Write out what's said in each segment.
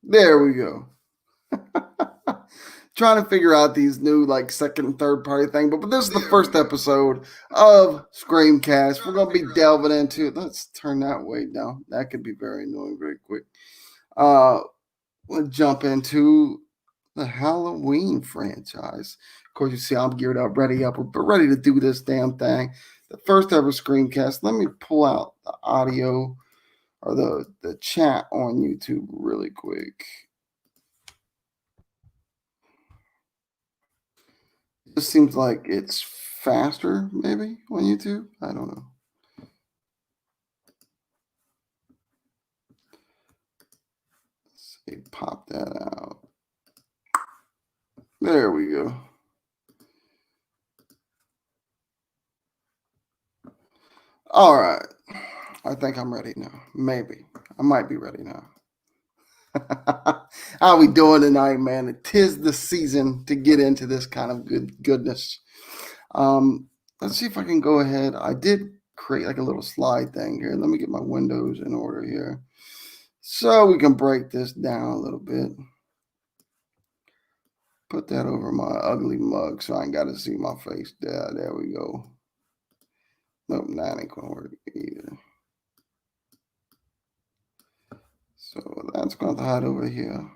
There we go. Trying to figure out these new like second and third party thing, but this is the first episode of ScreamCast. We're gonna be delving into. Let's turn that way down. That could be very annoying very quick. Uh, we'll jump into the Halloween franchise. Of course, you see I'm geared up, ready up, we're ready to do this damn thing. The first ever ScreamCast. Let me pull out the audio or the chat on YouTube really quick. It seems like it's faster, maybe on YouTube. I don't know. Let's see, pop that out. There we go. All right. I think I'm ready now. Maybe. I might be ready now. How we doing tonight, man? It is the season to get into this kind of goodness. Let's see if I can go ahead. I did create like a little slide thing here. Let me get my windows in order here. So we can break this down a little bit. Put that over my ugly mug so I ain't got to see my face. There we go. Nope, that ain't gonna work either. So that's going to hide over here.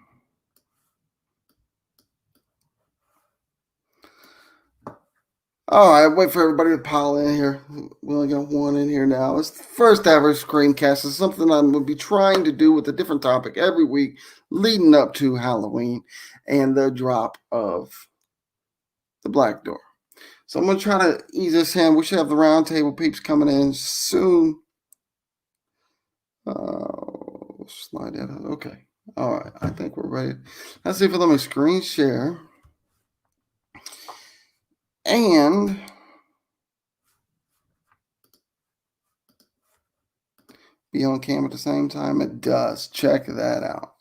All right, wait for everybody to pile in here. We only got one in here now. It's the first ever ScreamCast. It's something I'm going to be trying to do with a different topic every week leading up to Halloween and the drop of the Black Door. So I'm going to try to ease this in. We should have the round table peeps coming in soon. Slide that out. Okay. All right. I think we're ready. Let's see if it'll let me screen share. And be on cam at the same time. It does. Check that out.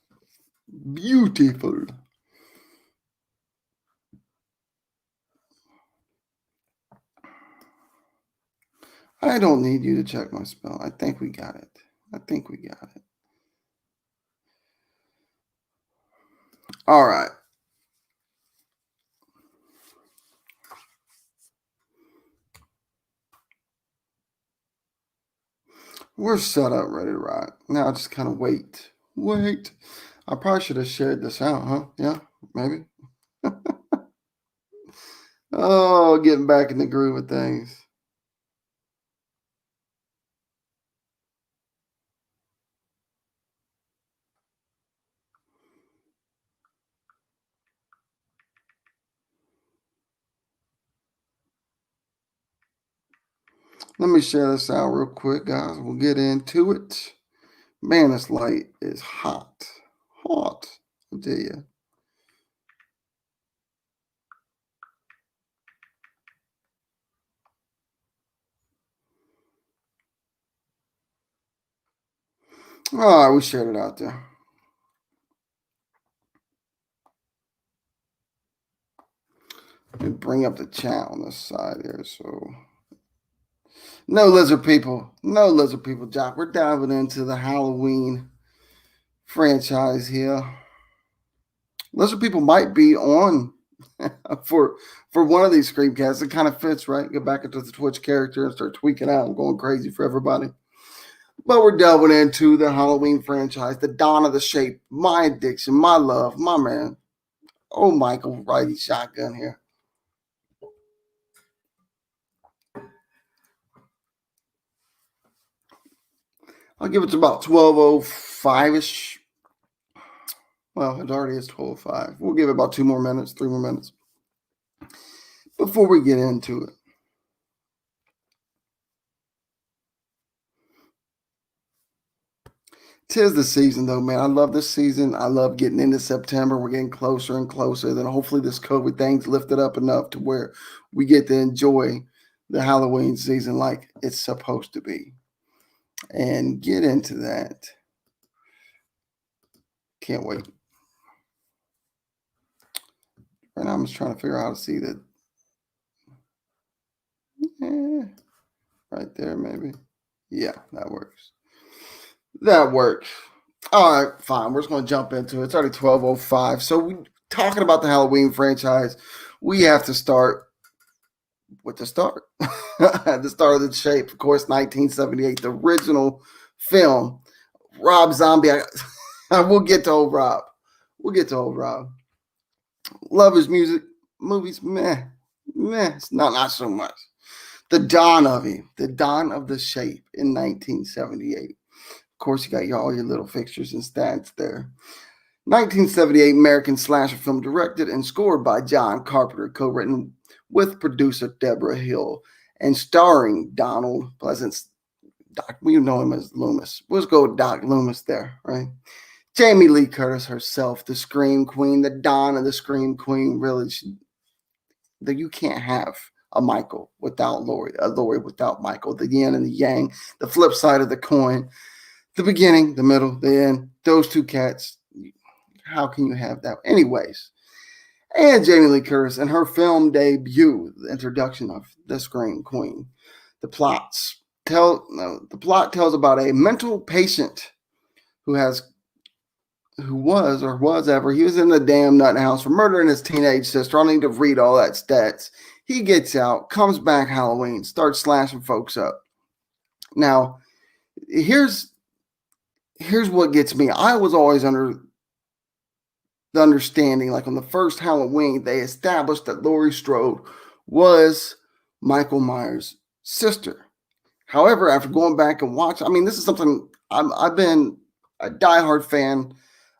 Beautiful. I don't need you to check my spell. I think we got it. All right. We're set up, ready to rock. Now just kind of wait. I probably should have shared this out, huh? Yeah, maybe. Oh, getting back in the groove of things. Let me share this out real quick, guys. We'll get into it. Man, this light is hot. Hot, I tell you. All right, we shared it out there. Let me bring up the chat on this side here. So, no lizard people, Jock. We're diving into the Halloween franchise here. Lizard people might be on for one of these screencasts. It kind of fits, right? Get back into the Twitch character and start tweaking out and going crazy for everybody. But we're delving into the Halloween franchise, the dawn of the shape, my addiction, my love, my man. Oh, Michael, righty shotgun here. I'll give it to about 12:05ish. Well, it already is 12:05. We'll give it about 3 more minutes before we get into it. Tis the season, though, man. I love this season. I love getting into September. We're getting closer and closer. Then hopefully this COVID thing's lifted up enough to where we get to enjoy the Halloween season like it's supposed to be. And get into that. Can't wait. Right now I'm just trying to figure out how to see that. Right there, maybe. Yeah, that works. All right, fine. We're just going to jump into it. It's already 12:05. So, talking about the Halloween franchise, we have to start with the start. The start of the shape, of course, 1978, the original film. Rob Zombie. We'll get to old Rob. We'll get to old Rob. Love his music. Movies, meh. It's not so much. The dawn of him, the dawn of the shape in 1978. Of course, you got all your little fixtures and stats there. 1978 American slasher film directed and scored by John Carpenter, co-written with producer Deborah Hill, and starring Donald Pleasance. Doc, we know him as Loomis. Let's go with Doc Loomis there, right? Jamie Lee Curtis herself, the Scream Queen, the Dawn of the Scream Queen. Really, that you can't have a Michael without Laurie, a Laurie without Michael. The yin and the yang, the flip side of the coin, the beginning, the middle, the end. Those two cats. How can you have that? Anyways, and Jamie Lee Curtis and her film debut, the introduction of the Scream Queen. The plot tells about a mental patient who was in the damn nut house for murdering his teenage sister. I don't need to read all that stats. He gets out, comes back Halloween, starts slashing folks up. Now, here's what gets me. I was always under the understanding, like on the first Halloween, they established that Laurie Strode was Michael Myers' sister. However, after going back and watching, I mean, this is something I've been a diehard fan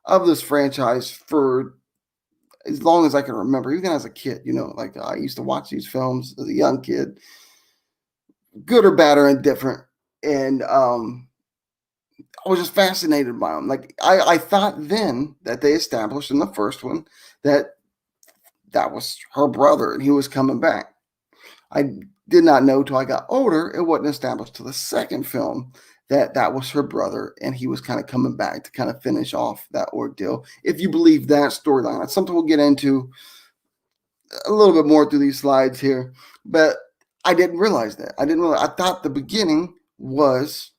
of this franchise for as long as I can remember, even as a kid. Like I used to watch these films as a young kid, good or bad or indifferent, and I was just fascinated by them. Like I thought then that they established in the first one that was her brother and he was coming back. I did not know till I got older. It wasn't established till the second film that was her brother and he was kind of coming back to kind of finish off that ordeal. If you believe that storyline, that's something we'll get into a little bit more through these slides here. But I didn't realize that. I thought the beginning was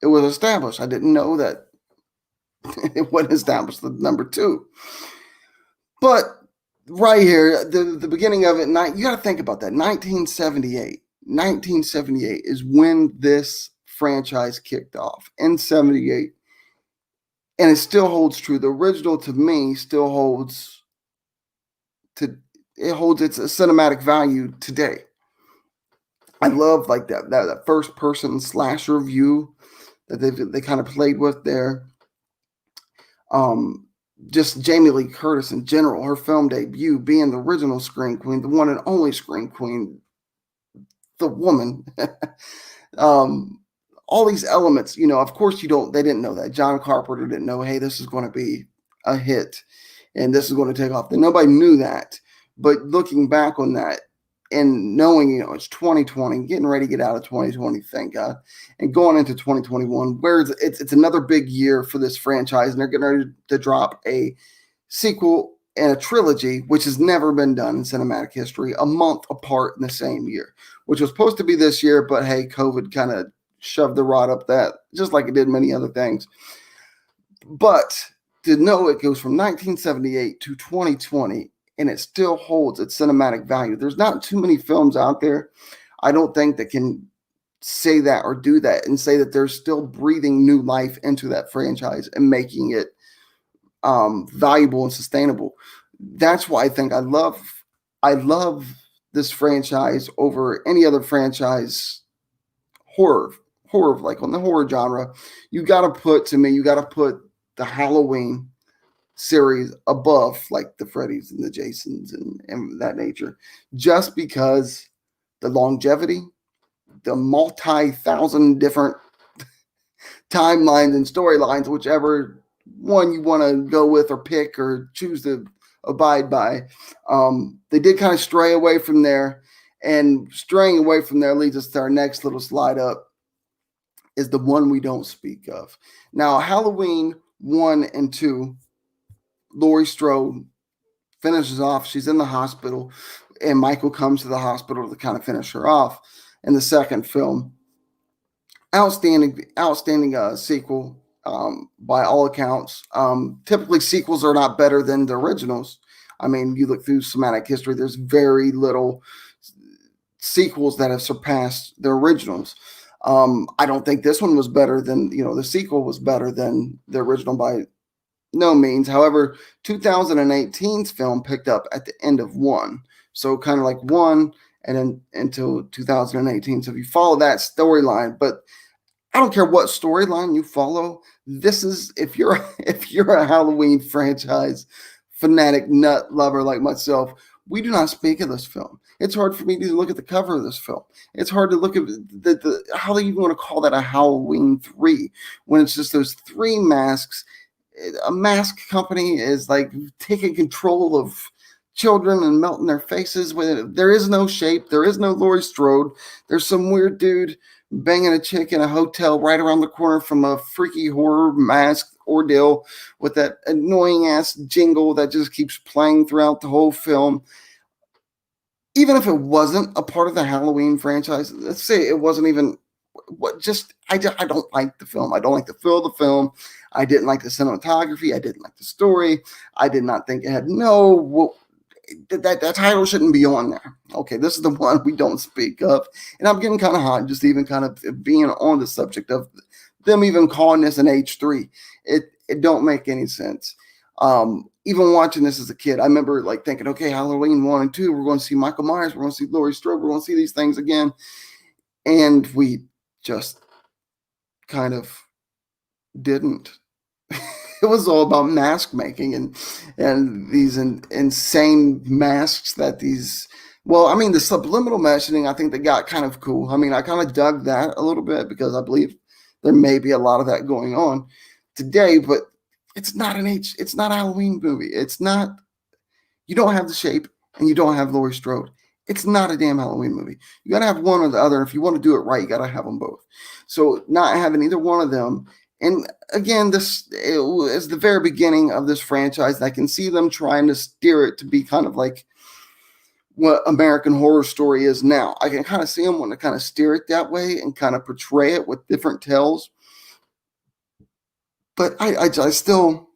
established. I didn't know that it wasn't established the number two. But right here, the beginning of it, you got to think about that. 1978 is when this franchise kicked off, in 78. And it still holds true. The original, to me, still holds its cinematic value today. I love like that first person slasher view that they kind of played with there. Just Jamie Lee Curtis in general, her film debut, being the original Scream Queen, the one and only Scream Queen, the woman. All these elements, of course they didn't know that. John Carpenter didn't know, hey, this is going to be a hit and this is going to take off. Nobody knew that. But looking back on that and knowing, it's 2020, getting ready to get out of 2020, thank God, and going into 2021, where it's another big year for this franchise, and they're getting ready to drop a sequel and a trilogy, which has never been done in cinematic history, a month apart in the same year, which was supposed to be this year, but hey, COVID kind of shoved the rod up that, just like it did many other things. But to know it goes from 1978 to 2020, and it still holds its cinematic value. There's not too many films out there, I don't think, that can say that or do that and say that they're still breathing new life into that franchise and making it valuable and sustainable. That's why I think I love this franchise over any other franchise. Horror, like on the horror genre, you got to put the Halloween series above like the Freddys and the Jasons and that nature, just because the longevity, the multi-thousand different timelines and storylines, whichever one you want to go with or pick or choose to abide by. They did kind of stray away from there, and straying away from there leads us to our next little slide up, is the one we don't speak of. Now, Halloween 1 and 2, Laurie Strode finishes off. She's in the hospital, and Michael comes to the hospital to kind of finish her off in the second film. Outstanding sequel. by all accounts. Typically, sequels are not better than the originals. I mean, you look through cinematic history, there's very little sequels that have surpassed the originals. I don't think this one was better than, the sequel was better than the original by no means. However, 2018's film picked up at the end of one. So kind of like one and then until 2018. So if you follow that storyline, but I don't care what storyline you follow. This is if you're if you're a Halloween franchise fanatic nut lover like myself, we do not speak of this film. It's hard for me to look at the cover of this film. It's hard to look at the how do you even want to call that a Halloween 3 when it's just those three masks. A mask company is like taking control of children and melting their faces with there is no shape, there is no Laurie Strode, there's some weird dude banging a chick in a hotel right around the corner from a freaky horror mask ordeal with that annoying ass jingle that just keeps playing throughout the whole film. Even if it wasn't a part of the Halloween franchise, let's say it wasn't even I don't like the film. I don't like the feel of the film. I didn't like the cinematography. I didn't like the story. I did not think it had that title shouldn't be on there. Okay, this is the one we don't speak of. And I'm getting kind of hot just even kind of being on the subject of them even calling this an H3. It don't make any sense. Even watching this as a kid, I remember like thinking, okay, Halloween 1 and 2, we're going to see Michael Myers, we're going to see Laurie Strode, we're going to see these things again. And we just kind of didn't. It was all about mask making and these insane masks that these. Well, I mean, the subliminal messaging, I think they got kind of cool. I mean, I kind of dug that a little bit because I believe there may be a lot of that going on today, but it's not it's not a Halloween movie. It's not, you don't have the shape and you don't have Laurie Strode. It's not a damn Halloween movie. You got to have one or the other. If you want to do it right, you got to have them both. So not having either one of them. And again, this is the very beginning of this franchise. I can see them trying to steer it to be kind of like what American Horror Story is now. I can kind of see them want to kind of steer it that way and kind of portray it with different tales. But I still,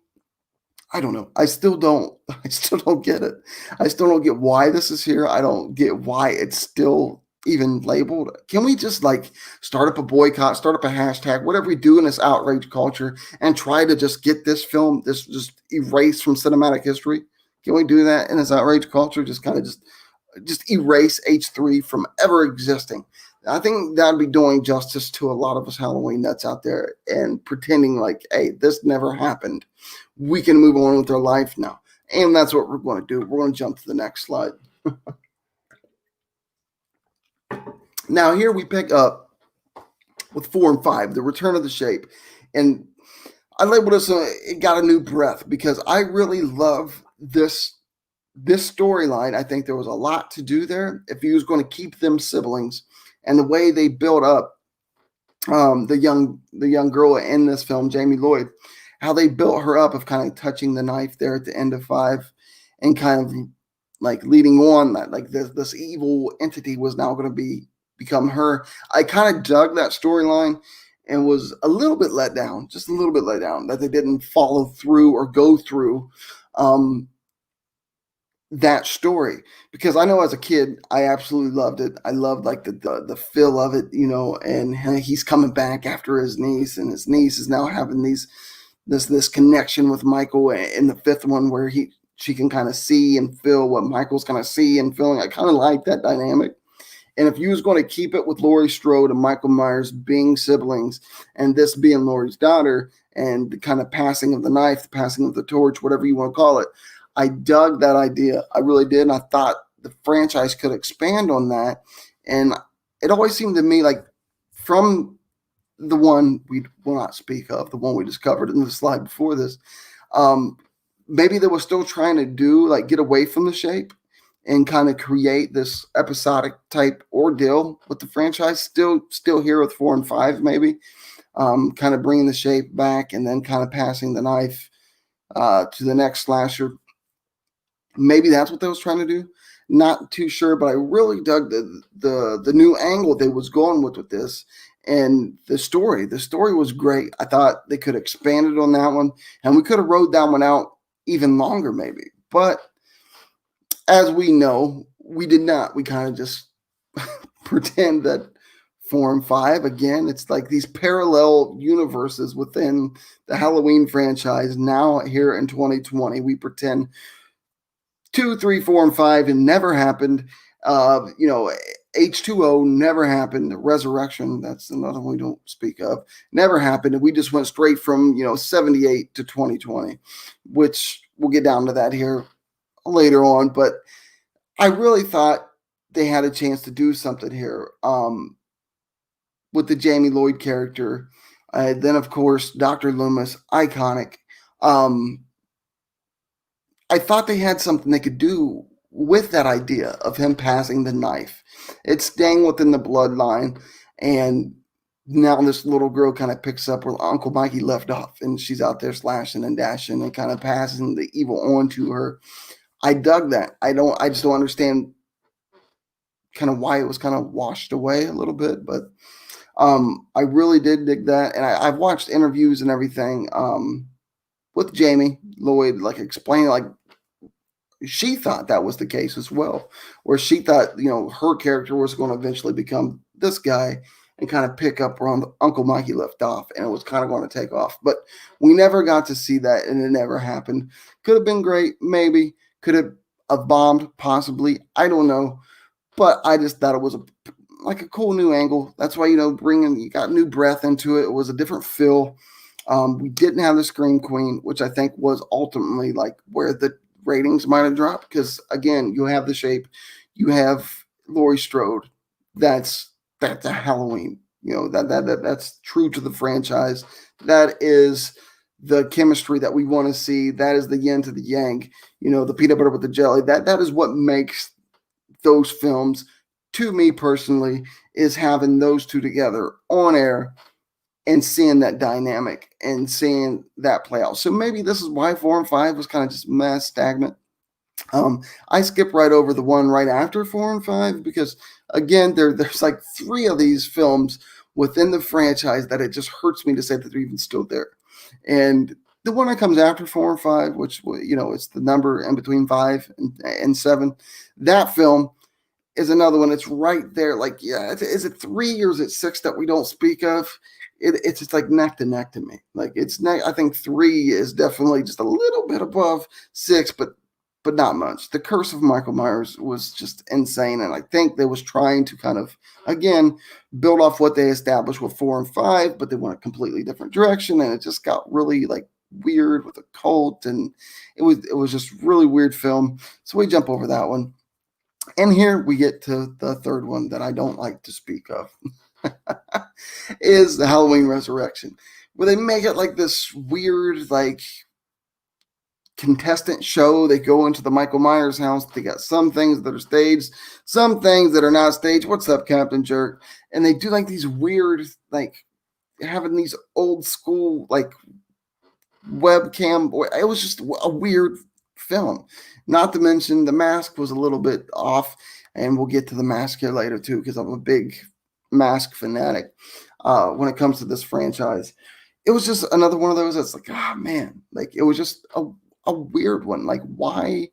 I don't know. I still don't get it. I still don't get why this is here. I don't get why it's still even labeled. Can we just like start up a boycott, start up a hashtag, whatever we do in this outrage culture and try to just get this film, this just erased from cinematic history? Can we do that in this outrage culture? Just kind of just erase H3 from ever existing. I think that'd be doing justice to a lot of us Halloween nuts out there and pretending like, hey, this never happened. We can move on with our life now. And that's what we're going to do. We're going to jump to the next slide. Now, here we pick up with 4 and 5, The Return of the Shape. And I labeled this, it got a new breath because I really love this storyline. I think there was a lot to do there if he was going to keep them siblings. And the way they built up the young girl in this film, Jamie Lloyd, how they built her up of kind of touching the knife there at the end of 5 and kind of like leading on that like this evil entity was now going to become her. I kind of dug that storyline and was a little bit let down, just a little bit let down that they didn't follow through or go through that story, because I know as a kid I absolutely loved it. I loved like the feel of it, and he's coming back after his niece, and his niece is now having this connection with Michael in the 5th one where she can kind of see and feel what Michael's kind of see and feeling. I kind of like that dynamic. And if you was going to keep it with Laurie Strode and Michael Myers being siblings and this being Laurie's daughter and the kind of passing of the knife, the passing of the torch, whatever you want to call it, I dug that idea. I really did. And I thought the franchise could expand on that. And it always seemed to me like from the one we will not speak of, the one we just covered in the slide before this, maybe they were still trying to do like get away from the shape and kind of create this episodic type ordeal with the franchise. Still here with 4 and 5, maybe kind of bringing the shape back and then kind of passing the knife to the next slasher. Maybe that's what they was trying to do. Not too sure, but I really dug the new angle they was going with this. And the story was great. I thought they could have expanded on that one, and we could have rode that one out even longer, maybe. But as we know, we did not. We kind of just pretend that 4 and 5, again, it's like these parallel universes within the Halloween franchise. Now here in 2020, we pretend 2, 3, 4, and 5 and never happened. H2O never happened. Resurrection, that's another one we don't speak of, never happened. And we just went straight from 78 to 2020, which we'll get down to that here later on. But I really thought they had a chance to do something here with the Jamie Lloyd character. Then, of course, Dr. Loomis, iconic. I thought they had something they could do with that idea of him passing the knife. It's staying within the bloodline, and now this little girl kind of picks up where Uncle Mikey left off, and she's out there slashing and dashing and kind of passing the evil on to her. I dug that. I just don't understand kind of why it was kind of washed away a little bit, but I really did dig that. And I've watched interviews and everything with Jamie Lloyd, like explaining, like, she thought that was the case as well, where she thought, her character was going to eventually become this guy and kind of pick up where Uncle Mikey left off, and it was kind of going to take off. But we never got to see that, and it never happened. Could have been great, maybe. Could have bombed, possibly. I don't know. But I just thought it was a cool new angle. That's why, you got new breath into it. It was a different feel. We didn't have the Scream Queen, which I think was ultimately like where the ratings might have dropped, because again, you have the shape, you have Laurie Strode. That's a Halloween. That's true to the franchise. That is the chemistry that we want to see. That is the yin to the yang. The peanut butter with the jelly. That is what makes those films, to me personally, is having those two together on air and seeing that dynamic and seeing that play out. So maybe this is why 4 and 5 was kind of just stagnant. I skip right over the one right after 4 and 5 because, again, there's like 3 of these films within the franchise that it just hurts me to say that they're even still there. And the one that comes after 4 and 5, which, it's the number in between 5 and 7, that film is another one. It's right there. Like, yeah, is it 3 or is it 6 that we don't speak of? It's just like neck to neck to me. Like, I think 3 is definitely just a little bit above 6, but not much. The Curse of Michael Myers was just insane, and I think they was trying to kind of, again, build off what they established with 4 and 5, but they went a completely different direction, and it just got really like weird with a cult, and it was just really weird film. So we jump over that one. And here we get to the third one that I don't like to speak of. Is the Halloween Resurrection, where they make it like this weird, like, contestant show. They go into the Michael Myers house. They got some things that are staged, some things that are not staged. What's up, Captain Jerk? And they do like these weird, like, having these old school, like, webcam. It was just a weird film. Not to mention the mask was a little bit off, and we'll get to the mask here later too, because I'm a big mask fanatic when it comes to this franchise. It was just another one of those that's like, oh man, like, it was just a weird one. Like, why?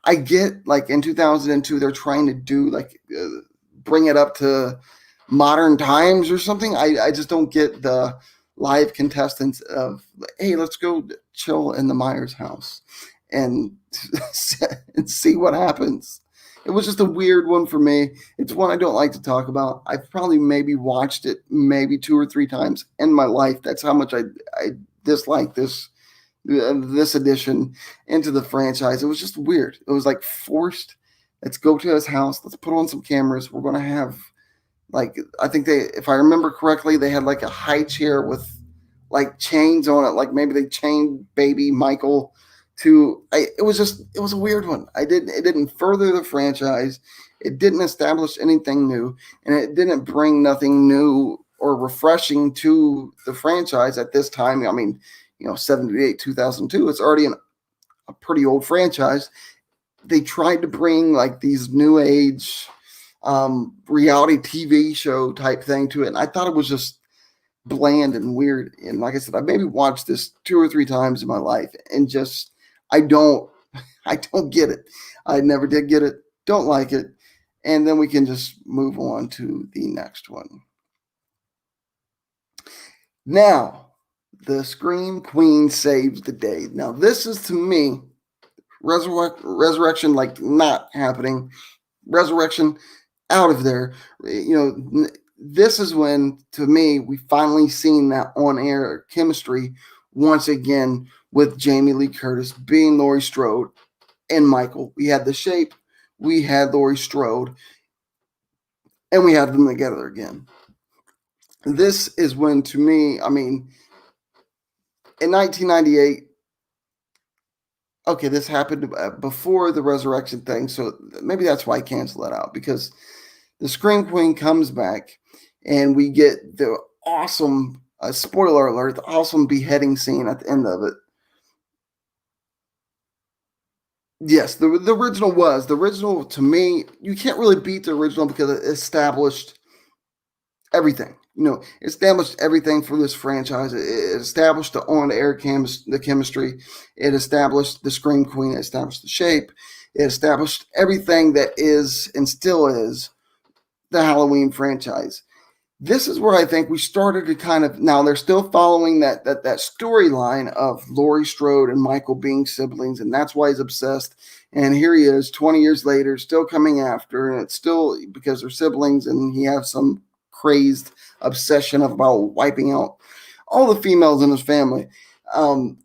I get, like, in 2002 they're trying to do like bring it up to modern times or something. I just don't get the live contestants of, hey, let's go chill in the Myers house and see what happens. It was just a weird one for me. It's one I don't like to talk about. I've probably maybe watched it maybe 2 or 3 times in my life. That's how much I dislike this addition into the franchise. It was just weird. It was like forced. Let's go to his house. Let's put on some cameras. We're going to have, like, I think if I remember correctly, they had like a high chair with like chains on it. Like maybe they chained baby Michael it was a weird one. It didn't further the franchise. It didn't establish anything new, and it didn't bring nothing new or refreshing to the franchise at this time. I mean, 78, 2002, it's already a pretty old franchise. They tried to bring like these new age reality TV show type thing to it. And I thought it was just bland and weird. And like I said, I maybe watched this 2 or 3 times in my life and just I don't I don't get it. I never did get it. Don't like it. And then we can just move on to the next one. Now, the Scream Queen saves the day. Now, this is to me resurrection like not happening. Resurrection out of there. This is when, to me, we finally seen that on-air chemistry once again with Jamie Lee Curtis being Laurie Strode and Michael. We had the Shape, we had Laurie Strode, and we had them together again. This is when, to me, I mean, in 1998, okay, this happened before the resurrection thing, so maybe that's why I canceled that out, because the Scream Queen comes back, and we get the awesome, spoiler alert, the awesome beheading scene at the end of it. Yes, the original to me. You can't really beat the original because it established everything. Established everything for this franchise. It established the on-air the chemistry. It established the Scream Queen. It established the Shape. It established everything that is and still is the Halloween franchise. This is where I think we started to kind of, now they're still following that storyline of Laurie Strode and Michael being siblings, and that's why he's obsessed. And here he is 20 years later, still coming after, and it's still because they're siblings, and he has some crazed obsession about wiping out all the females in his family.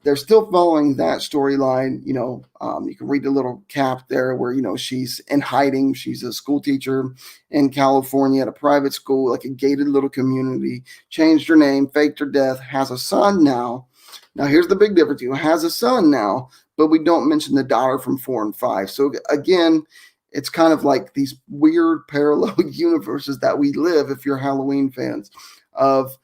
They're still following that storyline. You can read the little cap there where, she's in hiding. She's a school teacher in California at a private school, like a gated little community, changed her name, faked her death, has a son now. Now, here's the big difference. Has a son now, but we don't mention the daughter from 4 and 5. So again, it's kind of like these weird parallel universes that we live, if you're Halloween fans, of,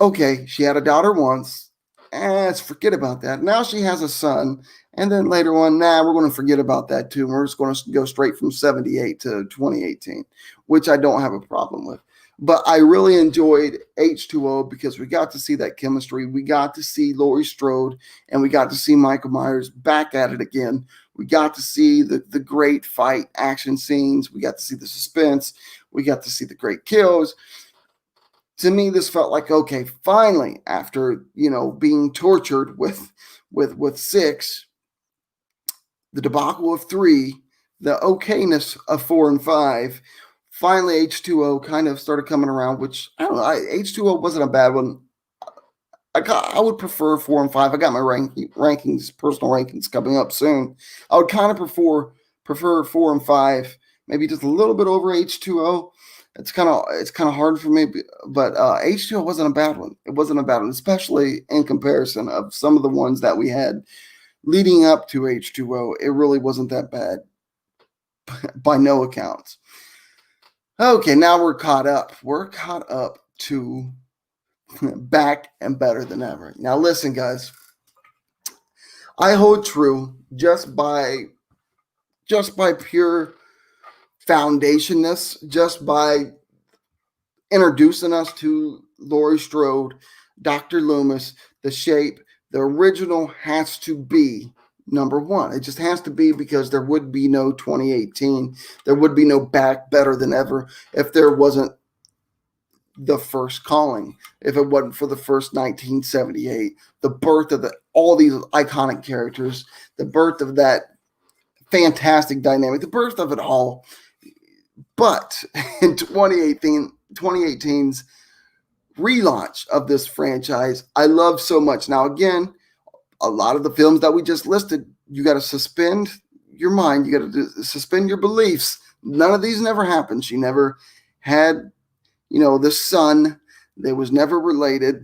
okay, she had a daughter once, let's forget about that. Now she has a son, and then later on, we're going to forget about that too. We're just going to go straight from 78 to 2018, which I don't have a problem with. But I really enjoyed H2O because we got to see that chemistry. We got to see Laurie Strode, and we got to see Michael Myers back at it again. We got to see the great fight action scenes. We got to see the suspense. We got to see the great kills. To me, this felt like, okay, finally, after, being tortured with 6, the debacle of 3, the okayness of 4 and 5, finally H2O kind of started coming around, which, I don't know, H2O wasn't a bad one. I would prefer 4 and 5. I got my rankings, personal rankings coming up soon. I would kind of prefer 4 and 5, maybe just a little bit over H2O. It's kind of hard for me, but H2O wasn't a bad one. It wasn't a bad one, especially in comparison of some of the ones that we had leading up to H2O. It really wasn't that bad by no accounts. Okay, now we're caught up. We're caught up to back and better than ever. Now listen, guys. I hold true just by pure foundationness, just by introducing us to Laurie Strode, Dr. Loomis, the Shape. The original has to be number 1. It just has to be, because there would be no 2018. There would be no back better than ever if there wasn't the first calling, if it wasn't for the first 1978, the birth of all these iconic characters, the birth of that fantastic dynamic, the birth of it all. But in 2018's relaunch of this franchise, I love so much. Now, again, a lot of the films that we just listed, you got to suspend your mind. You got to suspend your beliefs. None of these never happened. She never had, the son. They was never related.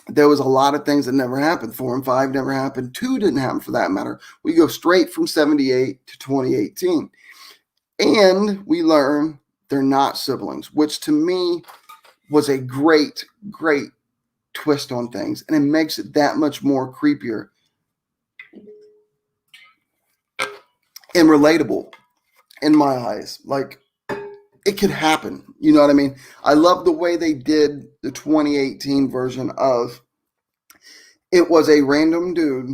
There was a lot of things that never happened. 4 and 5 never happened. 2 didn't happen, for that matter. We go straight from 78 to 2018. And we learn they're not siblings, which to me was a great, great twist on things. And it makes it that much more creepier and relatable in my eyes. Like, it could happen. You know what I mean? I love the way they did the 2018 version of it was a random dude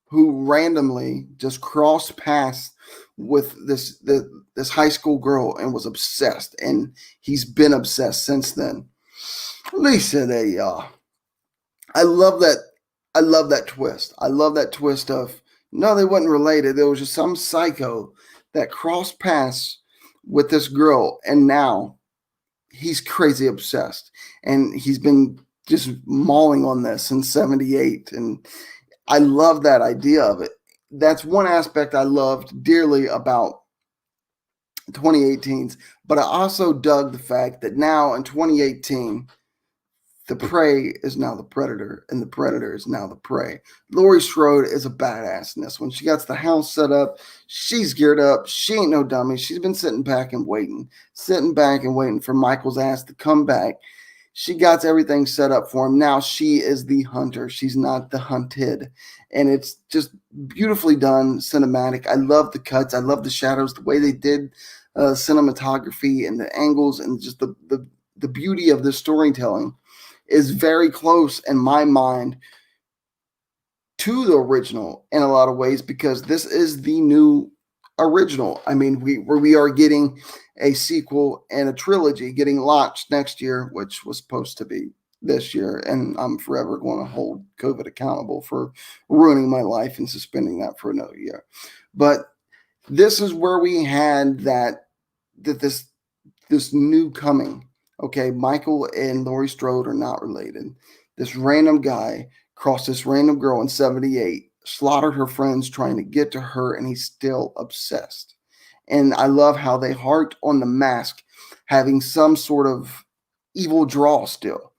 who randomly just crossed paths with this high school girl and was obsessed, and he's been obsessed since then. Lisa, they I love that. I love that twist. I love that twist of no, they wasn't related. There was just some psycho that crossed paths with this girl, and now he's crazy obsessed, and he's been just mauling on this since '78, and I love that idea of it. That's one aspect I loved dearly about 2018's, but I also dug the fact that now in 2018 the prey is now the predator, and the predator is now the prey. Laurie Strode is a badass in this one. She got the house set up. She's geared up. She ain't no dummy. She's been sitting back and waiting for Michael's ass to come back. She got everything set up for him. Now she is the hunter. She's not the hunted. And it's just beautifully done, cinematic. I love the cuts. I love the shadows, the way they did cinematography and the angles, and just the beauty of the storytelling is very close in my mind to the original in a lot of ways, because this is the new original. I mean, we are getting a sequel and a trilogy getting launched next year, which was supposed to be this year, and I'm forever going to hold COVID accountable for ruining my life and suspending that for another year. But this is where we had that this new coming. Okay, Michael and Laurie Strode are not related. This random guy crossed this random girl in '78, slaughtered her friends trying to get to her, and he's still obsessed. And I love how they harped on the mask having some sort of evil draw still.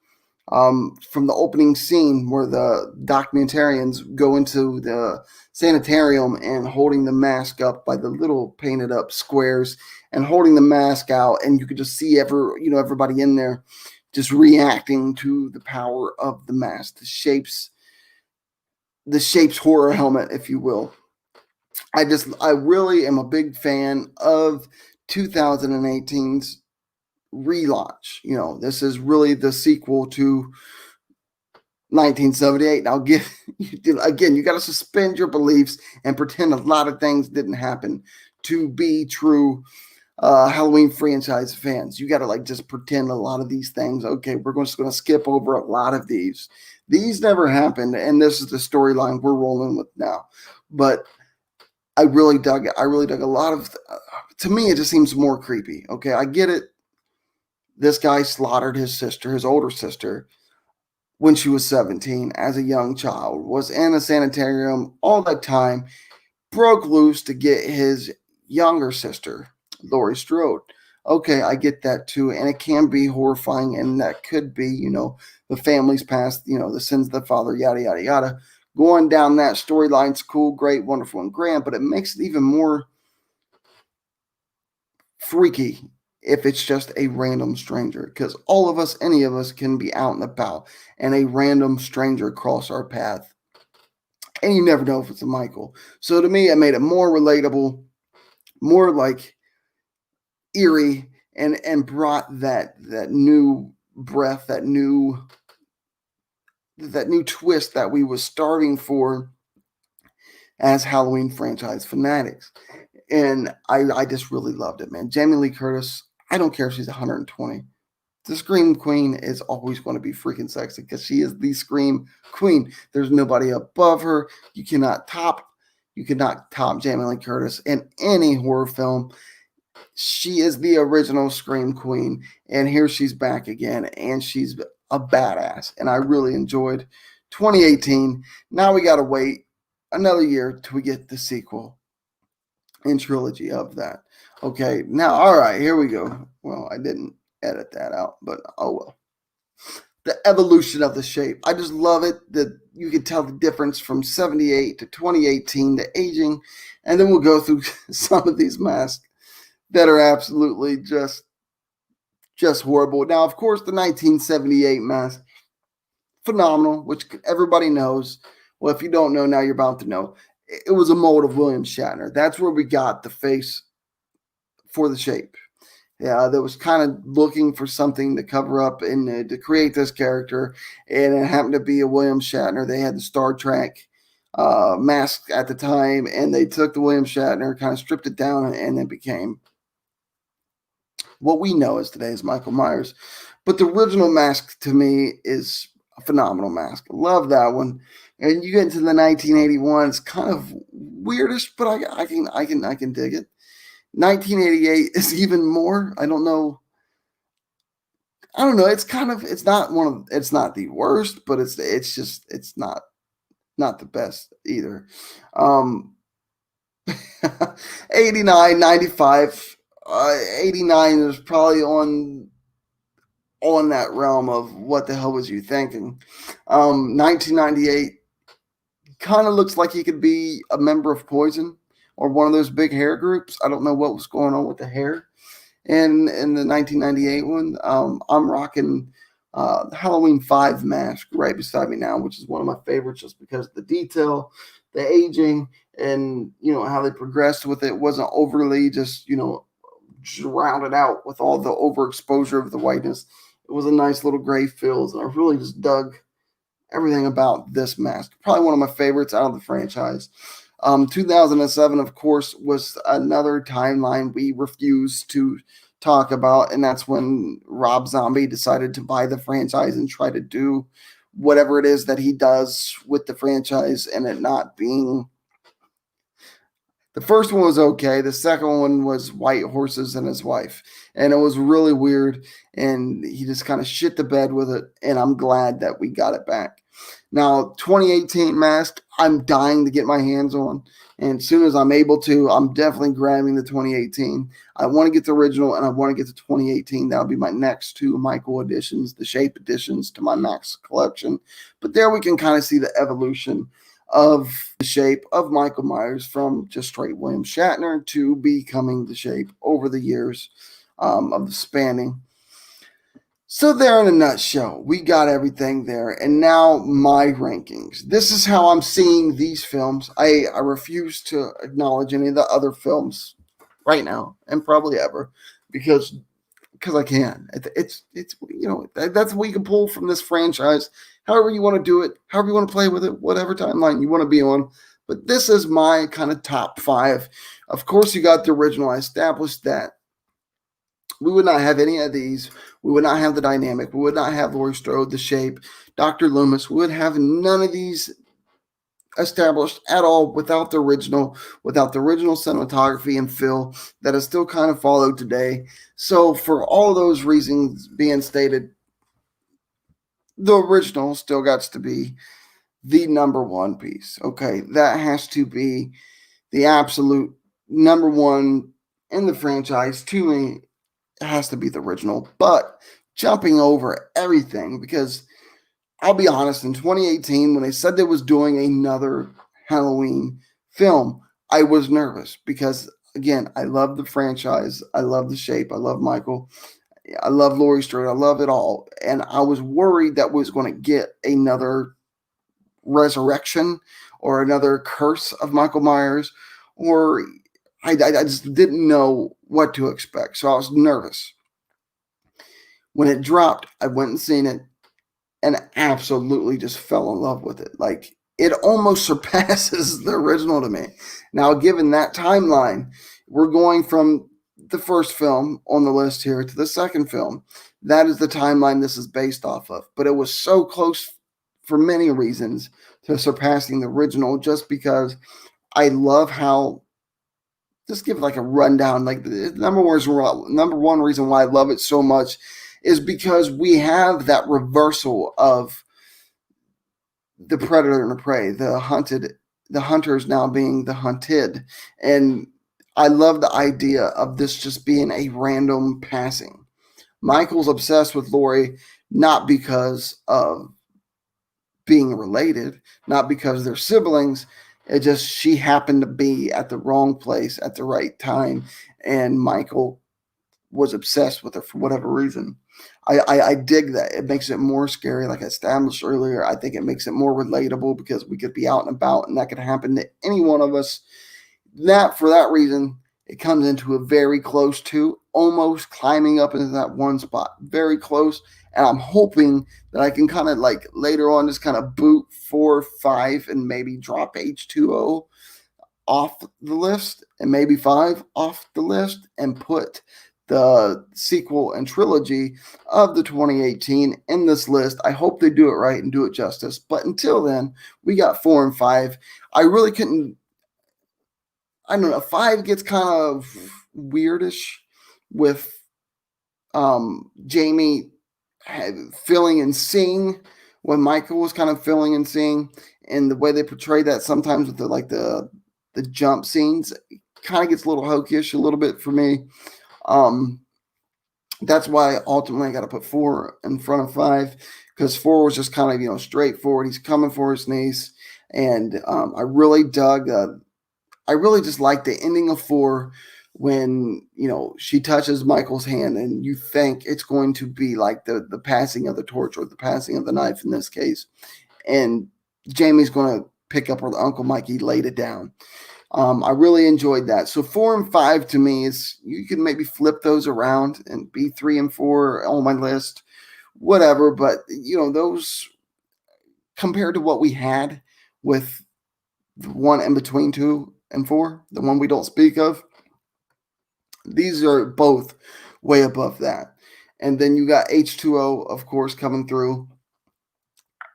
From the opening scene where the documentarians go into the sanitarium and holding the mask up by the little painted up squares and holding the mask out, and you could just see everybody in there just reacting to the power of the mask, the shapes horror helmet, if you will. I really am a big fan of 2018's relaunch. This is really the sequel to 1978. Now, again, you got to suspend your beliefs and pretend a lot of things didn't happen to be true Halloween franchise fans. You got to just pretend a lot of these things. Okay, we're just going to skip over a lot of these. These never happened, and this is the storyline we're rolling with now. But I really dug it. I really dug a lot of. To me, it just seems more creepy. Okay, I get it. This guy slaughtered his sister, his older sister, when she was 17 as a young child, was in a sanitarium all that time, broke loose to get his younger sister, Laurie Strode. Okay, I get that too, and it can be horrifying, and that could be, the family's past, the sins of the father, yada, yada, yada. Going down that storyline's cool, great, wonderful, and grand, but it makes it even more freaky if it's just a random stranger, because all of us, any of us, can be out and about, and a random stranger cross our path, and you never know if it's a Michael. So to me, it made it more relatable, more eerie, and brought that new breath, that new twist that we was starting for as Halloween franchise fanatics. And I just really loved it, man. Jamie Lee Curtis, I don't care if she's 120. The Scream Queen is always going to be freaking sexy because she is the Scream Queen. There's nobody above her. You cannot top Jamie Lee Curtis in any horror film. She is the original Scream Queen, and here she's back again, and she's a badass. And I really enjoyed 2018. Now we got to wait another year till we get the sequel and trilogy of that. Okay, now, all right, here we go. Well, I didn't edit that out, but oh well. The evolution of the shape. I just love it that you can tell the difference from 78 to 2018, the aging, and then we'll go through some of these masks that are absolutely just horrible. Now, of course, the 1978 mask, phenomenal, which everybody knows. Well, if you don't know, now you're about to know. It was a mold of William Shatner. That's where we got the face for the shape. Yeah, that was kind of looking for something to cover up and to create this character, and it happened to be a William Shatner. They had the Star Trek mask at the time, and they took the William Shatner, kind of stripped it down, and it became what we know as today's Michael Myers. But the original mask to me is a phenomenal mask. Love that one. And you get into the 1981, it's kind of weirdish, but I can dig it. 1988 is even more. I don't know. I don't know. It's kind of it's not one of it's not the worst, but it's just it's not the best either. Um 89, 95, 89 is probably on that realm of what the hell was you thinking. 1998 kind of looks like he could be a member of Poison or one of those big hair groups. I don't know what was going on with the hair in the 1998 one. I'm rocking the Halloween 5 mask right beside me now, which is one of my favorites just because the detail, the aging, and how they progressed with it wasn't overly just rounded out with all the overexposure of the whiteness. It was a nice little gray fills, and I really just dug everything about this mask. Probably one of my favorites out of the franchise. 2007, of course, was another timeline we refused to talk about, and that's when Rob Zombie decided to buy the franchise and try to do whatever it is that he does with the franchise, and it not being. The first one was okay. The second one was White Horses and his wife, and it was really weird. And he just kind of shit the bed with it. And I'm glad that we got it back. Now, 2018 mask, I'm dying to get my hands on, and as soon as I'm able to, I'm definitely grabbing the 2018. I want to get the original, and I want to get the 2018. That'll be my next two Michael editions, the Shape editions to my Max collection. But there we can kind of see the evolution of the Shape of Michael Myers from just straight William Shatner to becoming the Shape over the years of the spanning. So there in a nutshell, we got everything there. And now my rankings. This is how I'm seeing these films. I refuse to acknowledge any of the other films right now and probably ever because I can. It's that's what you can pull from this franchise. However you want to do it, however you want to play with it, whatever timeline you want to be on. But this is my kind of top 5. Of course, you got the original. I established that. We would not have any of these. We would not have the dynamic. We would not have Laurie Strode, the Shape, Dr. Loomis. We would have none of these established at all without the original cinematography and feel that is still kind of followed today. So for all those reasons being stated, the original still got to be the number one piece. Okay, that has to be the absolute number one in the franchise. To me, it has to be the original. But jumping over everything, because I'll be honest, in 2018, when they said they was doing another Halloween film, I was nervous because, again, I love the franchise. I love the Shape. I love Michael. I love Laurie Strode. I love it all. And I was worried that we was going to get another resurrection or another curse of Michael Myers, or I just didn't know what to expect. So I was nervous. When it dropped, I went and seen it and absolutely just fell in love with it. Like, it almost surpasses the original to me. Now, given that timeline, we're going from the first film on the list here to the second film. That is the timeline this is based off of. But it was so close for many reasons to surpassing the original, just because I love how. Just give like a rundown. Like, the number one reason why I love it so much is because we have that reversal of the predator and the prey, the hunters now being the hunted. And I love the idea of this just being a random passing. Michael's obsessed with Laurie, not because of being related, not because they're siblings. It just, she happened to be at the wrong place at the right time, and Michael was obsessed with her for whatever reason. I dig that. It makes it more scary, like I established earlier. I think it makes it more relatable because we could be out and about, and that could happen to any one of us. For that reason, it comes into a very close to almost climbing up into that one spot, very close. And I'm hoping that I can kind of like later on just kind of boot 4, 5, and maybe drop H2O off the list and maybe 5 off the list and put the sequel and trilogy of the 2018 in this list. I hope they do it right and do it justice. But until then, we got 4 and 5. I really couldn't. I don't know. 5 gets kind of weirdish with Jamie feeling and seeing when Michael was kind of feeling and seeing, and the way they portray that sometimes with the jump scenes kind of gets a little hokey-ish a little bit for me. That's why ultimately I got to put 4 in front of 5, because 4 was just kind of straightforward. He's coming for his niece, and I really dug. I really just like the ending of 4 when she touches Michael's hand, and you think it's going to be like the passing of the torch or the passing of the knife in this case, and Jamie's going to pick up where Uncle Mikey laid it down. I really enjoyed that. So 4 and 5 to me is, you can maybe flip those around and be 3 and 4 on my list, whatever. But those, compared to what we had with the one in between 2 and 4, the one we don't speak of, these are both way above that. And then you got H2O, of course, coming through,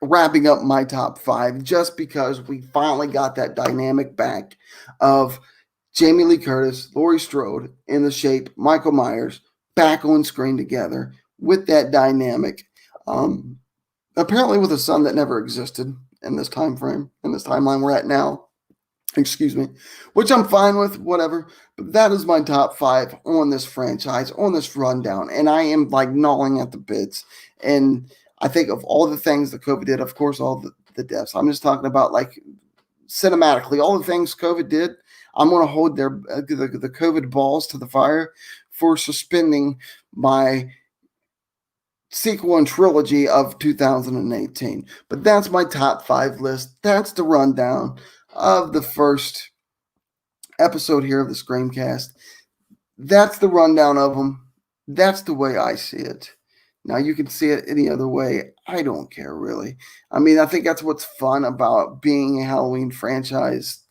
wrapping up my top 5, just because we finally got that dynamic back of Jamie Lee Curtis, Laurie Strode in the shape, Michael Myers back on screen together with that dynamic. Apparently with a son that never existed in this time frame, in this timeline we're at now. Excuse me, which I'm fine with, whatever. But that is my top 5 on this franchise, on this rundown. And I am like gnawing at the bits. And I think of all the things that COVID did, of course, all the deaths. I'm just talking about like cinematically, all the things COVID did. I'm going to hold the COVID balls to the fire for suspending my sequel and trilogy of 2018. But that's my top 5 list. That's the rundown of the first episode here of the ScreamCast. That's the rundown of them. That's the way I see it. Now, you can see it any other way. I don't care, really. I mean, I think that's what's fun about being a Halloween franchise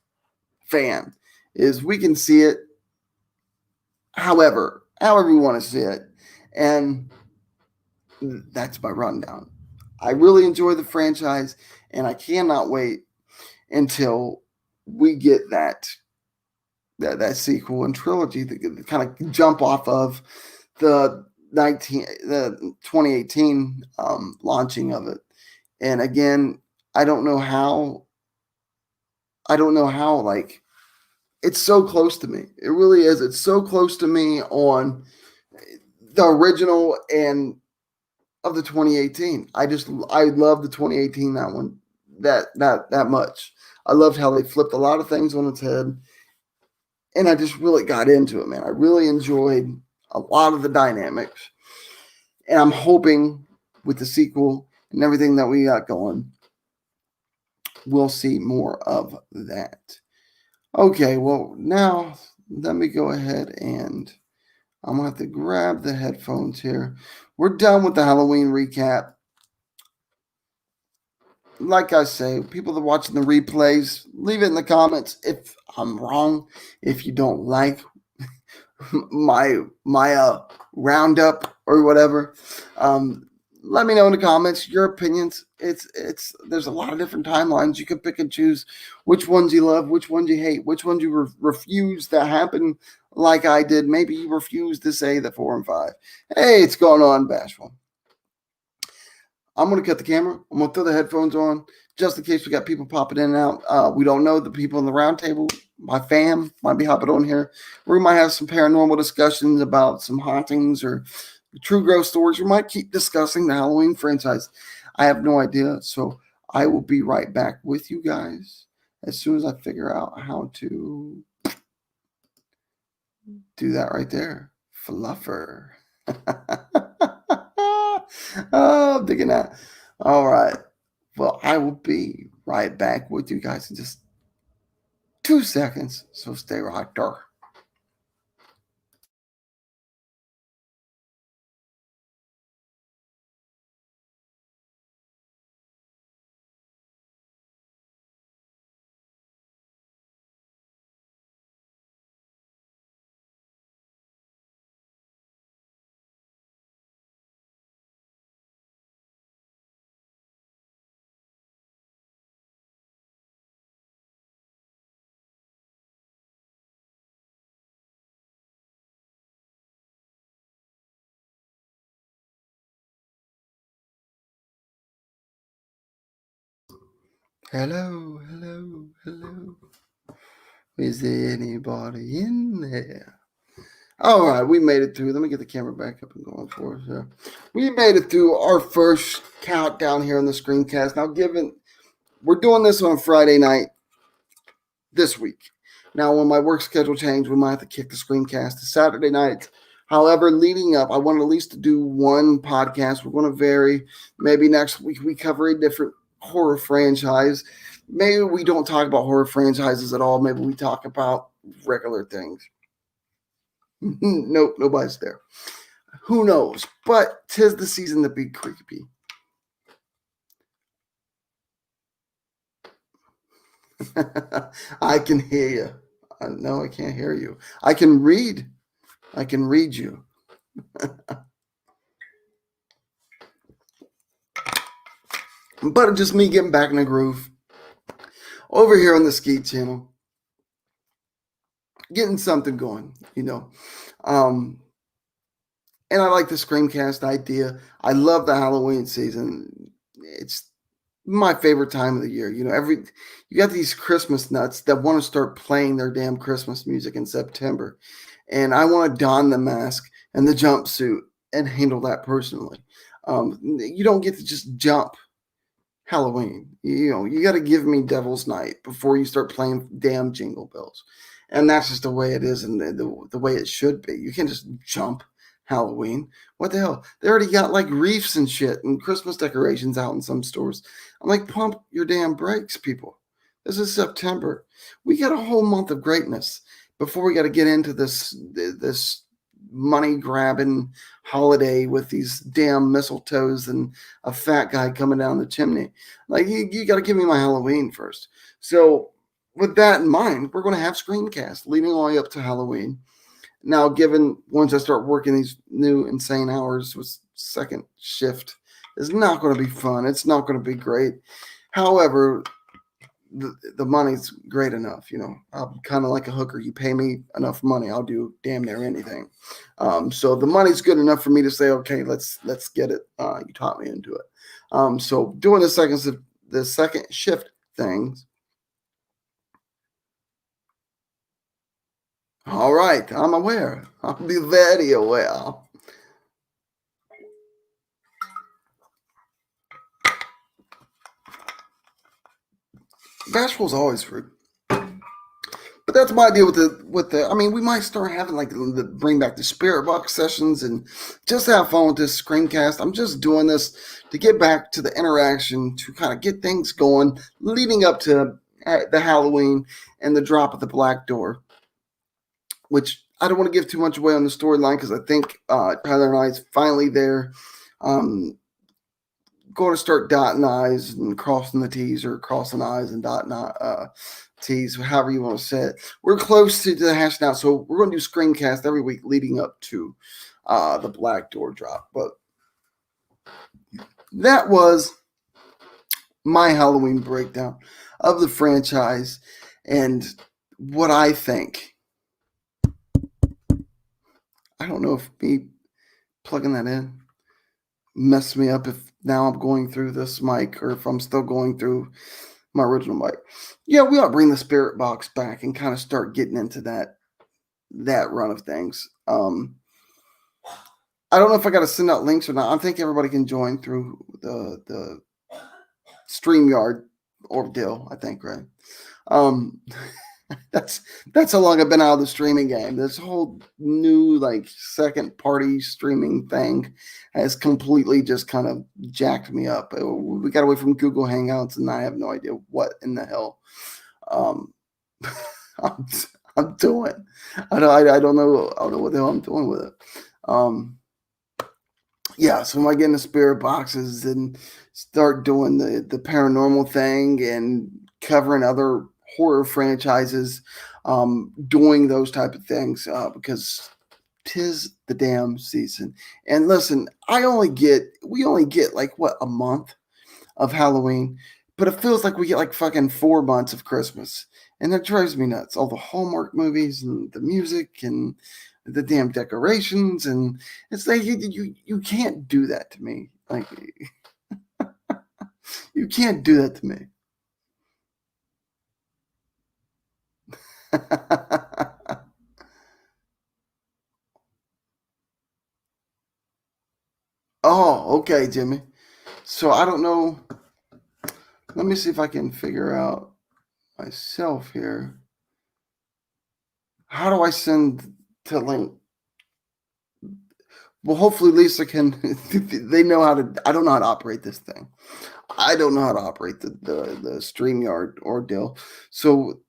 fan, is we can see it however we want to see it. And that's my rundown. I really enjoy the franchise, and I cannot wait until we get that sequel and trilogy to kind of jump off of the 2018 launching of it. And again, I don't know how like, it's so close to me. It really is. It's so close to me on the original and of the 2018. I love the 2018, that one, that much. I loved how they flipped a lot of things on its head, and I just really got into it, man. I really enjoyed a lot of the dynamics, and I'm hoping with the sequel and everything that we got going, we'll see more of that. Okay, well, now let me go ahead and I'm going to have to grab the headphones here. We're done with the Halloween recap. Like I say, people that are watching the replays, leave it in the comments if I'm wrong, if you don't like my roundup or whatever. Let me know in the comments your opinions. It's there's a lot of different timelines. You can pick and choose which ones you love, which ones you hate, which ones you refuse to happen, like I did. Maybe you refuse to say the 4 and 5. Hey, it's going on, Bashful. I'm going to cut the camera. I'm going to throw the headphones on just in case we got people popping in and out. We don't know the people in the round table. My fam might be hopping on here. We might have some paranormal discussions about some hauntings or true ghost stories. We might keep discussing the Halloween franchise. I have no idea. So I will be right back with you guys as soon as I figure out how to do that right there. Fluffer. Oh, I'm digging that. All right. Well, I will be right back with you guys in just 2 seconds. So stay right there. Hello, hello, hello. Is there anybody in there? All right, we made it through. Let me get the camera back up and going for us. We made it through our first countdown here on the ScreamCast. Now, given we're doing this on a Friday night this week. Now, when my work schedule changed, we might have to kick the ScreamCast to Saturday nights. However, leading up, I want at least to do one podcast. We're going to vary. Maybe next week we cover a different horror franchise. Maybe we don't talk about horror franchises at all. Maybe we talk about regular things. Nope, nobody's there. Who knows? But 'tis the season to be creepy. I can hear you. No, I can't hear you. I can read. I can read you. But just me getting back in the groove. Over here on the Ski Channel. Getting something going, you know. And I like the ScreamCast idea. I love the Halloween season. It's my favorite time of the year. You know, you got these Christmas nuts that want to start playing their damn Christmas music in September. And I want to don the mask and the jumpsuit and handle that personally. You don't get to just jump Halloween. You know, you got to give me Devil's Night before you start playing damn Jingle Bells. And that's just the way it is and the way it should be. You can't just jump Halloween. What the hell? They already got like wreaths and shit and Christmas decorations out in some stores. I'm like, pump your damn brakes, people. This is September. We got a whole month of greatness before we got to get into this money grabbing holiday with these damn mistletoes and a fat guy coming down the chimney. Like you got to give me my Halloween first. So with that in mind, we're going to have ScreamCast leading all the way up to Halloween. Now, given once I start working these new insane hours with second shift, it's not going to be fun. It's not going to be great. However, the money's great enough. You know, I'm kind of like a hooker. You pay me enough money, I'll do damn near anything. So the money's good enough for me to say, okay, let's get it. You taught me into it. So doing the second shift things. All right, I'm aware. I'll be very aware. Bashful's always rude. But that's my deal with the. I mean, we might start having like bring back the spirit box sessions and just have fun with this ScreamCast. I'm just doing this to get back to the interaction to kind of get things going, leading up to the Halloween and the drop of the Black Door, which I don't want to give too much away on the storyline because I think Tyler and I is finally there. Going to start dotting I's and crossing the T's or crossing I's and dotting T's, however you want to say it. We're close to the hash now, so we're going to do ScreamCast every week leading up to the Black Door drop. But that was my Halloween breakdown of the franchise and what I think. I don't know if me plugging that in messed me up if now I'm going through this mic or if I'm still going through my original mic. Yeah, we ought to bring the spirit box back and kind of start getting into that run of things. I don't know if I got to send out links or not. I think everybody can join through the StreamYard ordeal, I think, right? That's how long I've been out of the streaming game. This whole new like second party streaming thing has completely just kind of jacked me up. We got away from Google Hangouts, and I have no idea what in the hell I'm doing. I don't know what the hell I'm doing with it. Yeah, so am I getting the spirit boxes and start doing the paranormal thing and covering other horror franchises, doing those type of things because 'tis the damn season. And listen, we only get like what, a month of Halloween, but it feels like we get like fucking 4 months of Christmas, and that drives me nuts. All the Hallmark movies and the music and the damn decorations, and it's like you can't do that to me. Like you can't do that to me. Oh, okay, Jimmy. So I don't know. Let me see if I can figure out myself here. How do I send to link? Well, hopefully Lisa can. They know how to. I don't know how to operate this thing. I don't know how to operate the StreamYard ordeal. So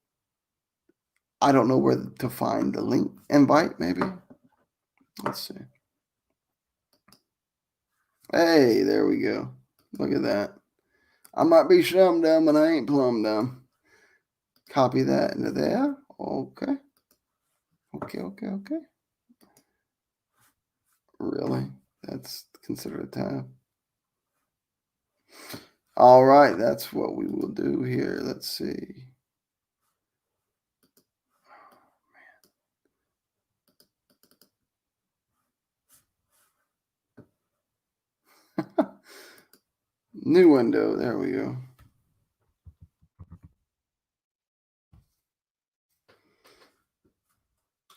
I don't know where to find the link invite. Maybe. Let's see. Hey, there we go. Look at that. I might be shum dumb, but I ain't plumb dumb. Copy that into there. Okay. Okay. Really? That's considered a tab. All right, that's what we will do here. Let's see. New window. There we go.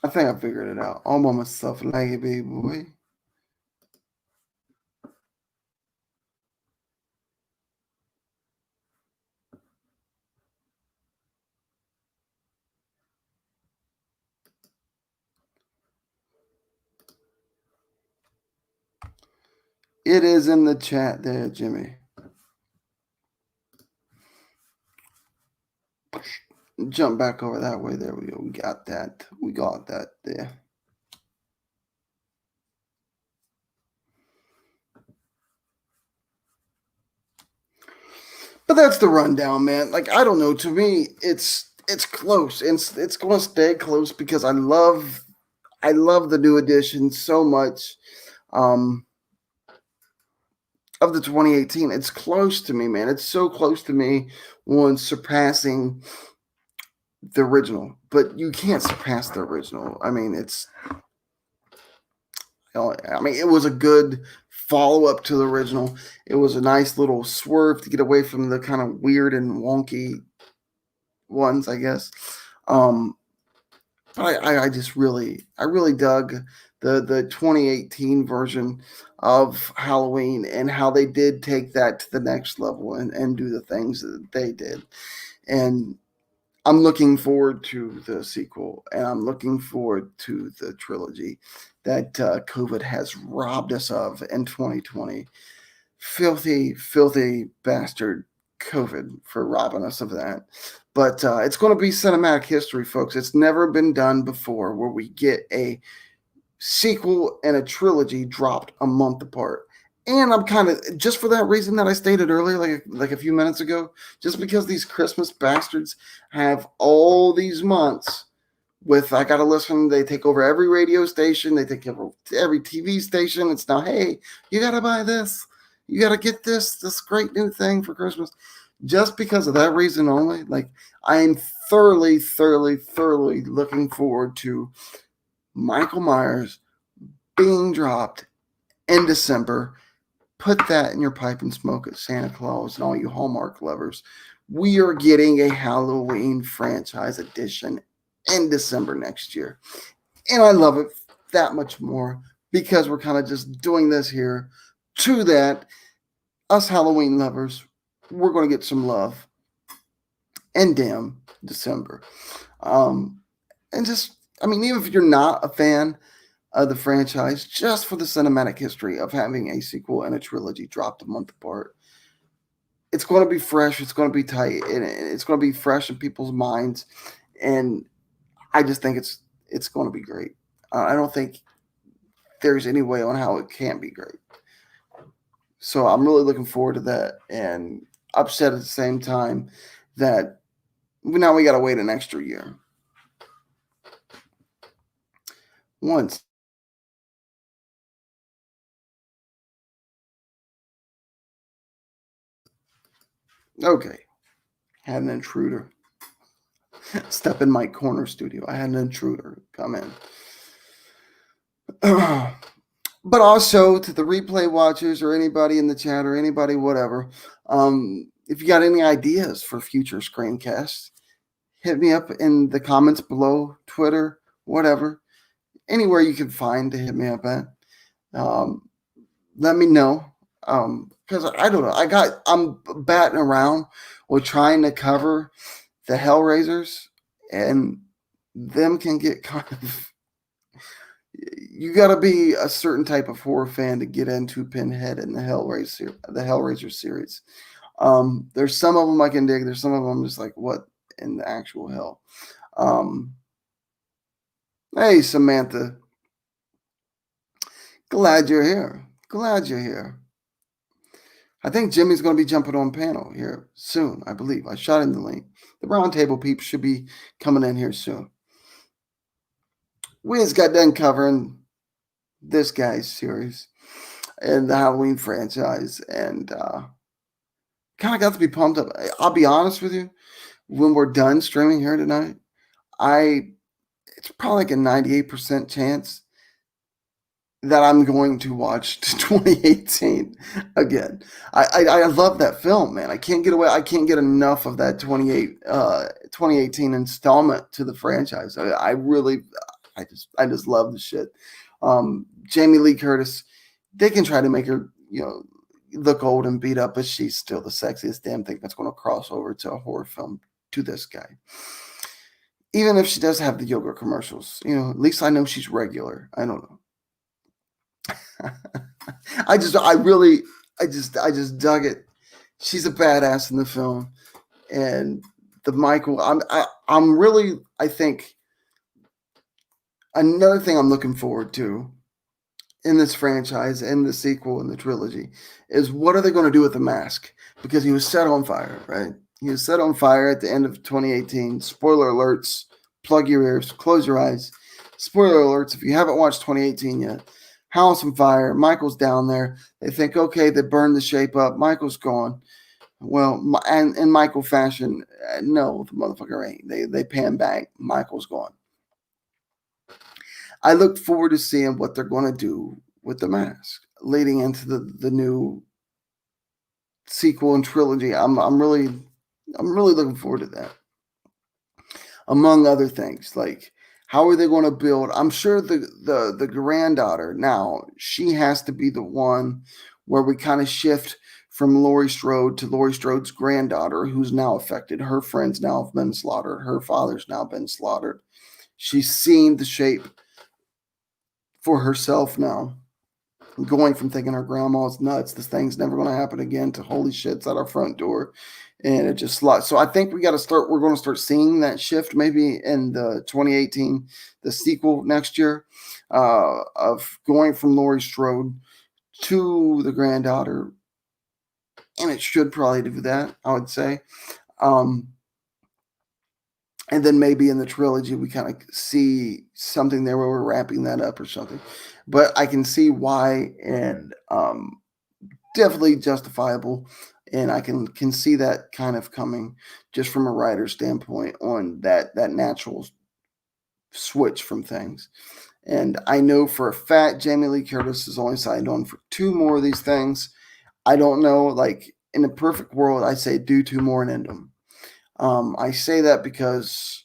I think I figured it out all by myself, like a baby boy. It is in the chat there, Jimmy. Jump back over that way. There we go. We got that. We got that there. But that's the rundown, man. Like, I don't know. To me, it's close. It's going to stay close because I love the new edition so much. Of the 2018, it's close to me, man. It's so close to me on surpassing the original, but you can't surpass the original. I mean, it was a good follow up to the original. It was a nice little swerve to get away from the kind of weird and wonky ones, I guess. But I really dug the 2018 version of Halloween and how they did take that to the next level and do the things that they did. And I'm looking forward to the sequel, and I'm looking forward to the trilogy that COVID has robbed us of in 2020. Filthy, filthy bastard COVID for robbing us of that. But it's going to be cinematic history, folks. It's never been done before where we get a sequel and a trilogy dropped a month apart. And I'm kind of just for that reason that I stated earlier, like a few minutes ago, just because these Christmas bastards have all these months with I gotta listen, they take over every radio station, they take over every TV station. It's now, hey, you gotta buy this, you gotta get this great new thing for Christmas. Just because of that reason only, like I am thoroughly looking forward to Michael Myers being dropped in December. Put that in your pipe and smoke it, Santa Claus and all you Hallmark lovers. We are getting a Halloween franchise edition in December next year. And I love it that much more because we're kind of just doing this here to that. Us Halloween lovers, we're going to get some love and damn December. And just, I mean, even if you're not a fan of the franchise, just for the cinematic history of having a sequel and a trilogy dropped a month apart, it's going to be fresh, it's going to be tight, and it's going to be fresh in people's minds. And I just think it's going to be great. I don't think there's any way on how it can't be great. So I'm really looking forward to that, and upset at the same time that now we got to wait an extra year. Once. Okay. Had an intruder. Step in my corner studio. I had an intruder come in. But also to the replay watchers or anybody in the chat or anybody, whatever, if you got any ideas for future screencasts, hit me up in the comments below, Twitter, whatever, anywhere you can find to hit me up at. Let me know. Because I don't know. I'm batting around with trying to cover the Hellraisers, and them can get kind of. You got to be a certain type of horror fan to get into Pinhead and the Hellraiser series. There's some of them I can dig. There's some of them just like, what in the actual hell? Hey, Samantha. Glad you're here. Glad you're here. I think Jimmy's going to be jumping on panel here soon, I believe. I shot in the link. The roundtable peeps should be coming in here soon. We just got done covering this guy's series and the Halloween franchise, and kind of got to be pumped up. I'll be honest with you, when we're done streaming here tonight, it's probably like a 98% chance that I'm going to watch 2018 again. I love that film, man. I can't get away. I can't get enough of that 2018 installment to the franchise. I just love the shit. Jamie Lee Curtis, they can try to make her, look old and beat up, but she's still the sexiest damn thing that's going to cross over to a horror film to this guy. Even if she does have the yoga commercials, at least I know she's regular. I don't know. I just dug it. She's a badass in the film, and the Michael. I think another thing I'm looking forward to in this franchise and the sequel and the trilogy is what are they going to do with the mask? Because he was set on fire, right? He was set on fire at the end of 2018. Spoiler alerts. Plug your ears. Close your eyes. Spoiler alerts. If you haven't watched 2018 yet, house on fire. Michael's down there. They think, okay, they burned the shape up. Michael's gone. Well, and in Michael fashion, no, the motherfucker ain't. They pan back. Michael's gone. I look forward to seeing what they're going to do with the mask leading into the new sequel and trilogy. I'm really looking forward to that. Among other things, like how are they going to build? I'm sure the granddaughter now, she has to be the one where we kind of shift from Laurie Strode to Laurie Strode's granddaughter, who's now affected. Her friends now have been slaughtered. Her father's now been slaughtered. She's seen the shape for herself now, going from thinking her grandma's nuts, this thing's never going to happen again, to holy shit, it's at our front door. And it just slots. So I think we're going to start seeing that shift maybe in the 2018, the sequel next year, of going from Laurie Strode to the granddaughter. And it should probably do that, I would say. And then maybe in the trilogy, we kind of see something there where we're wrapping that up or something. But I can see why, and definitely justifiable. And I can see that kind of coming just from a writer's standpoint on that natural switch from things. And I know for a fact Jamie Lee Curtis is only signed on for 2 more of these things. I don't know, like in a perfect world, I say do 2 more and end them. I say that because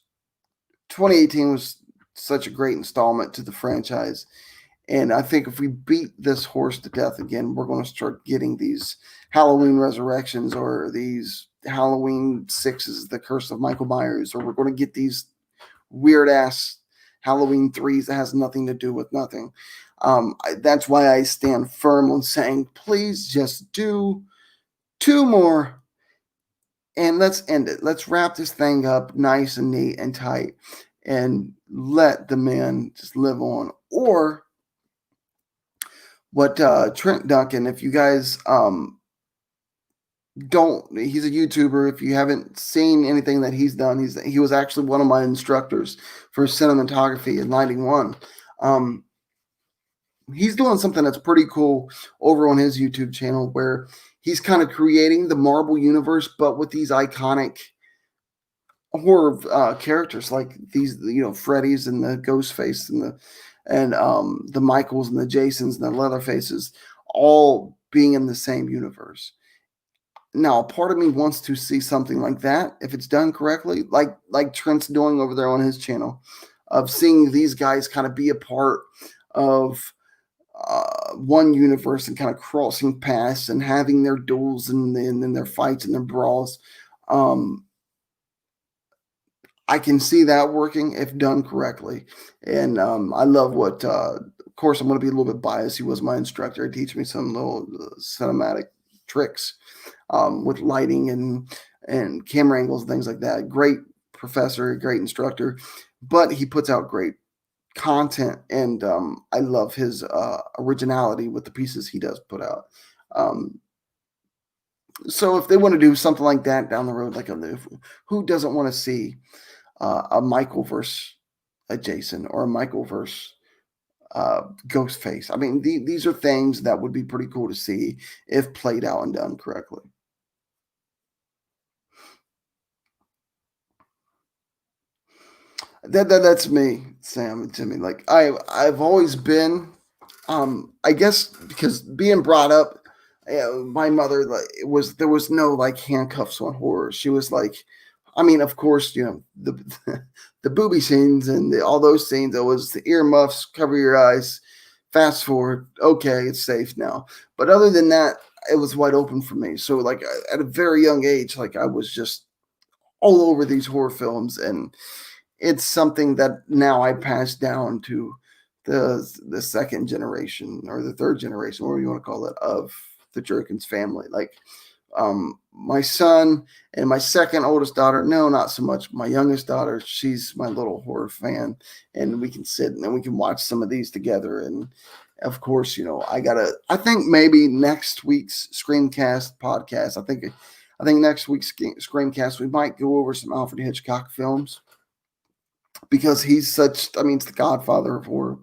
2018 was such a great installment to the franchise. And I think if we beat this horse to death again, we're going to start getting these Halloween Resurrections or these Halloween 6s, The Curse of Michael Myers, or we're going to get these weird-ass Halloween 3s that has nothing to do with nothing. That's why I stand firm on saying, please just do 2 more and let's end it. Let's wrap this thing up nice and neat and tight and let the man just live on. Or what Trent Duncan, if you guys he's a YouTuber. If you haven't seen anything that he's done, he was actually one of my instructors for cinematography in '91. He's doing something that's pretty cool over on his YouTube channel where he's kind of creating the Marvel universe, but with these iconic horror characters like these, Freddy's and the Ghostface and the Michaels and the Jasons and the Leatherfaces all being in the same universe. Now, a part of me wants to see something like that if it's done correctly, like Trent's doing over there on his channel, of seeing these guys kind of be a part of one universe and kind of crossing paths and having their duels and then their fights and their brawls. Um, I can see that working if done correctly. And I love what, of course, I'm going to be a little bit biased. He was my instructor. He teach me some little cinematic tricks with lighting and camera angles and things like that. Great professor, great instructor, but he puts out great content, and I love his originality with the pieces he does put out. Um, so if they want to do something like that down the road, like who doesn't want to see a Michael versus a Jason or a Michael versus Ghostface? I mean, these are things that would be pretty cool to see if played out and done correctly. That's me, Sam and Timmy. Like I've always been, I guess because being brought up, my mother, like, it was there was no like handcuffs on horror. She was like, I mean, of course, the the booby scenes and all those scenes. It was the earmuffs, cover your eyes, fast forward. Okay, it's safe now. But other than that, it was wide open for me. So like at a very young age, like I was just all over these horror films, and it's something that now I pass down to the second generation or the third generation, whatever you want to call it, of the Jerkins family. Like my son and my second oldest daughter, no, not so much. My youngest daughter, she's my little horror fan, and we can sit and we can watch some of these together. And of course, I think maybe next week's Screamcast podcast. I think next week's Screamcast we might go over some Alfred Hitchcock films because he's such, I mean, it's the godfather of horror.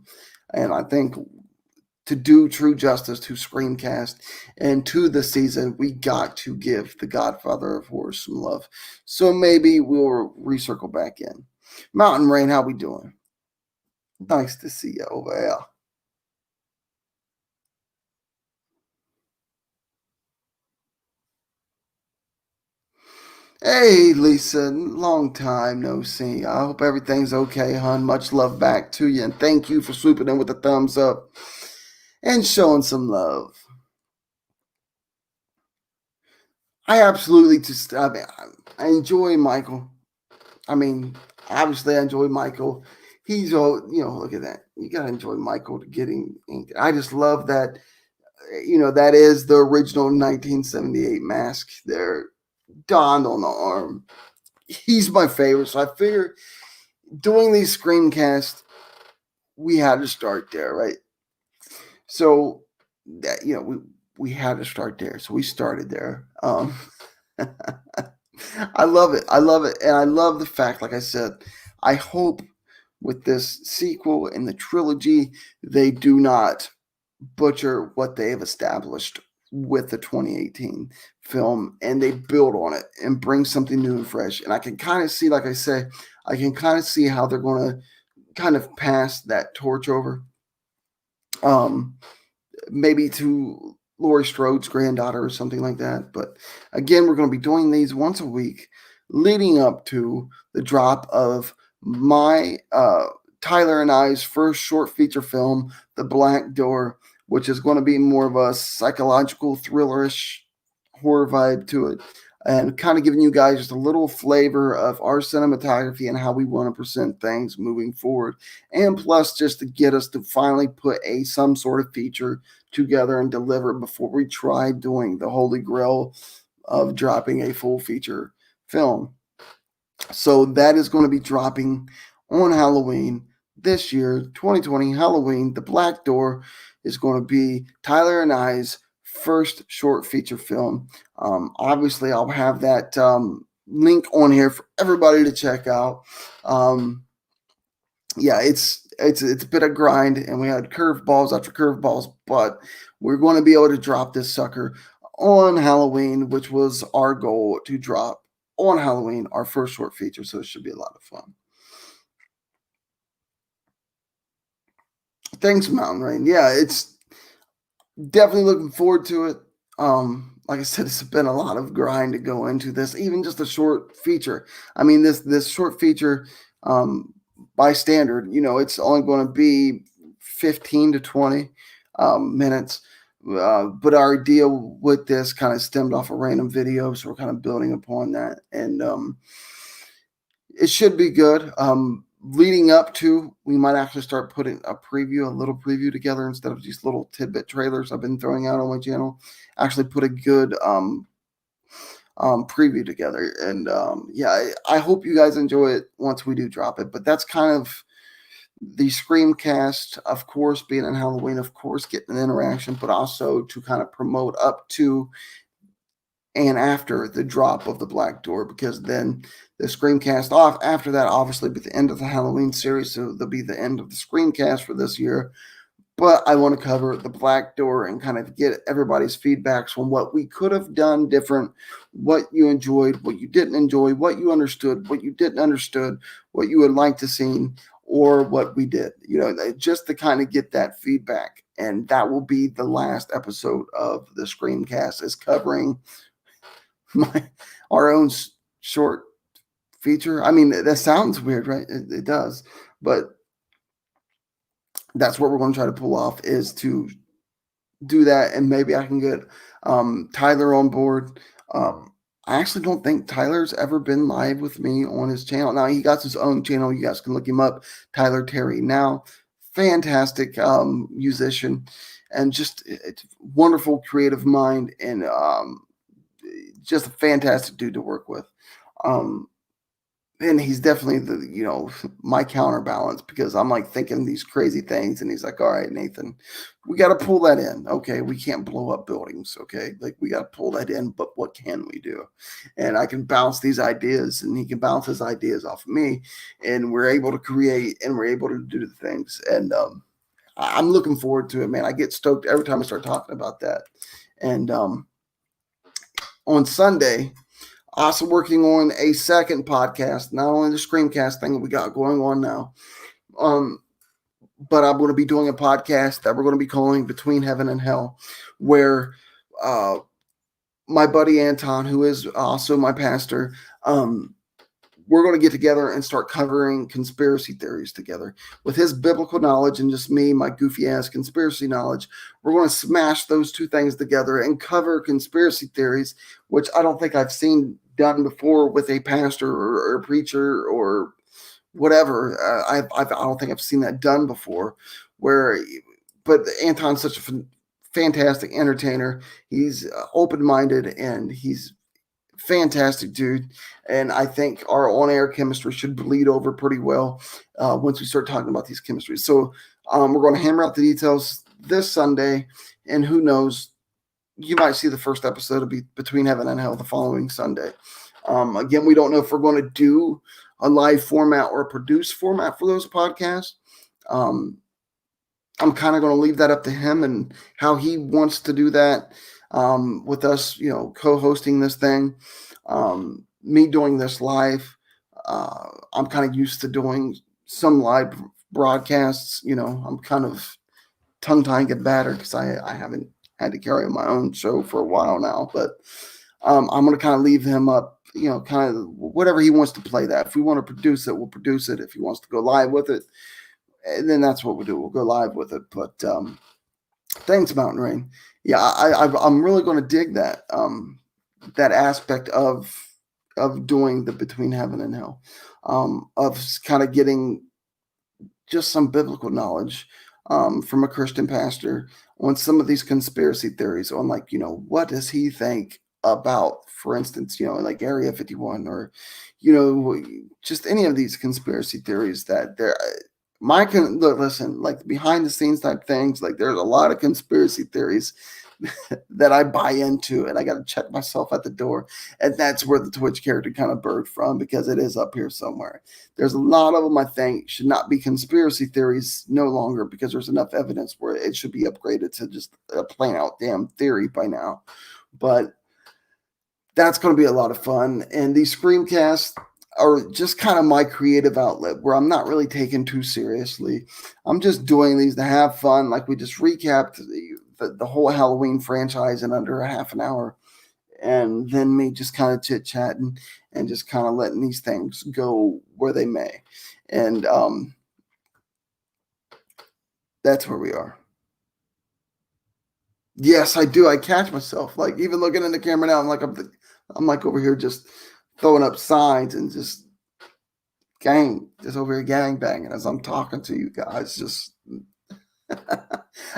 And I think to do true justice to Screamcast and to the season, we got to give the godfather of horror some love. So maybe we'll recircle back in. Mountain Rain, how we doing? Nice to see you over there. Hey, Lisa, long time no see. I hope everything's okay, hon. Much love back to you, and thank you for swooping in with a thumbs up and showing some love. I absolutely just, I mean, I enjoy Michael. I mean, obviously, I enjoy Michael. He's all, look at that. You got to enjoy Michael to getting. I just love that, that is the original 1978 mask there, donned on the arm. He's my favorite. So I figure doing these screencasts, we had to start there, right? So that, we had to start there. So we started there. I love it. I love it. And I love the fact, like I said, I hope with this sequel and the trilogy, they do not butcher what they have established with the 2018 film and they build on it and bring something new and fresh. And I can kind of see, like I say, I can kind of see how they're going to kind of pass that torch over. Maybe to Laurie Strode's granddaughter or something like that. But again, we're going to be doing these once a week leading up to the drop of my Tyler and I's first short feature film, The Black Door, which is going to be more of a psychological thrillerish horror vibe to it. And kind of giving you guys just a little flavor of our cinematography and how we want to present things moving forward. And plus, just to get us to finally put some sort of feature together and deliver before we try doing the holy grail of dropping a full feature film. So that is going to be dropping on Halloween this year, 2020 Halloween. The Black Door is going to be Tyler and I's first short feature film. Obviously, I'll have that link on here for everybody to check out. Yeah, it's a bit of grind, and we had curveballs after curveballs, but we're going to be able to drop this sucker on Halloween, which was our goal to drop on Halloween our first short feature. So it should be a lot of fun. Thanks, Mountain Rain. Yeah, it's definitely looking forward to it. Like I said, it's been a lot of grind to go into this, even just a short feature. I mean, this short feature, um, by standard, it's only going to be 15 to 20 minutes. But our deal with this kind of stemmed off a random video, so we're kind of building upon that, and it should be good. Leading up to, we might actually start putting a little preview together instead of these little tidbit trailers I've been throwing out on my channel. Actually, put a good preview together, and yeah, I hope you guys enjoy it once we do drop it. But that's kind of the ScreamCast, of course, being in Halloween, of course, getting an interaction, but also to kind of promote up to and after the drop of the Black Door, because then the ScreamCast off after that, obviously, be the end of the Halloween series, so there'll be the end of the ScreamCast for this year. But I want to cover the Black Door and kind of get everybody's feedbacks on what we could have done different, what you enjoyed, what you didn't enjoy, what you understood, what you didn't understood, what you would like to see, or what we did. Just to kind of get that feedback. And that will be the last episode of the ScreamCast, is covering our own short feature. I mean, that sounds weird, right? It does, but that's what we're going to try to pull off, is to do that, and maybe I can get Tyler on board. I actually don't think Tyler's ever been live with me on his channel. Now, he got his own channel. You guys can look him up, Tyler Terry. Now, fantastic musician, and just wonderful creative mind, and just a fantastic dude to work with. And he's definitely my counterbalance, because I'm like thinking these crazy things, and he's like, all right, Nathan, we got to pull that in. Okay, we can't blow up buildings. Okay, like, we got to pull that in, but what can we do? And I can bounce these ideas, and he can bounce his ideas off of me, and we're able to create, and we're able to do the things. And I'm looking forward to it, man. I get stoked every time I start talking about that. And on Sunday, also working on a second podcast, not only the ScreamCast thing that we got going on now, but I'm going to be doing a podcast that we're going to be calling Between Heaven and Hell, where my buddy Anton, who is also my pastor, we're going to get together and start covering conspiracy theories together. With his biblical knowledge and just me, my goofy ass conspiracy knowledge, we're going to smash those two things together and cover conspiracy theories, which I don't think I've seen done before with a pastor or a preacher or whatever. I don't think I've seen that done before. But Anton's such a fantastic entertainer. He's open-minded, and he's fantastic dude, and I think our on-air chemistry should bleed over pretty well once we start talking about these chemistries. So we're going to hammer out the details this Sunday, and who knows, you might see the first episode of Between Heaven and Hell the following Sunday. Again, we don't know if we're going to do a live format or a produced format for those podcasts. I'm kind of going to leave that up to him and how he wants to do that. With us, co-hosting this thing, me doing this live. I'm kind of used to doing some live broadcasts. I'm kind of tongue-tying and better because I haven't had to carry my own show for a while now. But I'm going to kind of leave him up, kind of whatever he wants to play that. If we want to produce it, we'll produce it. If he wants to go live with it, and then that's what we'll do. We'll go live with it. But thanks, Mountain Rain. Yeah, I'm really going to dig that that aspect of doing the Between Heaven and Hell, of kind of getting just some biblical knowledge from a Christian pastor on some of these conspiracy theories, on what does he think about, for instance, like Area 51, or just any of these conspiracy theories that they're. Listen, like behind the scenes type things, like there's a lot of conspiracy theories that I buy into, and I got to check myself at the door. And that's where the Twitch character kind of birthed from, because it is up here somewhere. There's a lot of them I think should not be conspiracy theories no longer, because there's enough evidence where it should be upgraded to just a plain out damn theory by now. But that's going to be a lot of fun. And these ScreamCasts are just kind of my creative outlet, where I'm not really taken too seriously. I'm just doing these to have fun. Like we just recapped the whole Halloween franchise in under a half an hour, and then me just kind of chit chatting and just kind of letting these things go where they may, and that's where we are. Yes, I do. I catch myself like even looking in the camera now. I'm like over here just throwing up signs and just over here gang banging as I'm talking to you guys. Just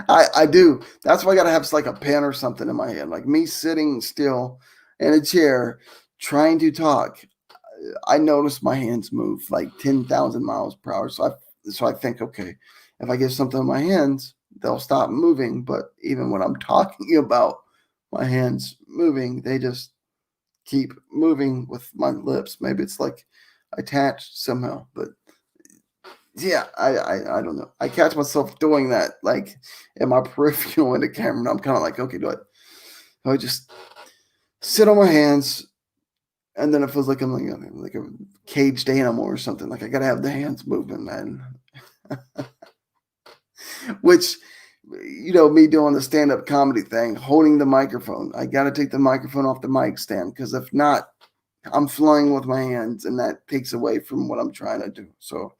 I do. That's why I gotta have like a pen or something in my hand, like me sitting still in a chair trying to talk. I notice my hands move like 10,000 miles per hour. So I think, okay, if I get something in my hands, they'll stop moving. But even when I'm talking about my hands moving, they just keep moving with my lips. Maybe it's like attached somehow. But yeah, I don't know. I catch myself doing that, like in my peripheral in the camera. And I'm kind of like, okay, do I just sit on my hands, and then it feels like I'm like a caged animal or something. Like I gotta have the hands moving, man. Which, me doing the stand-up comedy thing, holding the microphone. I gotta take the microphone off the mic stand because if not, I'm flying with my hands, and that takes away from what I'm trying to do. So,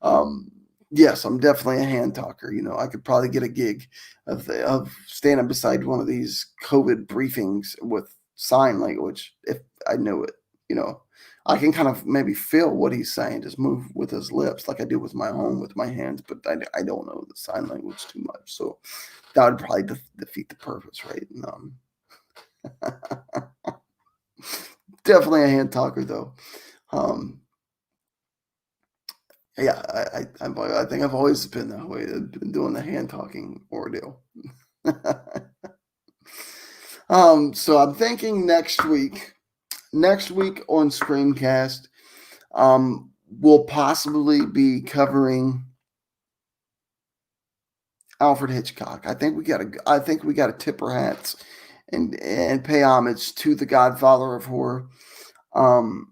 um, yes, I'm definitely a hand talker. I could probably get a gig of standing beside one of these COVID briefings with sign language if I know it. You know, I can kind of maybe feel what he's saying, just move with his lips like I do with my own with my hands, but I don't know the sign language too much, so that would probably defeat the purpose, right? And, definitely a hand talker though. Um, yeah, I think I've always been that way. I've been doing the hand talking ordeal. So I'm thinking next week on ScreamCast, we'll possibly be covering Alfred Hitchcock. I think we got to tip our hats and pay homage to the Godfather of horror. Um,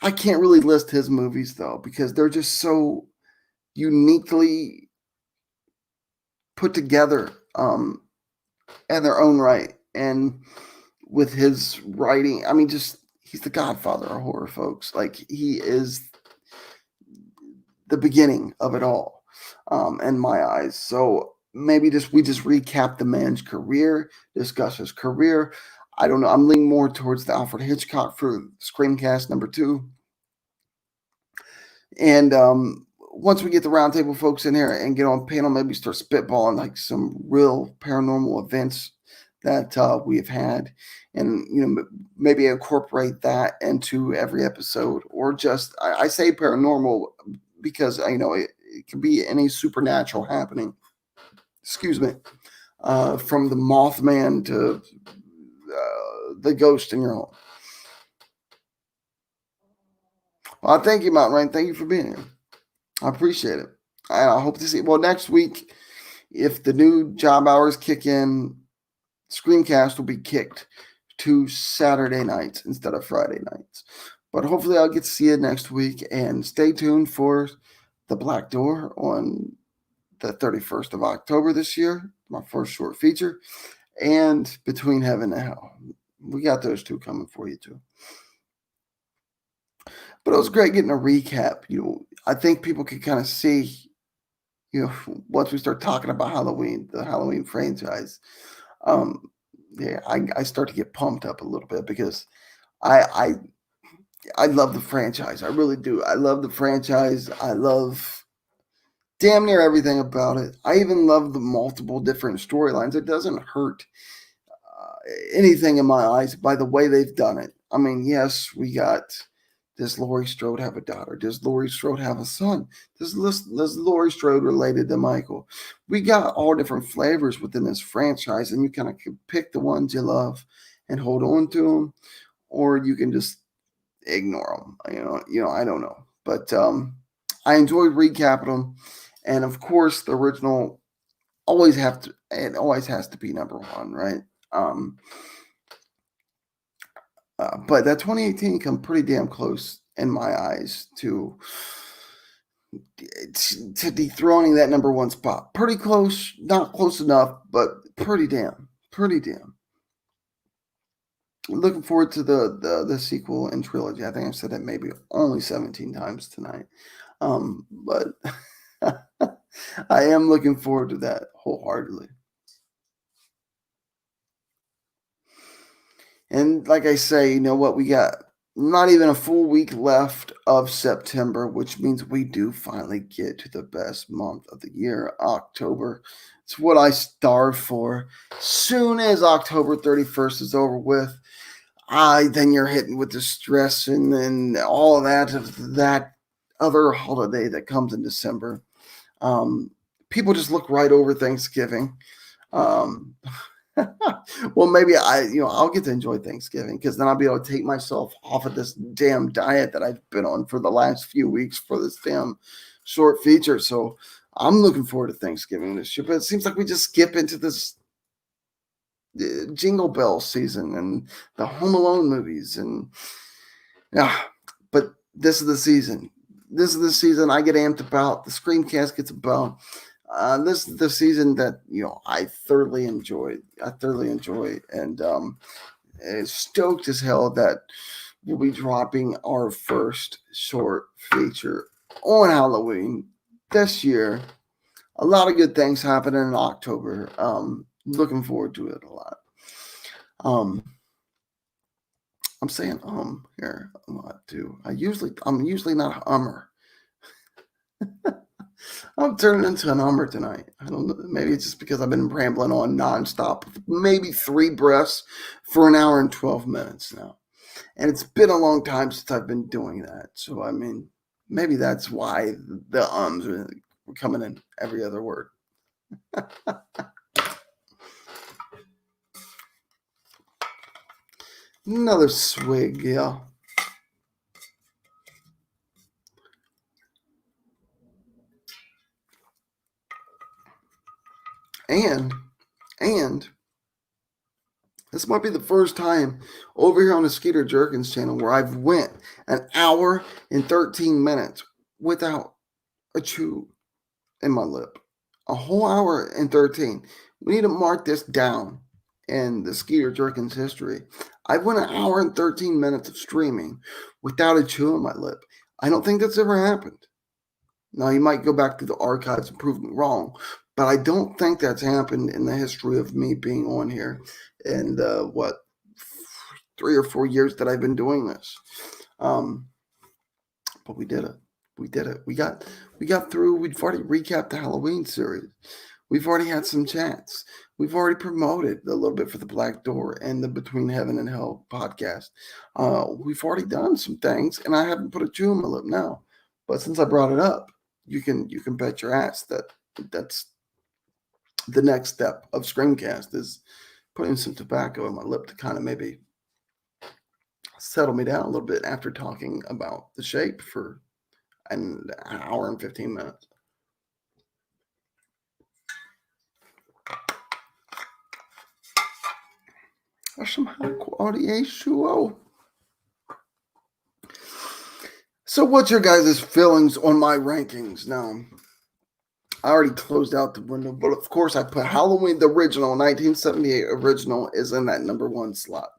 I can't really list his movies though because they're just so uniquely put together in their own right, and with his writing, I mean, just he's the Godfather of horror, folks. Like he is the beginning of it all, in my eyes. So maybe we just recap the man's career, discuss his career. I don't know. I'm leaning more towards the Alfred Hitchcock for Screamcast number 2. And once we get the roundtable folks in here and get on panel, maybe start spitballing like some real paranormal events that we have had, and maybe incorporate that into every episode, or just I say paranormal because it can be any supernatural happening. Excuse me, from the Mothman to the ghost in your home. Well, thank you, Mount Rain. Thank you for being here. I appreciate it. I hope to see. Well, next week, if the new job hours kick in, Screamcast will be kicked to Saturday nights instead of Friday nights. But hopefully, I'll get to see you next week. And stay tuned for The Black Door on the 31st of October this year, my first short feature, and Between Heaven and Hell. We got those two coming for you too. But it was great getting a recap. I think people can kind of see, once we start talking about Halloween, the Halloween franchise, yeah, I start to get pumped up a little bit because I I love the franchise. I really do. I love the franchise. I love damn near everything about it. I even love the multiple different storylines. It doesn't hurt anything in my eyes by the way they've done it. I mean, yes, we got. Does Laurie Strode have a daughter? Does Laurie Strode have a son? Does Laurie Strode related to Michael? We got all different flavors within this franchise, and you kind of can pick the ones you love and hold on to them, or you can just ignore them. I don't know, but I enjoyed recapping them, and of course, the original it always has to be number one, right? But that 2018 come pretty damn close in my eyes to to dethroning that number one spot. Pretty close, not close enough, but pretty damn. Looking forward to the sequel and trilogy. I think I've said that maybe only 17 times tonight. But I am looking forward to that wholeheartedly. And like I say, you know what? We got not even a full week left of September, which means we do finally get to the best month of the year, October. It's what I starve for. Soon as October 31st is over with, then you're hitting with the stress and then all of that other holiday that comes in December. People just look right over Thanksgiving. Um, well, maybe I'll get to enjoy Thanksgiving because then I'll be able to take myself off of this damn diet that I've been on for the last few weeks for this damn short feature. So I'm looking forward to Thanksgiving this year. But it seems like we just skip into this Jingle Bell season and the Home Alone movies and yeah. But this is the season. This is the season I get amped about. The ScreamCast gets about. This is the season that I thoroughly enjoy. And it's stoked as hell that we'll be dropping our first short feature on Halloween this year. A lot of good things happening in October. Looking forward to it a lot. I'm saying here a lot too. I'm usually not a hummer. I'm turning into an hummer tonight. I don't know. Maybe it's just because I've been rambling on nonstop. Maybe 3 breaths for an hour and 12 minutes now. And it's been a long time since I've been doing that. So, I mean, maybe that's why the ums are coming in every other word. Another swig, yeah. And this might be the first time over here on the Skeeter Jerkins channel where I've went an hour and 13 minutes without a chew in my lip. A whole hour and 13. We need to mark this down in the Skeeter Jerkins history. I went an hour and 13 minutes of streaming without a chew in my lip. I don't think that's ever happened. Now, you might go back to the archives and prove me wrong, but I don't think that's happened in the history of me being on here in 3 or 4 years that I've been doing this. But we did it. We did it. We got through. We've already recapped the Halloween series. We've already had some chats. We've already promoted a little bit for the Black Door and the Between Heaven and Hell podcast. We've already done some things, and I haven't put a chew in my lip now. But since I brought it up, you can bet your ass that's the next step of ScreamCast is putting some tobacco in my lip to kind of maybe settle me down a little bit after talking about the shape for an hour and 15 minutes. That's some high quality H2O. So what's your guys' feelings on my rankings? Now, I already closed out the window, but of course I put Halloween, the original, 1978 original is in that number 1 slot.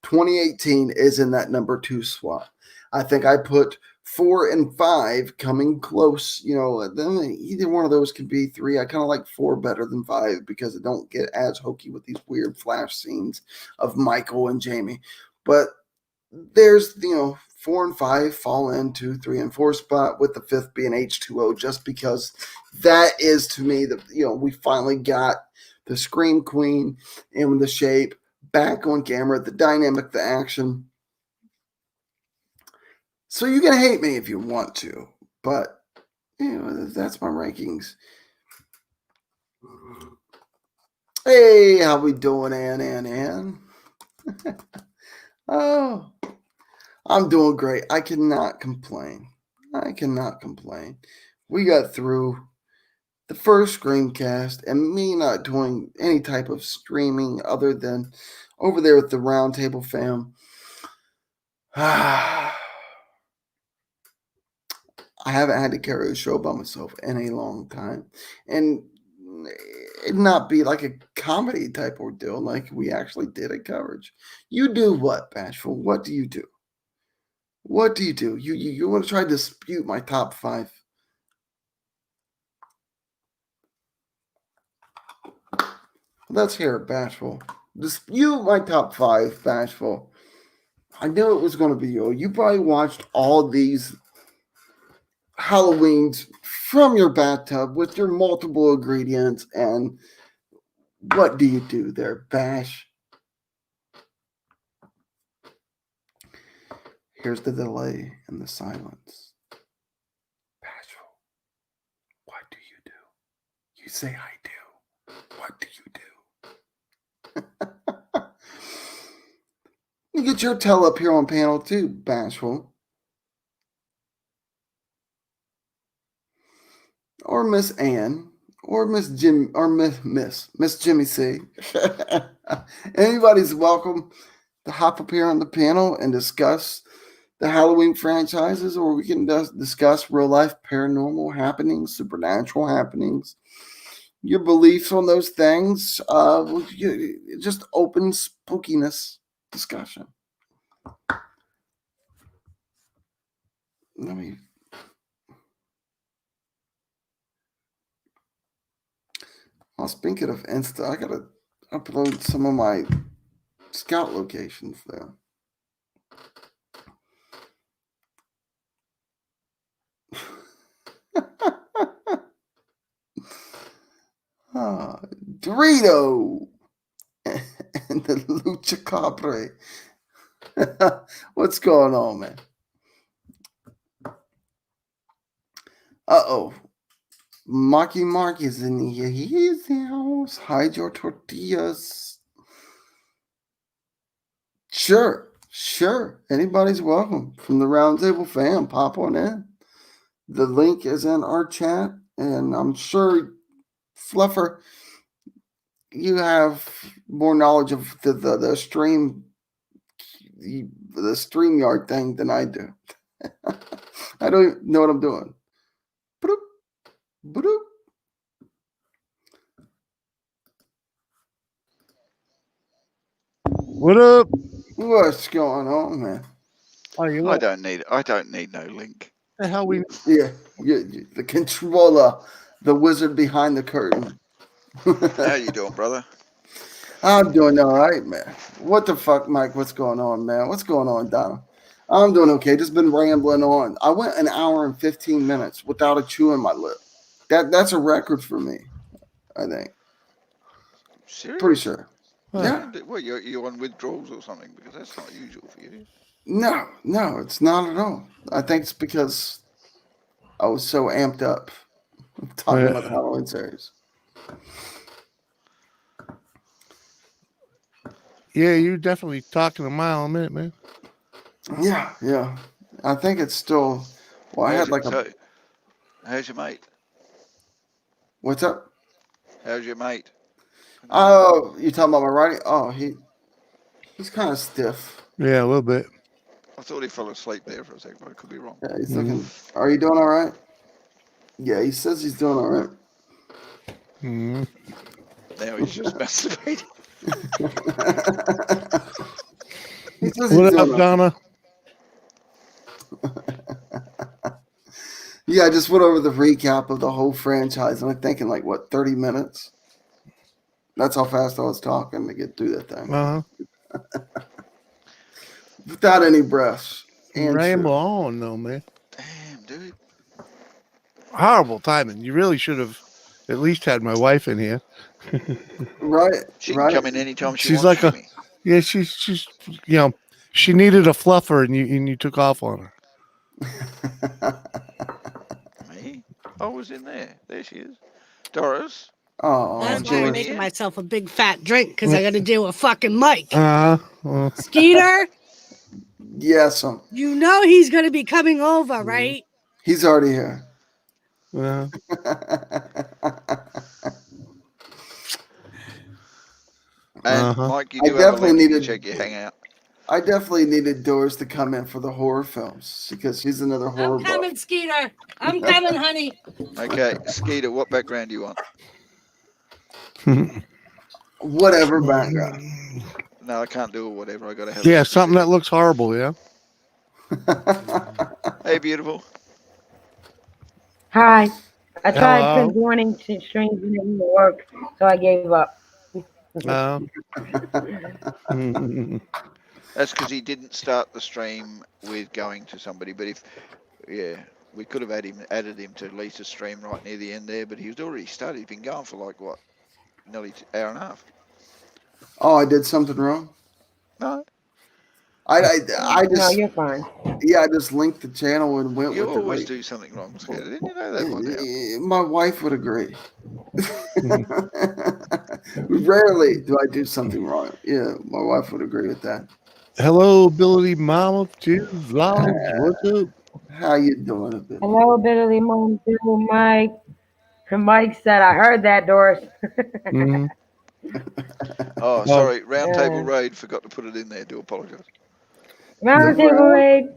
2018 is in that number 2 slot. I think I put 4 and 5 coming close. Either one of those could be 3. I kind of like 4 better than 5 because it don't get as hokey with these weird flash scenes of Michael and Jamie. But there's 4 and 5 fall into 3 and 4 spot, with the 5th being H2O, just because that is to me we finally got the Scream Queen and the shape back on camera, the dynamic, the action. So you can hate me if you want to, but that's my rankings. Hey, how we doing, Ann? Oh, I'm doing great. I cannot complain. We got through the first ScreamCast and me not doing any type of streaming other than over there with the Roundtable fam. I haven't had to carry a show by myself in a long time, and it not be like a comedy type ordeal. Like we actually did a coverage. You do what, Bashful? What do you do? What do you do? You want to try to dispute my top 5? Let's hear it, Bashful. Dispute my top 5, Bashful. I knew it was going to be you. You probably watched all these Halloweens from your bathtub with your multiple ingredients. And what do you do there, Bash? Here's the delay and the silence. Bashful, what do you do? You say I do. What do you do? You get your tell up here on panel too, Bashful. Or Miss Ann. Or Miss Jim or Miss Jimmy C. Anybody's welcome to hop up here on the panel and discuss the Halloween franchises, or we can discuss real life paranormal happenings, supernatural happenings, your beliefs on those things. Just open spookiness discussion. Let me. Well, speaking of Insta, I gotta upload some of my scout locations there. Dorito and the Lucha Cabre. What's going on, man? Uh-oh. Marky Mark is in here. He is in the house. Hide your tortillas. Sure. Anybody's welcome. From the Roundtable fam, pop on in. The link is in our chat, and I'm sure, Fluffer, you have more knowledge of the stream, the StreamYard thing than I do. I don't know what I'm doing. Boop, boop. What up? What's going on, man? Oh, you I don't need no link. the hell we Yeah, the controller, the wizard behind the curtain. How you doing, brother? I'm doing all right, man. What the fuck, Mike? What's going on, man? What's going on, Donna? I'm doing okay. Just been rambling on. I went an hour and 15 minutes without a chew in my lip. That's a record for me, I think. Serious? Pretty sure. Huh. Yeah. What, you're on withdrawals or something? Because that's not usual for you. No, it's not at all. I think it's because I was so amped up talking about the Halloween series. Yeah, you definitely talking a mile a minute, man. Yeah. I think it's still. Well, I had like a. How's your mate? What's up? How's your mate? Oh, you talking about my writing? Oh, he's kind of stiff. Yeah, a little bit. I thought he fell asleep there for a second, but I could be wrong. Yeah, he's looking. Are you doing all right? Yeah, he says he's doing all right. Mm-hmm. Now he's just masturbating. He says What he's up, doing all Donna? right. Yeah, I just went over the recap of the whole franchise, and I think in like what 30 minutes. That's how fast I was talking to get through that thing. Without any breaths. Ramble on, though, man. Damn, dude. Horrible timing. You really should have at least had my wife in here. Right. She can come in anytime She's wants. like yeah. She's she needed a fluffer, and you took off on her. Me? I was in there. There she is. Doris. Oh, That's why Jimmy. I'm making myself a big fat drink because I got to deal with fucking Mike. Well, Skeeter, Yes, you know he's going to be coming over, right? he's already here. And Mike, you do have a link. You can check your hangout. I definitely needed Doris to come in for the horror films because she's another horror I'm coming, buff. Skeeter. I'm coming, honey. Okay, Skeeter, what background do you want? Whatever background. No, I can't do it. Whatever. I got to have. Yeah, a something that specific- looks horrible. Yeah. Hey, beautiful. Hi. I tried Hello. since morning to stream and it didn't work, so I gave up. Uh, That's because he didn't start the stream with going to somebody. But if, yeah, we could have added him to Lisa's stream right near the end there. But he was already started. He's been going for like what, nearly an hour and a half. Oh, I did something wrong. No, I No, just you're fine. I just linked the channel and went you with it. always Like, do something wrong, Skeeter. Didn't you know that by now? my wife would agree. Rarely do I do something wrong. Yeah, my wife would agree with that. hello, ability mama to vlogs. What's up? How you doing, a bit? Hello, Ability Mom, too, Mike. And Mike said, I heard that, Doris. Mhm. Oh, Oh. sorry. Roundtable Yeah. raid. Forgot to put it in there. Do apologise. Roundtable raid.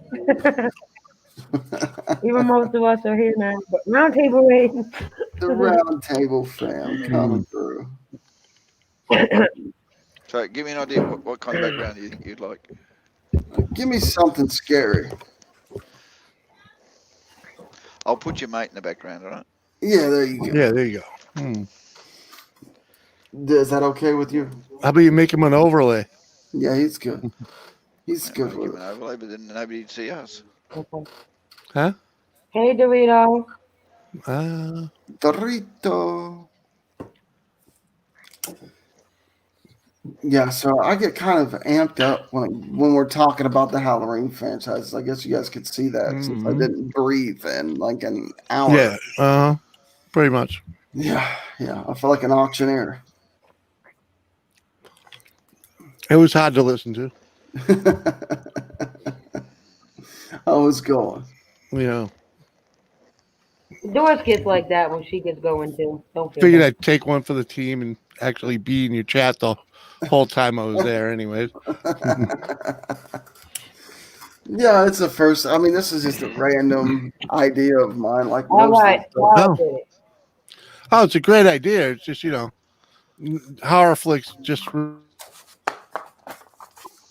Even most of us are here now, but roundtable raid. The round table fam coming through. So, give me an idea. What kind of background do you think you'd like? Give me something scary. I'll put your mate in the background. All right. Yeah, there you go. Yeah, there you go. Is that okay with you? How about you make him an overlay? Yeah, he's good. He's Make good him with an it. overlay, but then nobody'd see us. Okay. Huh? Hey, Dorito. Dorito. Yeah, so I get kind of amped up when we're talking about the Halloween franchise. I guess you guys could see that since I Mhm. didn't breathe in like an hour. Yeah. Pretty much. Yeah. I feel like an auctioneer. It was hard to listen to. I was going. You know, Doris gets like that when she gets going, too. Don't feel figured bad. I'd take one for the team and actually be in your chat the whole time I was there. Anyways. Yeah, it's a first. I mean, this is just a random idea of mine. Like All most right. of the stuff. Carl did it. Oh, it's a great idea. It's just horror flicks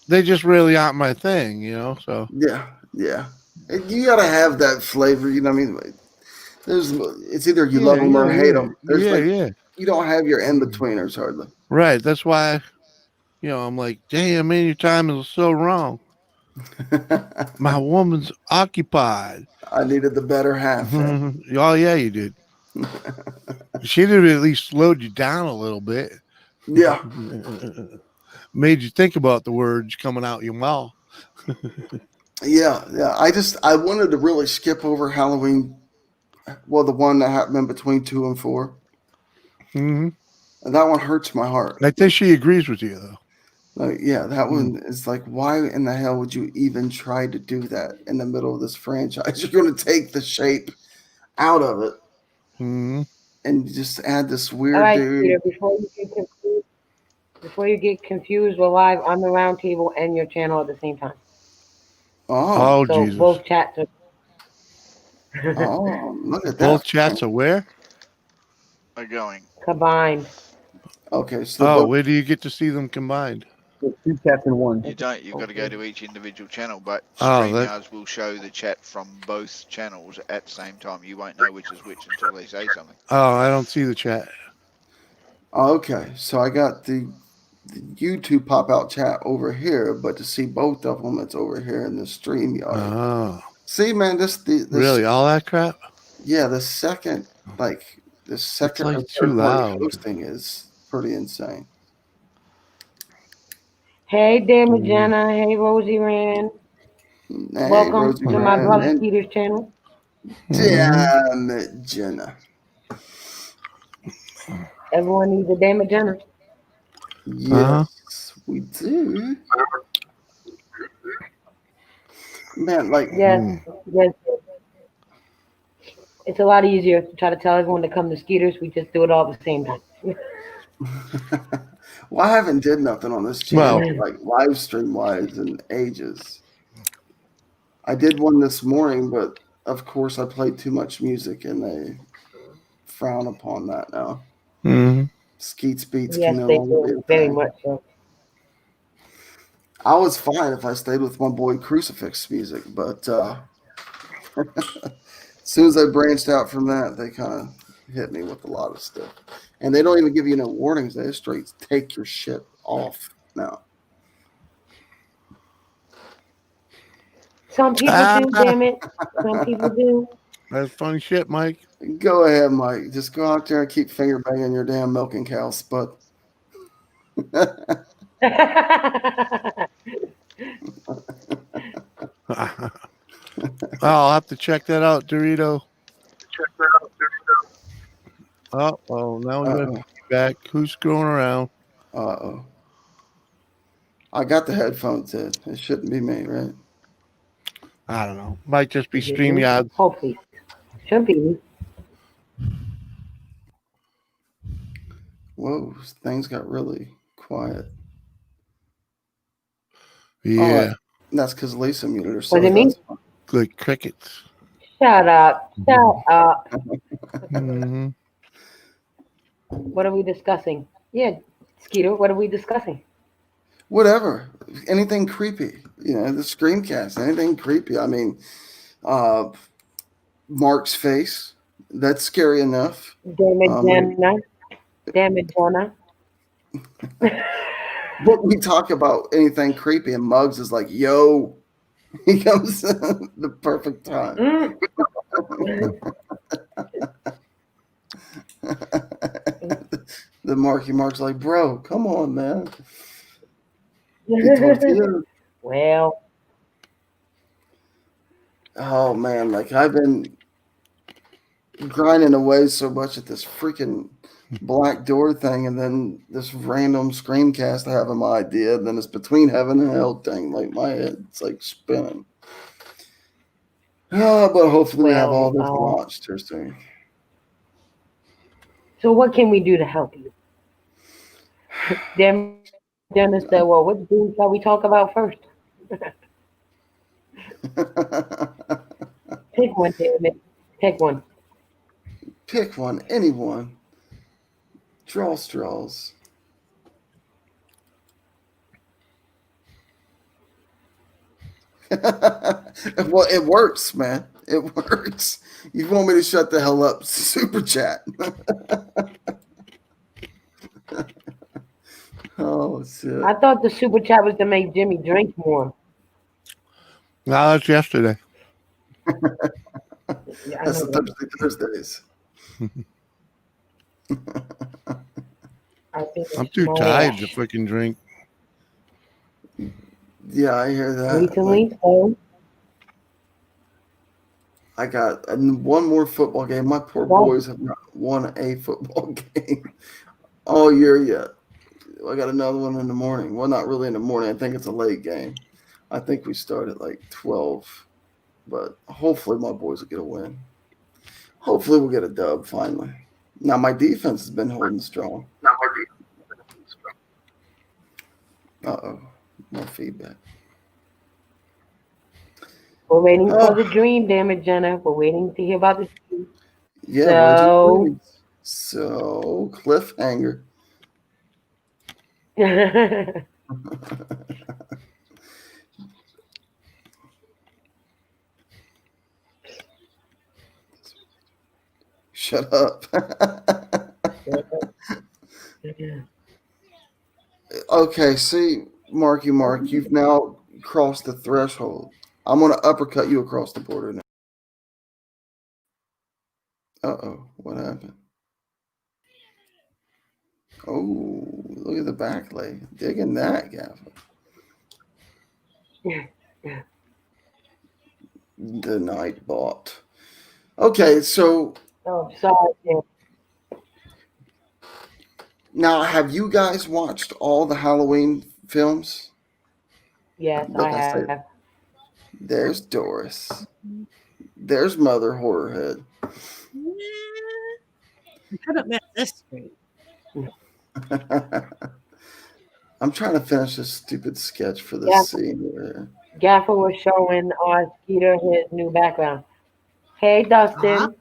they just really aren't my thing. So Yeah. You gotta have that flavor. You know what I mean? It's either you love them or hate them. There's yeah. you don't have your in betweeners hardly. Right. That's why. I'm like, damn, man, your time is so wrong. My woman's occupied. I needed the better half. Oh yeah, you did. She'd have at least slowed you down a little bit. Yeah. Made you think about the words coming out your mouth. Yeah. I wanted to really skip over Halloween. Well, the one that happened in between 2 and 4. Mm-hmm. And that one hurts my heart. I think she agrees with you, though. Like, yeah, that one is like, why in the hell would you even try to do that in the middle of this franchise? You're going to take the shape out of it and just add this weird All right, dude. Peter, before you get confused, we're live on the round table and your channel at the same time. Oh, So Jesus. both chats are. Look at that. Both chats are where? Are going. Combined. Okay, so where do you get to see them combined? 2 chats in 1. You don't. You've got to go to each individual channel, but Oh, StreamYards will show the chat from both channels at the same time. You won't know which is which until they say something. Oh, I don't see the chat. okay, so I got the YouTube pop out chat over here, but to see both of them, it's over here in the StreamYard. Oh, See, man, this really? All that crap? Yeah, the second or like third too party loud. hosting is pretty insane. Hey, Jenna. Hey, Rosie Rand. Hey, Welcome Rosie to my Rand brother and Peter's channel. Damn it, Jenna. Everyone needs a damn Jenna. Yes, we do. Man, Yes. It's a lot easier to try to tell everyone to come to Skeeters. We just do it all at the same time. Well, I haven't did nothing on this channel Well, like live stream wise in ages. I did one this morning, but of course I played too much music and they frown upon that now. mhm. Skeets beats Yes, can no they longer be do. a Very thing. much so. I was fine if I stayed with my boy Crucifix music, but as soon as I branched out from that, they kind of hit me with a lot of stuff. And they don't even give you no warnings. They just straight take your shit off now. Some people do, damn it. Some people do. That's funny shit, Mike. Go ahead, Mike. Just go out there and keep finger banging your damn milking cows, but I'll have to check that out, Dorito. Oh, now we got uh-oh. feedback. Who's screwing around? Uh-oh. I got the headphones in. It shouldn't be me, right? I don't know. Might just be Is it me? StreamYard. Hopefully. Should be. Whoa, things got really quiet. Yeah, That's because Lisa muted her. Was So it me? that's fine. good crickets. Shut up. Shut up. Hmm. What are we discussing? Yeah, Skeeter, what are we discussing? Whatever. Anything creepy. You know, the ScreamCast. Anything creepy. I mean, uh, Mark's face. That's scary enough. Damn it, Jenna. Damn it, Jenna. But we talk about anything creepy, and Muggs is like, "Yo," he comes the perfect time. The Mark's like, "Bro, come on, man." He told you, Well, oh man, like I've been grinding away so much at this freaking black door thing, and then this random screencast I have in my idea, and then it's between heaven and hell thing. Like my head's like spinning. Oh, but hopefully we have all this launched here soon. so what can we do to help you? Damn, Jenna said, well, what dude shall we talk about first? Pick one, damn it. Pick one. Pick one, anyone. Draw straws. Well, it works, man. It works. You want me to shut the hell up? Super chat. Oh shit! I thought the super chat was to make Jimmy drink more. No, that's yesterday. Yeah, That's the Thursdays. I think I'm too tired to freaking drink. Yeah, I hear that. Recently, Like, so I got one more football game. My poor boys have not won a football game all year yet. I got another one in the morning. Well, not really in the morning. I think it's a late game. I think we start at like 12. But hopefully my boys will get a win. Hopefully we'll get a dub finally. Now my defense has been holding strong. Uh-oh. More feedback. we're waiting for the dream, damn it, Jenna. We're waiting to hear about the dream. Yeah, So- where's your dreams? So cliffhanger. Shut up. Okay, see, Mark, you've now crossed the threshold. I'm going to uppercut you across the border now. Uh-oh, what happened? Oh, look at the back leg. Digging that, Gavin. The night bot. Okay, so Oh, sorry. Jim. now have you guys watched all the Halloween films? Yes, Like I I said, have. there's Doris. There's Mother Horrorhead. You couldn't miss this stream. I'm trying to finish this stupid sketch for Yeah. this scene here. Gaffer was showing Skeeter his new background. Hey, Ah, Dustin.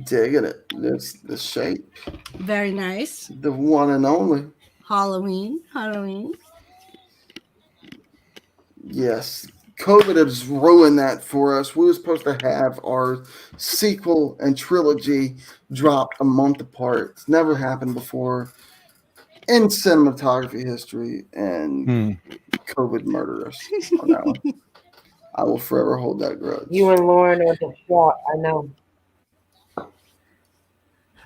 Digging it. It's the shape. very nice. The one and only. Halloween. Yes. COVID has ruined that for us. We were supposed to have our sequel and trilogy dropped a month apart. It's never happened before in cinematography history, and COVID murdered us on that one. I will forever hold that grudge. You and Lauren are distraught. I know.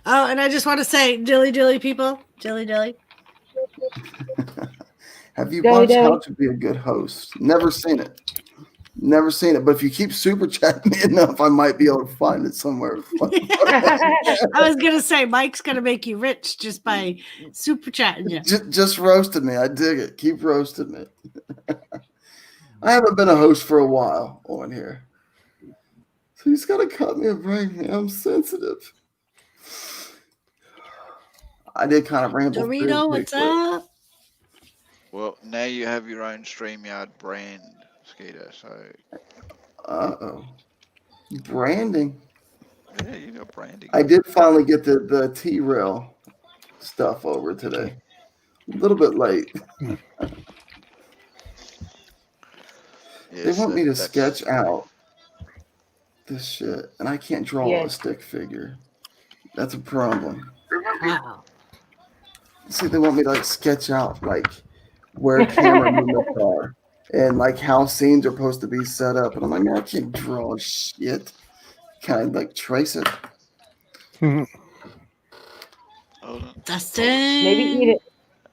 Oh, and I just want to say, dilly people, dilly. Have you Dilly watched How dilly. to Be a Good Host? Never seen it. Never seen it. But if you keep super chatting me enough, I might be able to find it somewhere. I was gonna say Mike's gonna make you rich just by super chatting you. Just roasted me. I dig it. Keep roasting me. I haven't been a host for a while on here. So he's got to cut me a break. I'm sensitive. I did kind of ramble through Dorito, pretty what's quick. up? Well, now you have your own StreamYard brand, Skeeter. So Uh-oh. Branding. yeah, you got branding. I did finally get the T-Rail stuff over today. A little bit late. They Yes, want me to that's sketch out this shit, and I can't draw Yeah. a stick figure. That's a problem. Wow. See, they want me to like sketch out like where camera movements are and like how scenes are supposed to be set up. And I'm like, man, I can't draw shit. Can I like trace it? Hold on. Dustin. Maybe eat it.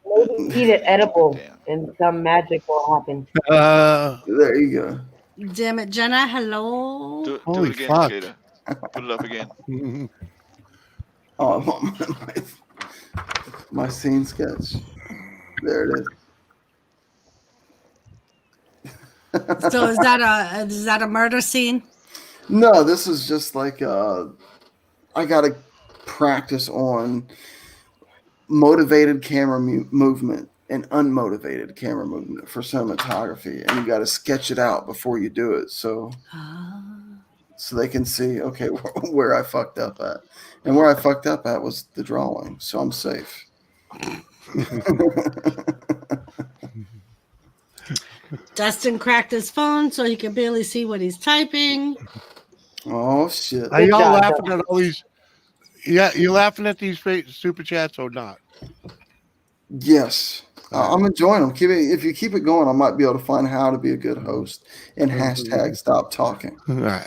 Maybe eat it edible, Down. and some magic will happen. There you go. Damn it, Jenna. Hello. Do Holy it again, fuck. Skeeter. Put it up again. Oh, I want my scene sketch. There it is. So is that a murder scene? No, this is just like I gotta practice on motivated camera movement and unmotivated camera movement for cinematography, and you got to sketch it out before you do it, so they can see okay where I fucked up at, and where I fucked up at was the drawing, so I'm safe. Dustin cracked his phone so he can barely see what he's typing. Oh shit! Are y'all job, laughing at all these? Yeah, you laughing at these super chats or not? Yes. I'm enjoying them. If you keep it going, I might be able to find how to be a good host and hashtag stop talking. All right.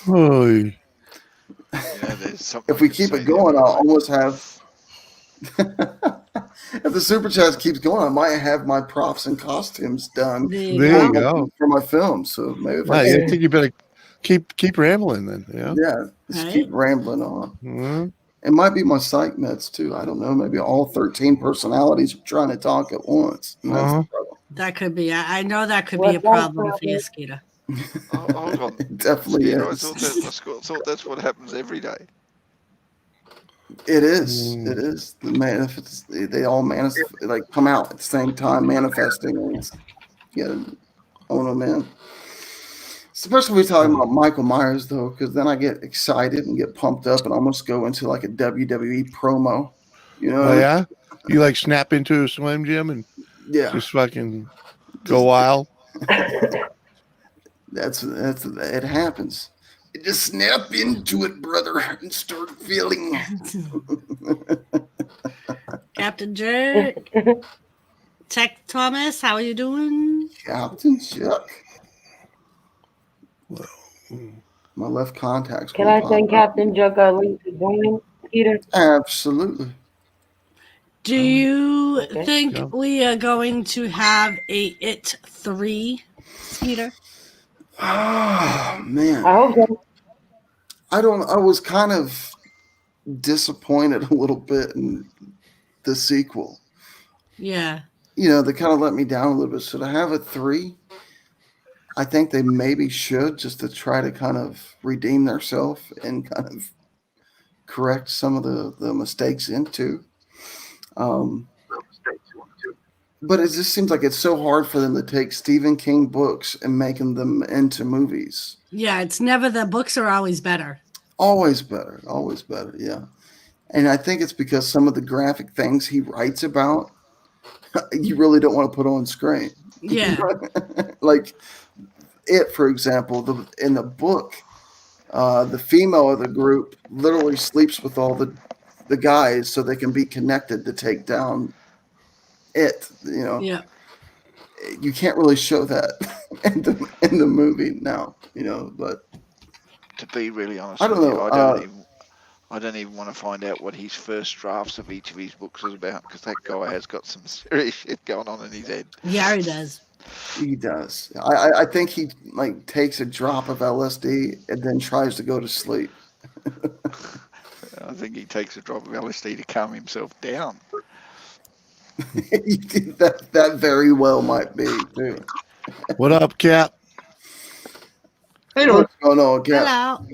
Oy. There's something If we keep it going, I'll almost have. If the super chat keeps going, I might have my props and costumes done There There you go. for my film. So maybe if I think you better keep rambling then. Yeah. just Right. keep rambling on. Mhm. It might be my psych meds too. I don't know. Maybe all 13 personalities are trying to talk at once. And that's the problem. That could be. I know that could be What's a that problem for you, problem? Skeeter. Hold on. It definitely Skeeter, is. I thought that's what happens every day. It is. It is. They all like come out at the same time, manifesting. And it's, own them in. Especially when we're talking about Michael Myers, though, because then I get excited and get pumped up and almost go into like a WWE promo. You know? Oh yeah. You like snap into a Slim Jim and Yeah. just fucking go wild. That's it happens. You just snap into it, brother, and start feeling. Captain Jerk. Tech Thomas, how are you doing? Captain Chuck. My left contact's Can gonna I pop send up. Captain Jug a link to join, Peter? Absolutely. Do you Okay. think Yeah. we are going to have a It 3, Skeeter? Oh man. I hope so. I was kind of disappointed a little bit in the sequel. Yeah. They kind of let me down a little bit. Should I have a 3? I think they maybe should, just to try to kind of redeem themselves and kind of correct some of the mistakes into. But it just seems like it's so hard for them to take Stephen King books and making them into movies. Yeah, it's never the books are always better. Always better, yeah. And I think it's because some of the graphic things he writes about, you really don't want to put on screen. Yeah. Like it, for example, in the book, the female of the group literally sleeps with all the guys so they can be connected to take down it. Yeah. You can't really show that in the movie now. But To be really honest I don't with you, know. I don't even want to find out what his first drafts of each of his books is about, because that guy has got some serious shit going on in his head. Yeah, he does. He does. I think he like takes a drop of LSD and then tries to go to sleep. I think he takes a drop of LSD to calm himself down. that very well might be too. What up, Cap? Hey, doing? What's going on, Cap? Hello.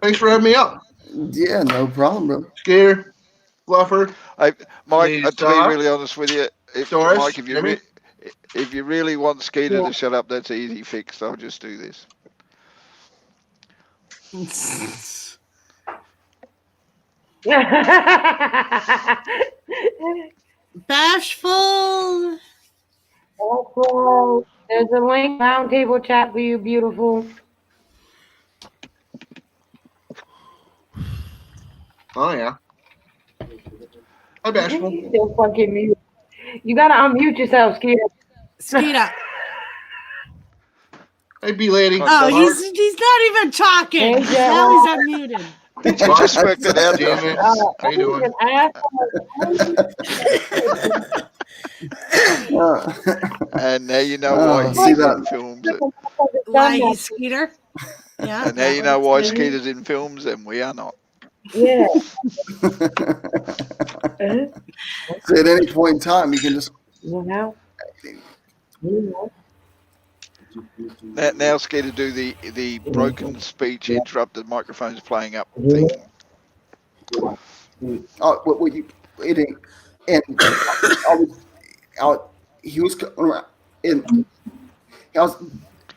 Thanks for having me up. Yeah, no problem, bro. Skater, Fluffer, Hey, Mike, Please to be stop. really honest with you, Doris, Mike, Jimmy? if you really want Skeeter Yeah. to shut up, that's easy fix. I'll just do this. Bashful. Also, there's a link roundtable chat for you, beautiful. Oh, yeah. Hi, Bashful. You still fucking mute. You gotta unmute yourself, Skeeter. Skeeter. Hey, B-Lady. Oh, he's not even talking. Hey, Jet Now Lag. he's unmuted. Did you just work that out? Damn it. How you doing? An asshole. And now you know Oh, why see he's that? in films. Why he's Skeeter? Yeah. And now you know why Skeeter's in films and we are not. Yeah. So at any point in time, you can just. You know? You know? Now Skeeter, do the broken speech, interrupted microphones playing up thing. What you eating? And he was going around, and I was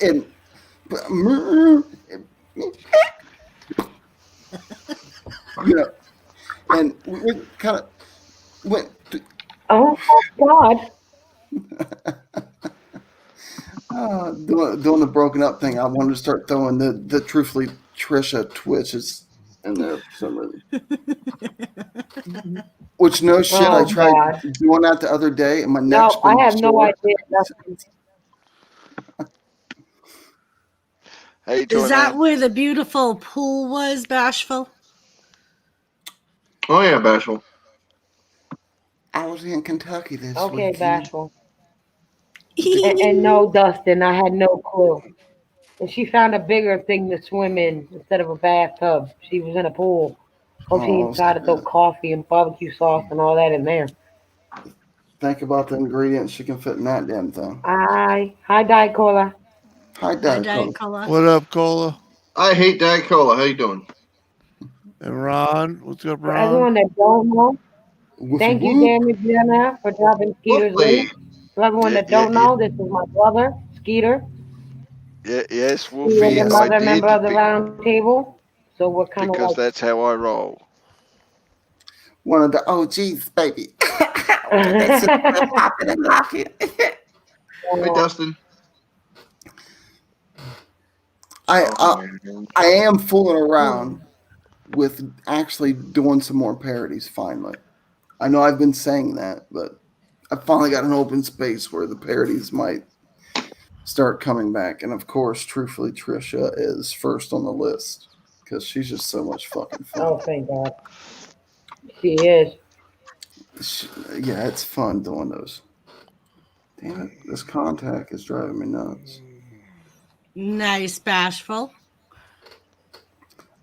in. And we kind of went. Oh, God. Doing the broken up thing. I wanted to start throwing the truthfully Trisha twitches in there for some reason. Which no shit, I tried God. doing that the other day, and my No, neck's been I have no sore. idea. Nothing. Hey, Is that man. where the beautiful pool was, Bashful? Oh, yeah, Bashful. I was in Kentucky this Okay, weekend. Bashful. And no, Dustin, I had no clue. And she found a bigger thing to swim in instead of a bathtub. She was in a pool. Hope she Oh, decided to throw coffee and barbecue sauce and all that in there. Think about the ingredients she can fit in that damn thing. Hi, Diet Cola. Hi, Diet Dad. Cola. What up, Cola? I hate Diet Cola. How you doing? And Ron? What's up, For Ron? everyone that don't know, thank you, Danny Jenna, for dropping Skeeter's Lovely. link. For everyone that Yeah, don't know, this is my brother, Skeeter. Yes, He Wolfie, is another I did, member of the round table. So we're kind of because like that's how I roll. One of the OGs, baby. That's popping and locking. Hey, Dustin. I am fooling around with actually doing some more parodies finally. I know I've been saying that, but I finally got an open space where the parodies might start coming back. And of course, truthfully, Trisha is first on the list because she's just so much fucking fun. Oh, thank God. She is. Yeah, it's fun doing those. Damn it, this contact is driving me nuts. Nice, Bashful.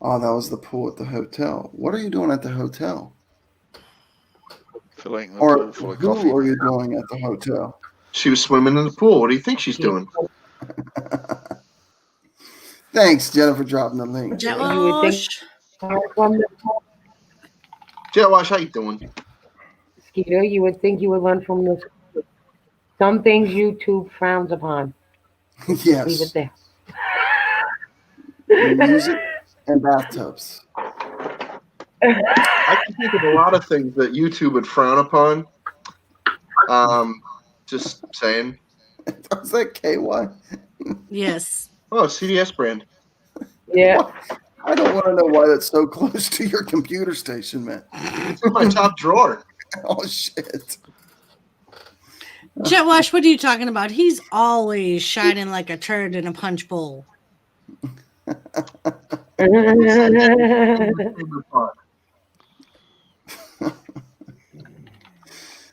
Oh, that was the pool at the hotel. What are you doing at the hotel? Filling the Or pool full of who coffee. are you doing at the hotel? She was swimming in the pool. What do you think she's doing? Thanks, Jennifer, dropping the link. You would think- Jetosh. From the Josh, how you doing? Skeeter, you would think you would learn from this. Some things YouTube frowns upon. Let's just leave it Yes, there. music and bathtubs. I can think of a lot of things that YouTube would frown upon. Just saying. Was that KY? Yes. Oh, CDS brand. Yeah. What? I don't want to know why that's so close to your computer station, man. It's in my top drawer. Oh shit. Jet Wash, what are you talking about? He's always shining like a turd in a punch bowl.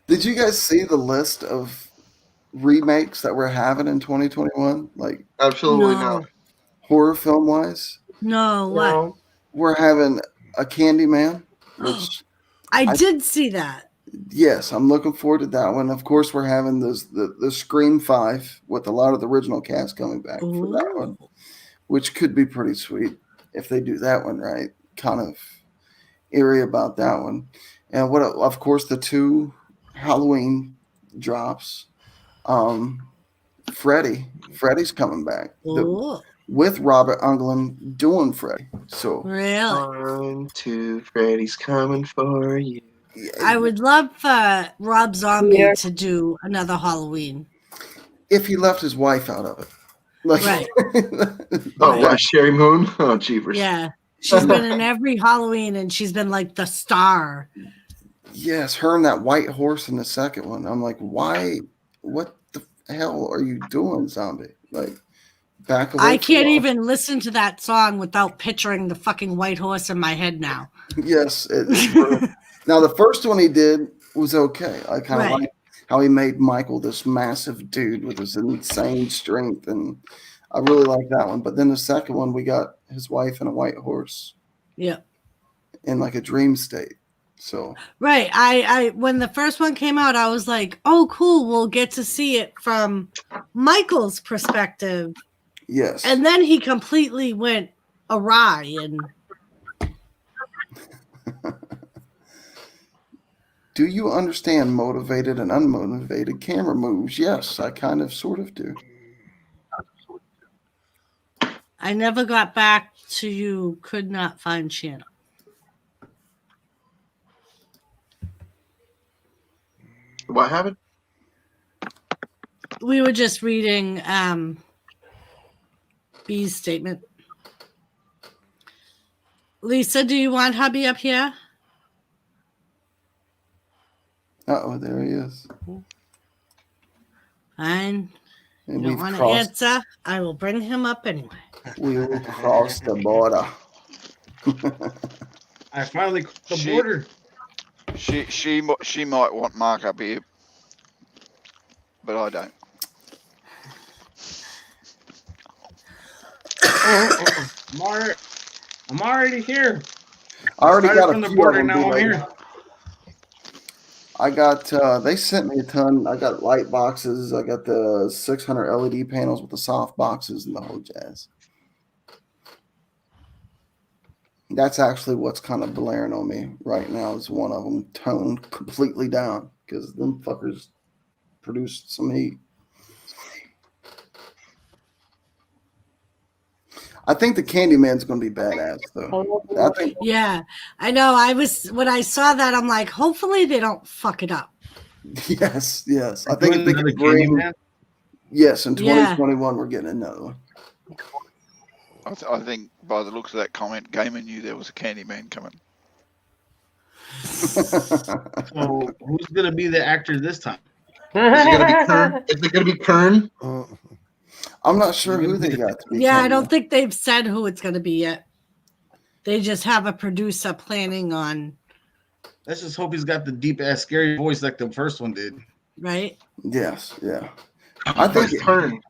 Did you guys see the list of remakes that we're having in 2021? Like Absolutely No. not. horror film wise? No, what? No. We're having a Candyman, which I did see that. yes, I'm looking forward to that one. Of course, we're having the Scream 5 with a lot of the original cast coming back for that one, Ooh. which could be pretty sweet if they do that one right. Kind of eerie about that one. And what of course the two Halloween drops. Freddy's coming back Ooh. with Robert Englund doing Freddy. So Really? 1, 2, Freddy's coming for you. I would love for Rob Zombie Yeah. to do another Halloween. if he left his wife out of it, like Right. Oh, Right. Sherry Moon? Oh, jeepers. Yeah. She's been in every Halloween and she's been like the star. yes, her and that white horse in the second one. I'm like, why? What the hell are you doing, zombie? Like, back away. I from can't us. even listen to that song without picturing the fucking white horse in my head now. Yes. Now the first one he did was okay. I kind of Right. like how he made Michael this massive dude with his insane strength, and I really like that one. But then the second one, we got his wife and a white horse Yeah. in like a dream state. So Right. I when the first one came out, I was like, oh cool, we'll get to see it from Michael's perspective. yes, And then he completely went awry and do you understand motivated and unmotivated camera moves? Yes, I kind of sort of do. I never got back to you, could not find Shanna. What happened? We were just reading B's statement. Lisa, do you want hubby up here? Oh, there he is. Fine. And You don't we've want to crossed. answer? I will bring him up anyway. We'll cross the border. I finally crossed the She- border. She might want Mark up here, but I don't. I'm already here. I already Started got from a the few border, of them. now I'm like- here. I got, they sent me a ton. I got light boxes. I got the 600 LED panels with the soft boxes and the whole jazz. That's actually what's kind of blaring on me right now is one of them toned completely down because them fuckers produced some heat. I think the Candyman's going to be badass though. I think Yeah, I know. When I saw that, I'm like, hopefully they don't fuck it up. yes. I think Doing if they another can bring, Candyman? yes, in Yeah. 2021 we're getting another one. I think by the looks of that comment, Gamer knew there was a Candyman coming. So who's gonna be the actor this time? Is it gonna be Kern? Is it gonna be Kern? I'm not sure who they got to be. Yeah, I Candyman. don't think they've said who it's going to be yet. They just have a producer planning on, Let's just hope he's got the deep ass scary voice like the first one did. right? Yes, yeah. I think It's Kern.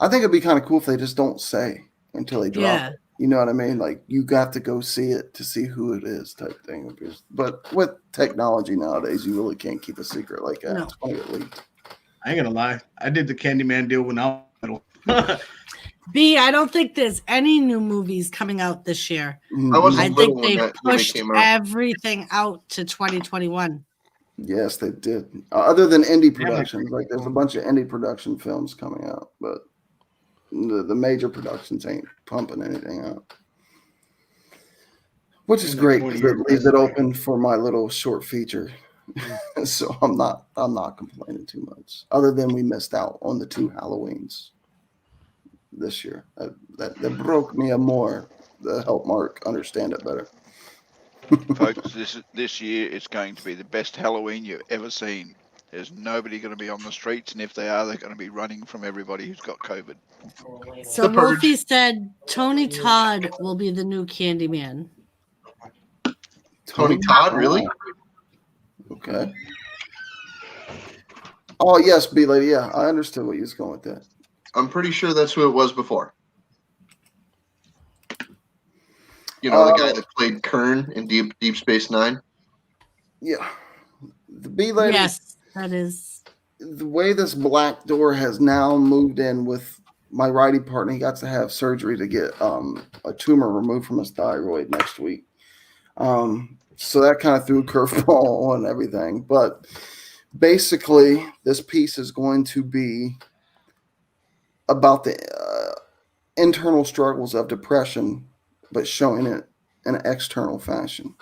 I think it'd be kind of cool if they just don't say until they drop Yeah. it. You know what I mean? Like you got to go see it to see who it is, type thing. But with technology nowadays, you really can't keep a secret like that. No. It's gonna get leaked. I ain't gonna lie. I did the Candyman deal when I was little. B, I don't think there's any new movies coming out this year. I I wasn't little think when they've that when they pushed came out. everything out to 2021. Yes, they did. Other than indie productions, like there's a bunch of indie production films coming out, but the major productions ain't pumping anything out. Which is great because it leaves it open for my little short feature. So I'm not complaining too much. Other than we missed out on the 2 Halloweens this year. That broke me more to help Mark understand it better. Folks, this year is going to be the best Halloween you've ever seen. There's nobody going to be on the streets, and if they are, they're going to be running from everybody who's got COVID. So The Purge. Wolfie said Tony Todd will be the new Candyman. Tony Todd, really? Okay. Oh yes, B lady. Yeah, I understood what you was going with that. I'm pretty sure that's who it was before. You know, the guy that played Kern in Deep Space Nine. Yeah, the B lady. Yes, that is. The way this black door has now moved in with my righty partner, he got to have surgery to get a tumor removed from his thyroid next week. So that kind of threw a curveball on everything. But basically, this piece is going to be about the internal struggles of depression, but showing it in an external fashion.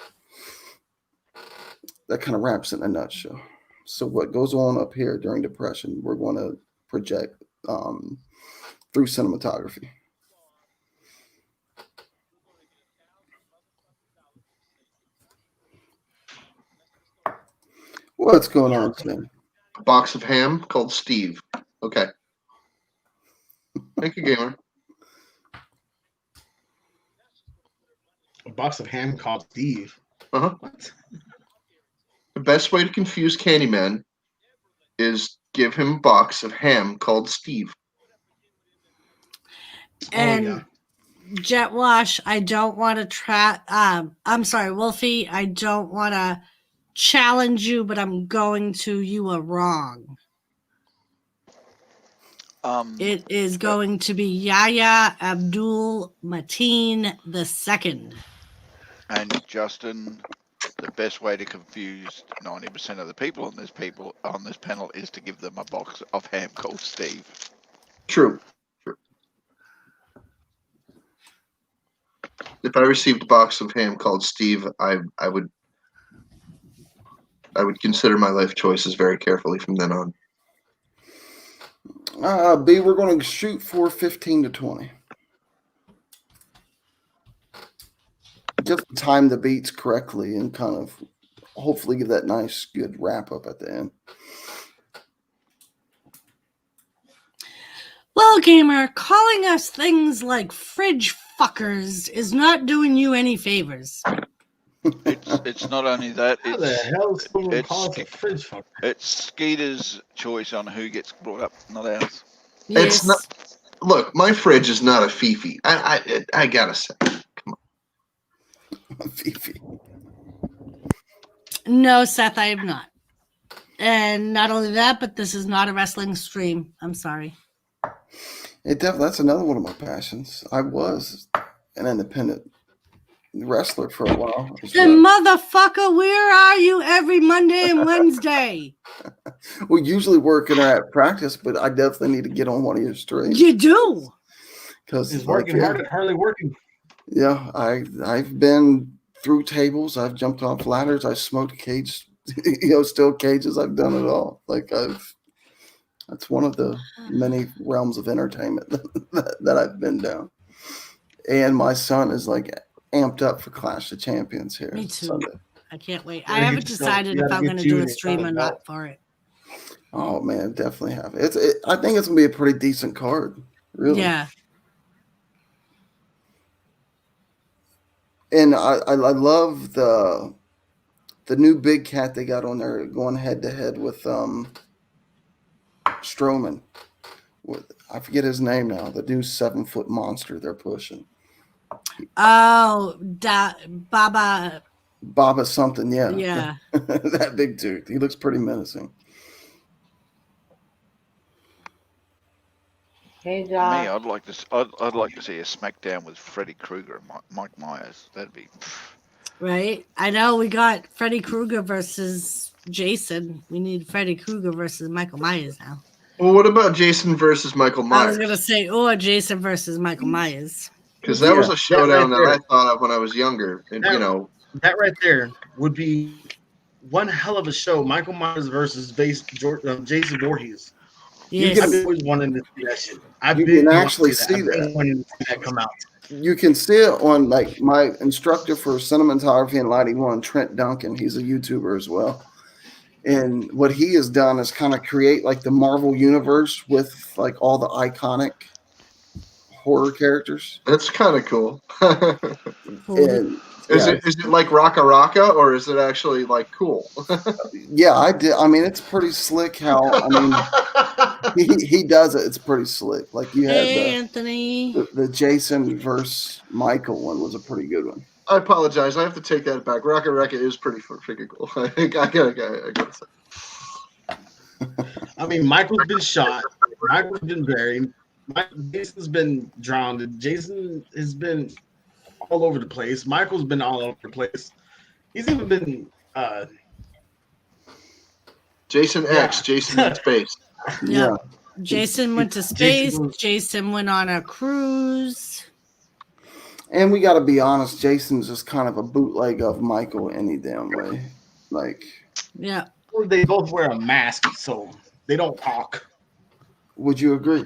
That kind of wraps it in a nutshell. So what goes on up here during depression, we're going to project through cinematography. What's going on, Tim? A box of ham called Steve. Okay. Thank you, gamer. A box of ham called Steve. Uh-huh. What? The best way to confuse Candyman is give him a box of ham called Steve. And Jet Wash, I don't want to I'm sorry, Wolfie, I don't want to challenge you, but I'm going to. You are wrong. It is going to be Yahya Abdul Mateen II. And Justin, the best way to confuse 90% of the people on this panel is to give them a box of ham called Steve. True. If I received a box of ham called Steve, I would consider my life choices very carefully from then on. B, we're going to shoot for 15 to 20. Just time the beats correctly and kind of hopefully give that nice, good wrap up at the end. Well, gamer, calling us things like fridge fuckers is not doing you any favors. It's not only that. How the hell is someone it's call us a fridge fucker? It's Skeeter's choice on who gets brought up, not ours. Yes. It's not. Look, my fridge is not a Fifi. I gotta say, come on. Fifi. No, Seth, I am not. And not only that, but this is not a wrestling stream. I'm sorry. That's another one of my passions. I was an independent wrestler for a while. Motherfucker, where are you every Monday and Wednesday? We usually working at practice, but I definitely need to get on one of your streams. You do, because he's working hard, hardly working. Yeah, I've been through tables. I've jumped off ladders. I've smoked cage, steel cages. I've done it all. That's one of the many realms of entertainment that I've been down. And my son is amped up for Clash of Champions here. Me too. Sunday. I can't wait. I haven't decided if I'm going to do a stream or not for it. Oh man, definitely have it. I think it's gonna be a pretty decent card. Really. Yeah. And I love the new big cat they got on there going head to head with Strowman. I forget his name now. The new 7-foot monster they're pushing. Oh, Baba something, yeah. Yeah. That big dude. He looks pretty menacing. Hey, Me, Josh. I'd like to. I'd like to see a SmackDown with Freddy Krueger and Mike Myers. That'd be. Right? I know we got Freddy Krueger versus Jason. We need Freddy Krueger versus Michael Myers now. Well, what about Jason versus Michael I Myers? was gonna say, or Jason versus Michael Myers. Because that was Yeah. a showdown right that I thought of when I was younger. And, That- you know, That right there would be one hell of a show. Michael Myers versus Jason Voorhees. Yes. I've been always wanting to see that shit. You can actually see I've been wanting to see that come out. You can see it on like my instructor for cinematography and lighting one, Trent Duncan. He's a YouTuber as well. And what he has done is kind of create like the Marvel universe with like all the iconic horror characters. that's kind of cool. And Is it like Raka Raka, or is it actually like cool? yeah, I did. I mean, it's pretty slick how he does it. It's pretty slick. Like you had Hey, Anthony. the Jason versus Michael one was a pretty good one. I apologize. I have to take that back. Raka Raka is pretty freaking cool. I gotta say. I mean, Michael's been shot. Michael's been buried. Jason's been drowned. Jason has been all over the place. Michael's been all over the place. He's even been Jason X, Jason in space. Yeah. Jason went to space. Jason- Jason went on a cruise. And we got to be honest, Jason's just kind of a bootleg of Michael any damn way. Like, Yeah. They both wear a mask, so they don't talk. would you agree?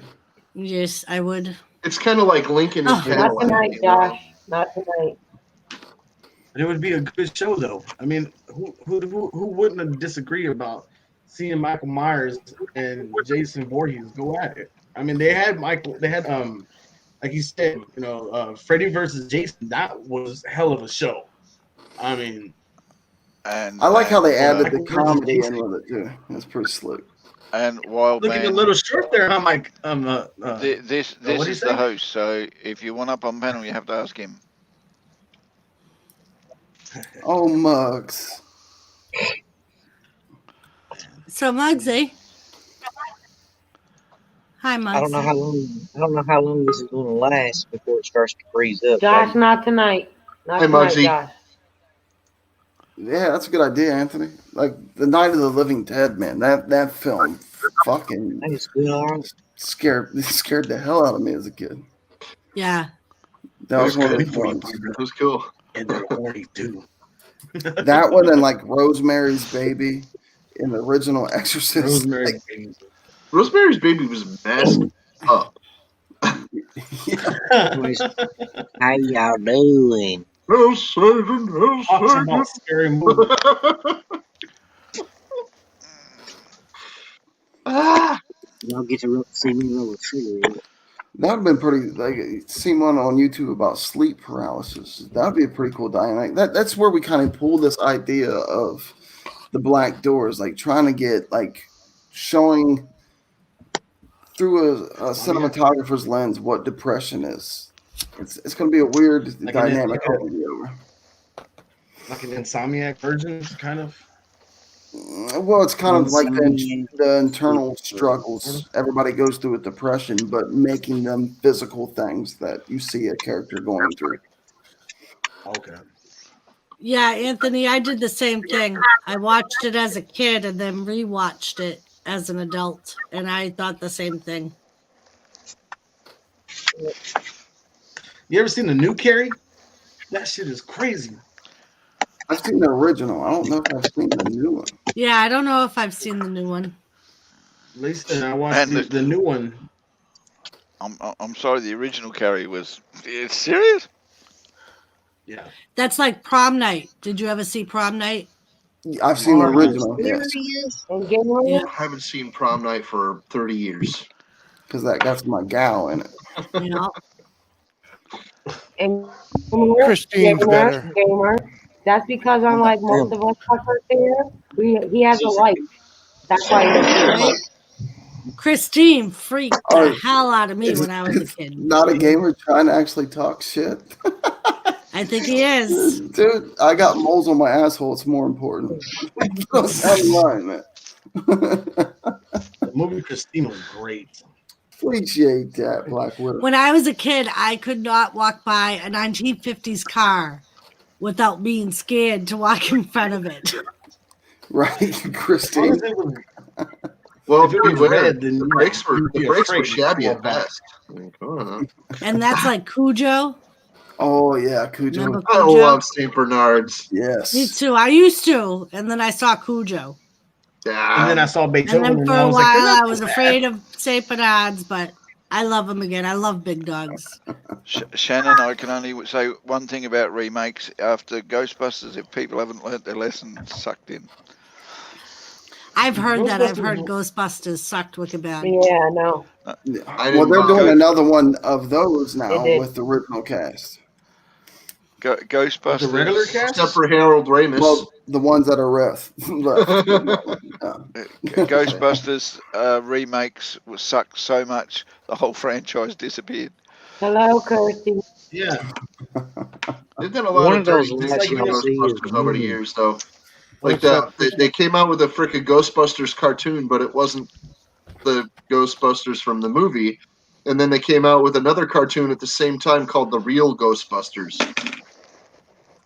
Yes, I would. It's kind of like Lincoln and Oh, Not Cadillac. tonight, Josh. Not tonight. It would be a good show, though. I mean, who wouldn't have disagreed about seeing Michael Myers and Jason Voorhees go at it? I mean, they had like you said, Freddy versus Jason. That was hell of a show. I mean, And I like how they added the Michael comedy versus in with it too. It's pretty slick. And Wild looking a Man. little short there. I'm like, This what do you is say? the host. So if you want up on panel, you have to ask him. Oh, Muggs. So, Muggsy. Hi, Muggsy. I don't know how long this is going to last before it starts to freeze up. Josh, not tonight. Not Hey, tonight, Muggsy. Josh. Yeah, that's a good idea, Anthony. Like the Night of the Living Dead, man. That film fucking I think it's good, all right. scared the hell out of me as a kid. Yeah. That was one of good. the ones. It was cool. and they're horny too. That one and like Rosemary's Baby in the original Exorcist. Rosemary. Like, Rosemary's Baby was messed up. Boys, how y'all doing? Talks about scary movies. Y'all get to see me roll a trigger in it. that would have been pretty. Like, seen one on YouTube about sleep paralysis. That would be a pretty cool dynamic. That's where we kind of pull this idea of the black doors, like trying to get like showing through a cinematographer's lens what depression is. It's going to be a weird Like dynamic. Like an Insomniac version, kind of. Well, it's kind of like the internal struggles everybody goes through with depression, but making them physical things that you see a character going through. Okay. Yeah, Anthony, I did the same thing. I watched it as a kid and then rewatched it as an adult, and I thought the same thing. You ever seen the new Carrie? That shit is crazy. I've seen the original. I don't know if I've seen the new one. Yeah, I don't know if I've seen the new one. Lisa, I watched And the new one. I'm sorry, the original Carrie was. It's serious. Yeah. That's like Prom Night. Did you ever see Prom Night? I've seen the original, yes, And January? Yeah. I haven't seen Prom Night for 30 years. because that got my gal in it. Yeah. And Christine's better. Gamer. That's because unlike most of us fuckers here, he has a life. That's why he's Right? Christine freaked Oh, the hell out of me It's- when I was a it's kid. Not a gamer trying to actually talk shit. I think he is. Dude, I got moles on my asshole. It's more important. That's out of line, man. The movie Christine was great. Appreciate that, Black Widow. When I was a kid, I could not walk by a 1950s car without being scared to walk in front of it. Right, As long Christine? as it was, Well, if it was beware. red, then The yeah, brakes were you'd be afraid. shabby Well, at best. I mean, come on. And that's like Cujo. Oh yeah, Cujo. Remember I Cujo? love St. Bernards. Yes. Me too. I used to, and then I saw Cujo. And then I saw And Beethoven, then for and I a was like, they're while, not I was so bad. afraid of St. Bernards, but I love them again. I love big dogs. Shannon, I can only say one thing about remakes. After Ghostbusters, if people haven't learnt their lesson, sucked in. I've heard that. I've heard Ghostbusters- Ghostbusters sucked wicked bad. Yeah, I know. I Well, didn't they're doing Go- another one of those They now did. with the original cast. Ghostbusters. The regular cast? except for Harold Ramis. Well, the ones that are left. Ghostbusters remakes was sucked so much the whole franchise disappeared. Hello, Kirsty. Yeah. They've done a lot One of of those dirty last things like with you'll see is Ghostbusters over the Moon. years, though. Like What's up? they came out with a frickin' Ghostbusters cartoon, but it wasn't the Ghostbusters from the movie. And then they came out with another cartoon at the same time called The Real Ghostbusters.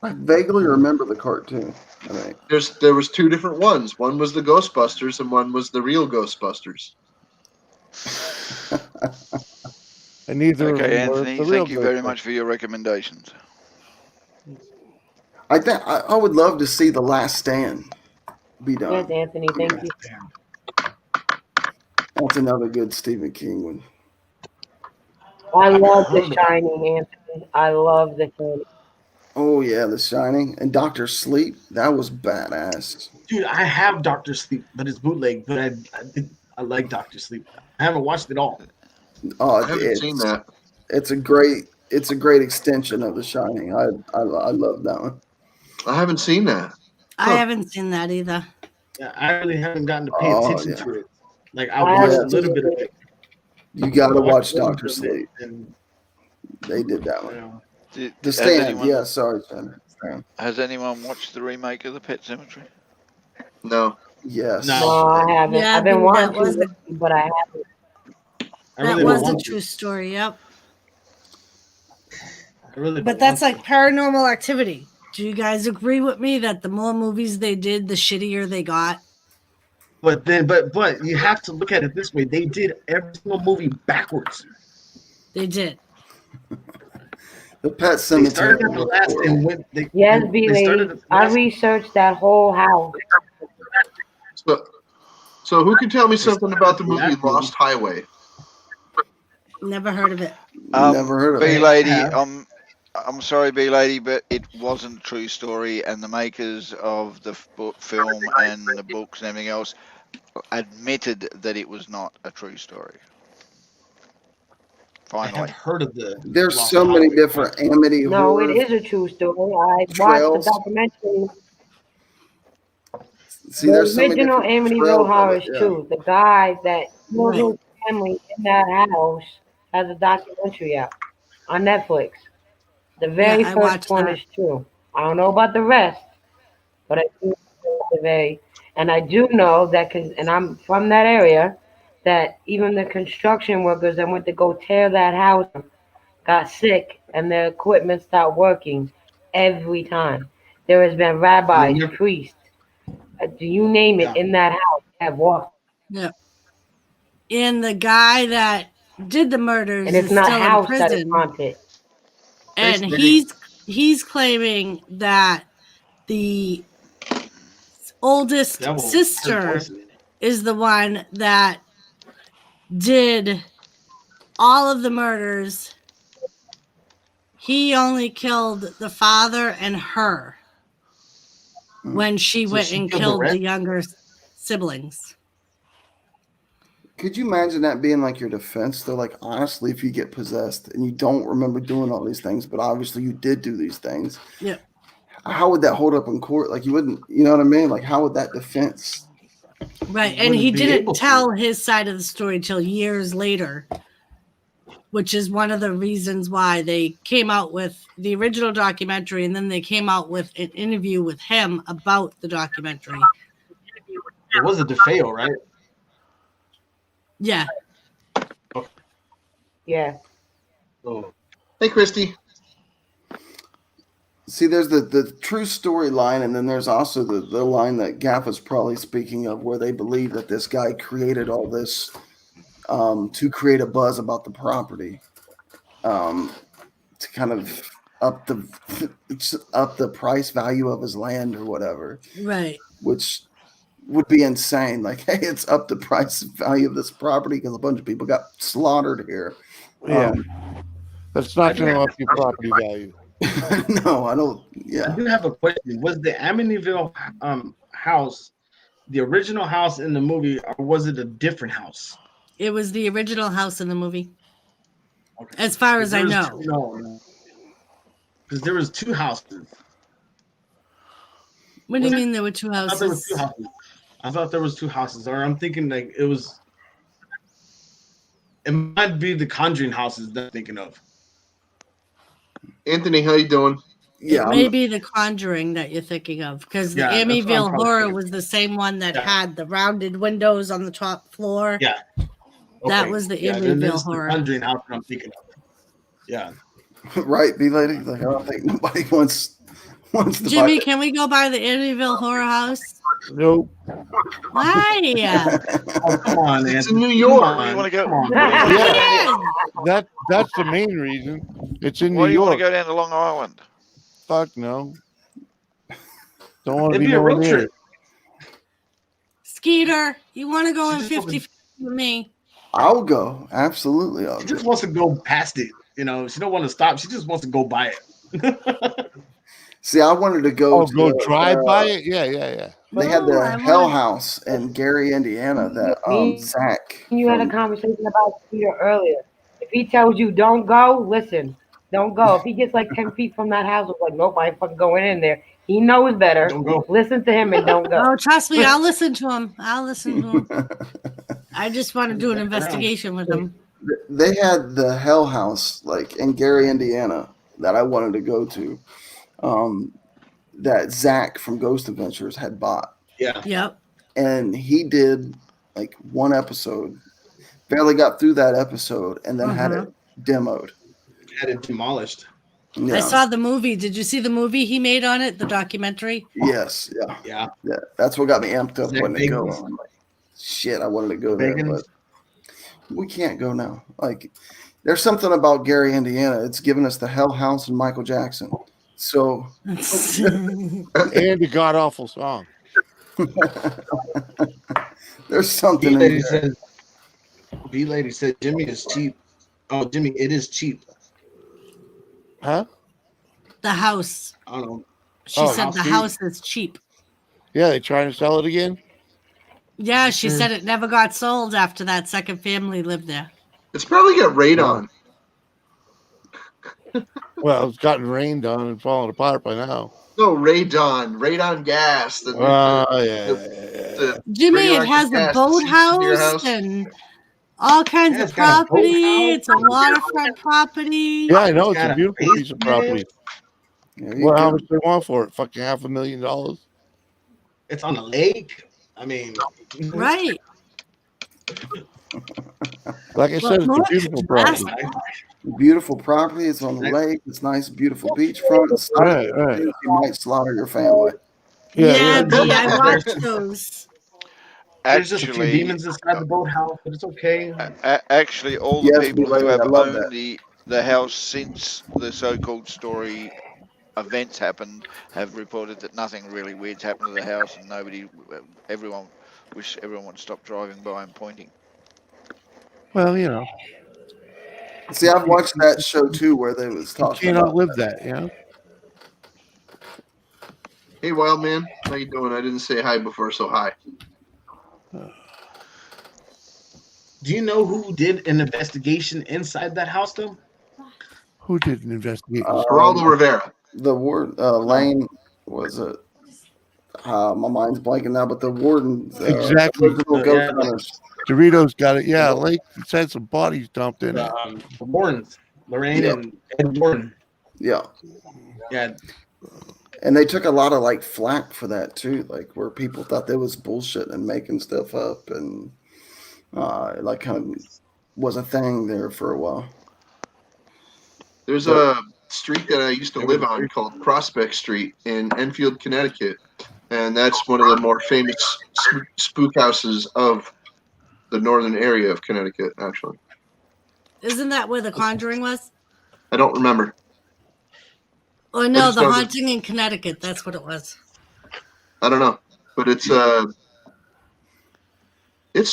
I vaguely remember the cartoon. I think. There was two different ones. One was the Ghostbusters, and one was the Real Ghostbusters. And neither of Okay, them were Anthony, the real thank you very Ghostbusters. much for your recommendations. I think I would love to see The Last Stand be Yes, done. Anthony, thank you. That's another good Stephen King one. I love heard The about Shining, Anthony. I love The Shining. Oh yeah, The Shining and Doctor Sleep. That was badass. Dude, I have Doctor Sleep, but it's bootleg. But I like Doctor Sleep. I haven't watched it all. Oh, I haven't seen that. It's a great extension of The Shining. I love that one. I haven't seen that. I haven't seen that either. Yeah, I really haven't gotten to pay Oh, attention yeah. to it. Like I I watched a haven't little seen bit of it. it. You got to I watch watched a little Doctor bit of it, Sleep. and, They did that you one. know, Did, The has Stand. anyone, Yeah, sorry, Stand. Has anyone watched the remake of the Pet Cemetery? No. Yes. No. No, I haven't. Yeah, I've been that wanting was to, but I haven't. I That really was don't a want true to. story. Yep. I really But don't that's want like Paranormal Activity. Do you guys agree with me that the more movies they did, the shittier they got? But you have to look at it this way. They did every single movie backwards. They did. The Pet They Cemetery. started at the was last horrible. and went. They Yes, B started lady. at the I last. researched that whole house. So who can tell me something about the started movie that movie. Lost Highway? Never heard of it. Never heard of B it. Lady, have. I'm sorry, B Lady, but it wasn't a true story, and the makers of the film and the books and everything else admitted that it was not a true story. I have Finally, heard of the. There's Lost so many Highway. different Amity No, it horror. is a true story. I watched the Trails. documentary. See, The there's so many original different Amityville trails of Horror it. is Yeah. true. The guy that killed Right. his family in that house has a documentary out on Netflix. The very I first watched one that. is true. I don't know about the rest, but I do know the very, and I do know that, and I'm from that area, that even the construction workers that went to go tear that house down got sick and their equipment stopped working every time. There has been rabbis, never- priests, do you name it, Yeah. in that house have walked. Yeah. And the guy that did the murders And it's is not still in house that is prison, haunted. and Basically, he's claiming that the oldest devil has sister voices. is the one that did all of the murders. He only killed the father and her when she So went she and killed the killed the rest? younger siblings. Could you imagine that being like your defense? Though, like honestly, if you get possessed and you don't remember doing all these things, but obviously you did do these things. Yeah. How would that hold up in court? Like you wouldn't, you know what I mean? Like how would that defense? Right. And Wouldn't he be didn't able to. tell his side of the story till years later, which is one of the reasons why they came out with the original documentary, and then they came out with an interview with him about the documentary. It was a DeFeo, right? Yeah. Yeah. So Hey, Christy. See, there's the true storyline, and then there's also the line that Gaff is probably speaking of, where they believe that this guy created all this to create a buzz about the property, to kind of up the up the price value of his land or whatever, Right. which would be insane. Like, hey, it's up the price value of this property because a bunch of people got slaughtered here. Yeah. Um, That's not going to up your property value. no, I don't. I Yeah, do have a question. Was the Amityville house the original house in the movie, or was it a different house? It was the original house in the movie, Okay. as far 'Cause as I there was know. no, because there was two houses. What do you Was it? mean there were two I thought there was two houses? houses. I thought there was two houses, or I'm thinking like it was. It might be the Conjuring houses that I'm thinking of. Anthony, how you doing? yeah. It may be the Conjuring that you're thinking of, because the Yeah, that's what I'm Amityville probably Horror thinking. was the same one that Yeah. had the rounded windows on the top floor. Yeah. That Okay. was the Yeah, then Amityville it's the Horror. Conjuring house that I'm thinking of. Yeah. Right, B lady. Like, I don't think nobody wants to Jimmy, buy can we go by the Amityville Horror House? Nope. Why? Oh, come on, It's Anthony. in New Come York. on. Why do you want to go? Come on, Why do you man. wanna Yeah. go down- That's the main reason. It's in Why New do you want to York. go down to Long Island? Fuck no. Don't want to It'd be be a nowhere road near trip. it. Skeeter, you want to go She in just 50 wasn't- with me? I'll go. Absolutely, I'll She go. just wants to go past it. You know, she don't want to stop. She just wants to go by it. See, I wanted to go Oh, to go drive by it? Yeah, yeah, yeah. They had No, the I Hell wanna- House in Gary, Indiana. That Zach. You had a from- conversation about Peter earlier. If he tells you don't go, listen, don't go. If he gets like 10 feet from that house, it's like, nope, I ain't fucking going in there. He knows better. Don't go. Listen to him and don't go. Oh, trust me, I'll listen to him. I'll listen to him. I just want to do an investigation with him. They had the Hell House like in Gary, Indiana, that I wanted to go to. That Zach from Ghost Adventures had bought, Yeah. Yep. and he did like one episode. Barely got through that episode, and then had it demoed. Had it demolished. Yeah. I saw the movie. Did you see the movie he made on it? The documentary? Yes. Yeah. Yeah. Yeah. That's what got me amped up Zach wanting to go. Bagans. I'm like, shit, I wanted to go there, Bagans. but we can't go now. Like, there's something about Gary, Indiana. It's given us the Hell House and Michael Jackson. So And the god awful song. there's something in B-Lady there. says, B-Lady said, Jimmy is cheap. Oh, Jimmy, it is cheap. Huh? The house. I don't know. She Oh, said house the cheap. house is cheap. Yeah, they trying to sell it again? Yeah, she said it never got sold after that second family lived there. It's probably got radon. Well, it's gotten rained on and falling apart by now. No, radon gas. The, Yeah. the Jimmy, it radioactive has a gas that seeps into your boathouse house. and all kinds Yeah, of it's got a property. boathouse. It's a waterfront property. Yeah, I know. It's Got a a beautiful piece of property. There you Well, how go. much they want for it? Fucking $500,000. It's on a lake. I mean, Right. Like I said, it's a look, beautiful that's- property. Beautiful property. It's on the lake. It's nice, beautiful beachfront. It's Right. You might slaughter your family. Yeah, Yeah. B, I watched those. there's just a few Actually, demons inside the boathouse, but it's okay. actually, all the Yes, people B-Lady, who have I love owned that. the house since the so-called story events happened have reported that nothing really weird's happened to the house, and everyone would stop driving by and pointing. Well, you know, See, I've watched that show too, where they was you talking can't about outlive that, you know? Hey, wild man, how you doing? I didn't say hi before, so hi. Do you know who did an investigation inside that house, though? Who did an investigation? Geraldo Rivera. the ward. Lane was it? My mind's blanking now, but the warden. Exactly. original Yeah. Ghost Hunters. Doritos got it. Yeah, Lake had some bodies dumped in it. The Warrens, Lorraine Yeah. and Ed Warren. Yeah. Yeah, And they took a lot of like flack for that too, like where people thought they was bullshit and making stuff up, and like kind of was a thing there for a while. There's a street that I used to live on called Prospect Street in Enfield, Connecticut, and that's one of the more famous spook houses of the northern area of Connecticut. Actually, Isn't that where The Conjuring was? I don't remember. Oh no, just The know that- Haunting in Connecticut. That's what it was. I don't know, but it's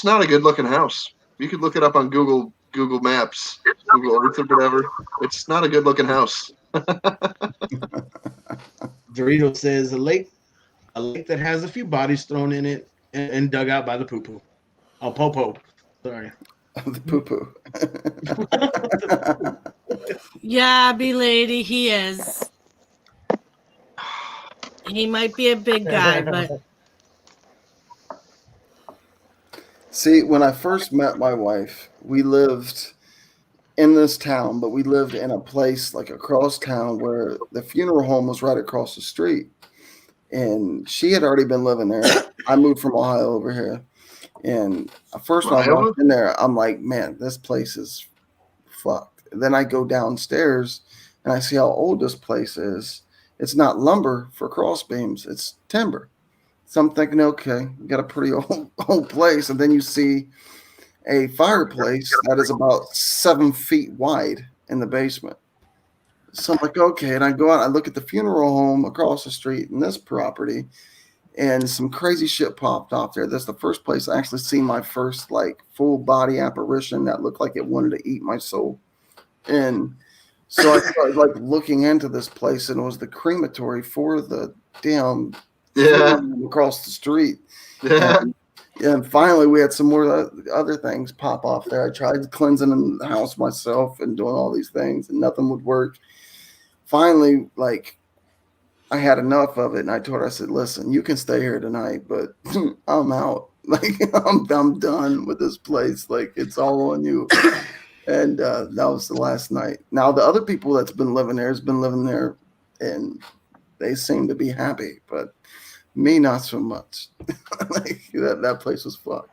not a good looking house. You could look it up on Google Maps, Google Earth, or whatever. It's not a good looking house. Dorito says a lake that has a few bodies thrown in it and dug out by the poo-poo. Oh, Popo. Sorry. The poo-poo. Yeah, lady, he is. He might be a big guy, but See, when I first met my wife, we lived in this town, but we lived in a place like across town where the funeral home was right across the street. And she had already been living there. I moved from Ohio over here. And first when I walked in there, I'm like, man, this place is fucked. And then I go downstairs and I see how old this place is. It's not lumber for cross beams, it's timber. So I'm thinking, okay, we got a pretty old place. And then you see a fireplace that is about 7 feet wide in the basement. So I'm like, okay. And I go out, I look at the funeral home across the street in this property, and some crazy shit popped off there. That's the first place I actually seen my first like full body apparition that looked like it wanted to eat my soul. And so I started like looking into this place, and it was the crematory for the damn across the street. Yeah. And finally, we had some more other things pop off there. I tried cleansing the house myself and doing all these things, and nothing would work. Finally, like, I had enough of it, and I told her, I said, listen, you can stay here tonight, but I'm out. Like, I'm done with this place. Like, it's all on you. And that was the last night. Now, the other people that's been living there has been living there, and they seem to be happy, but me, not so much. Like, that place was fucked.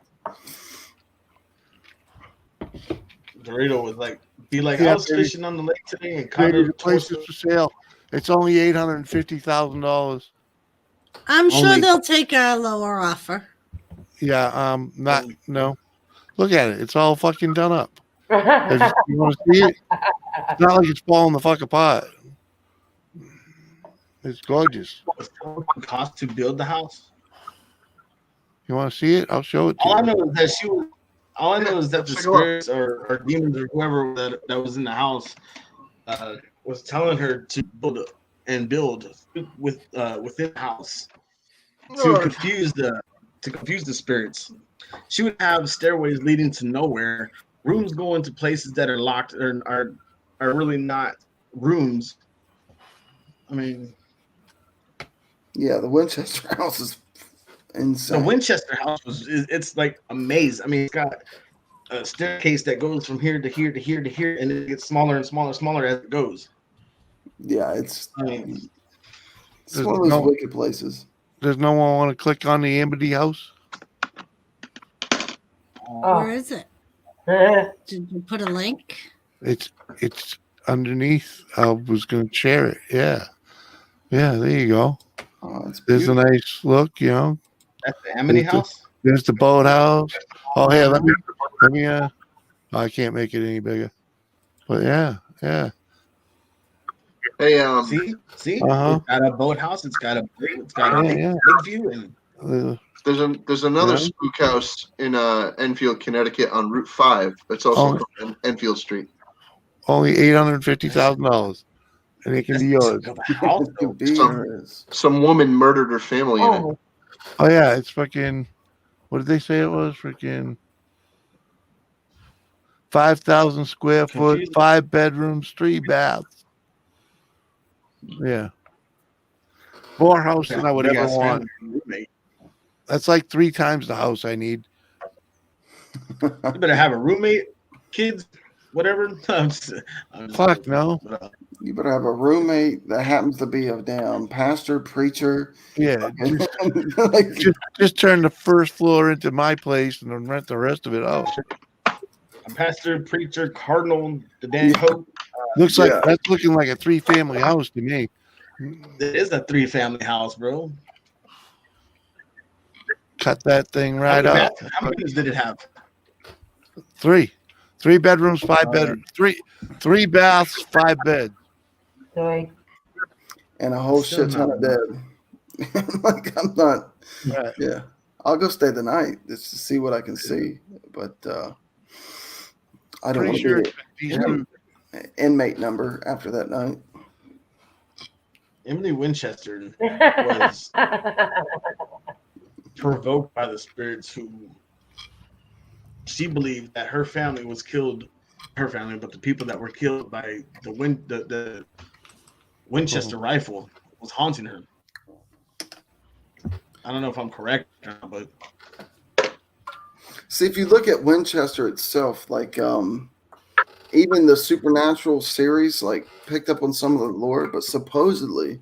Dorito was like, Yeah, I was baby. fishing on the lake today and Maybe Connor the place is for sale. It's only $850,000. I'm sure Only- they'll take a lower offer. Yeah, no. Look at it. It's all fucking done up. You want to see it? It's not like it's falling the fuck apart. It's gorgeous. What it cost to build the house? You want to see it? I'll show it to All I you. know is that all I know is that the Check it out. spirits or demons or whoever that was in the house was telling her to build with within the house to confuse the spirits. She would have stairways leading to nowhere, rooms going to places that are locked or are really not rooms. I mean, Yeah, the Winchester house is insane. the Winchester house it's like a maze. I mean, it's got a staircase that goes from here to here to here to here, and it gets smaller and smaller and smaller as it goes. Yeah, it's I mean, one of those wicked places. Does no one want to click on the Amity house? Where is it? Did you put a link? It's underneath. I was going to share it. Yeah, there you go. Oh, it's There's a beautiful. nice look, you know. that's the Amity house. There's the boathouse. Oh, hey, let me. I can't make it any bigger. But yeah. Hey, See, Uh-huh. it's got a boathouse. It's got a Yeah. big view, and there's another Yeah. spook house in Enfield, Connecticut on Route 5. It's also called Enfield Street. Only $850,000, and it can be yours. the house. It could be Some- yours. Some woman murdered her family in it. Oh yeah, it's fucking. What did they say it was? Freaking 5,000 square foot, Confusing. 5 bedrooms, 3 baths. Yeah, more house than I would ever want. That's like 3 times the house I need. You better have a roommate, kids, whatever. I'm just Fuck no. You better have a roommate that happens to be a damn pastor, preacher. Yeah, Like, just turn the first floor into my place and then rent the rest of it out. A pastor, preacher, cardinal, the damn pope. Looks like Yeah. that's looking like a 3-family house to me. It is a 3-family house, bro. Cut that thing How right many up. how many bedrooms did it have? 3 bedrooms, 5 bedrooms, three baths, 5 beds. Three. And a whole Still shit ton not of dead. Like I'm not. Right. Yeah, I'll go stay the night just to see what I can see, but I don't Pretty want sure to it's be been an inmate number after that night. Emily Winchester was provoked by the spirits who she believed that her family was killed, her family, but the people that were killed by the Winchester rifle was haunting her. I don't know if I'm correct or not, but See, if you look at Winchester itself, like even the Supernatural series, like picked up on some of the lore, but supposedly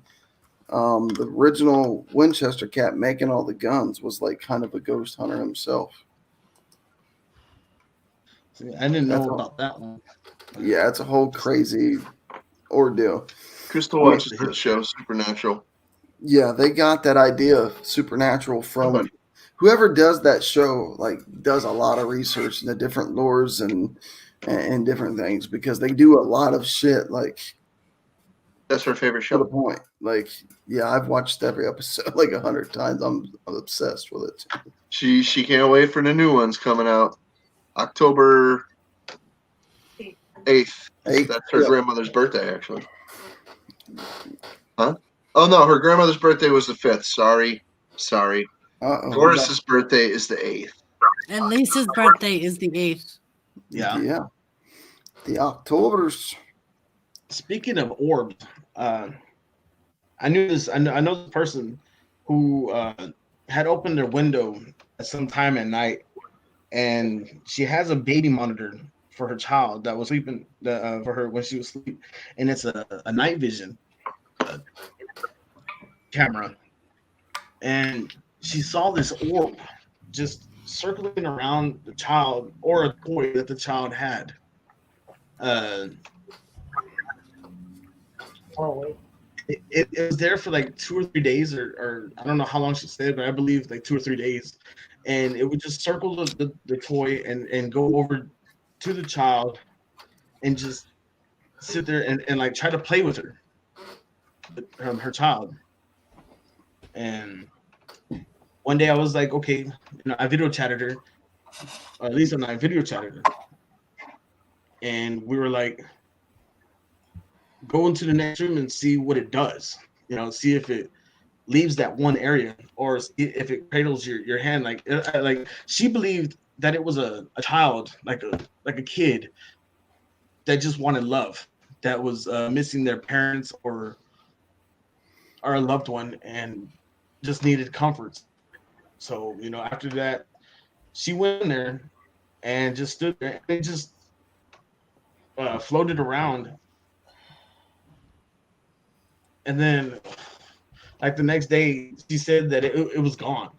the original Winchester cat making all the guns was like kind of a ghost hunter himself. see, I didn't That's know all. about that one. Yeah, it's a whole crazy ordeal. Crystal watches that show, Supernatural. Yeah, they got that idea of Supernatural from Somebody. whoever does that show. Like, does a lot of research into different lores and different things because they do a lot of shit. Like, That's her favorite to the show. point. Like, yeah, I've watched every episode like 100 times. I'm obsessed with it. She can't wait for the new ones coming out. October 8th. Hey, That's her grandmother's birthday, actually. Huh? Oh no, her grandmother's birthday was the 5th. Sorry. uh-oh. Doris's birthday is the 8th. And Lisa's birthday is the 8th. Yeah. The Octobers. Speaking of orbs, I knew this. I know this person who had opened their window at some time at night, and she has a baby monitor for her child that was sleeping for her when she was asleep, and it's a night vision camera, and she saw this orb just circling around the child or a toy that the child had. Oh, wait. It was there for like 2 or 3 days, or I don't know how long she stayed, but I believe like 2 or 3 days, and it would just circle the toy and go over to the child and just sit there and like try to play with her child. And one day I was like, okay, I video chatted her, or at least I video chatted her, and we were like, go into the next room and see what it does. See if it leaves that one area or if it cradles your hand. Like she believed that it was a child, like a kid that just wanted love, that was missing their parents or a loved one and just needed comfort. So after that, she went in there and just stood there and just floated around. And then like the next day she said that it was gone,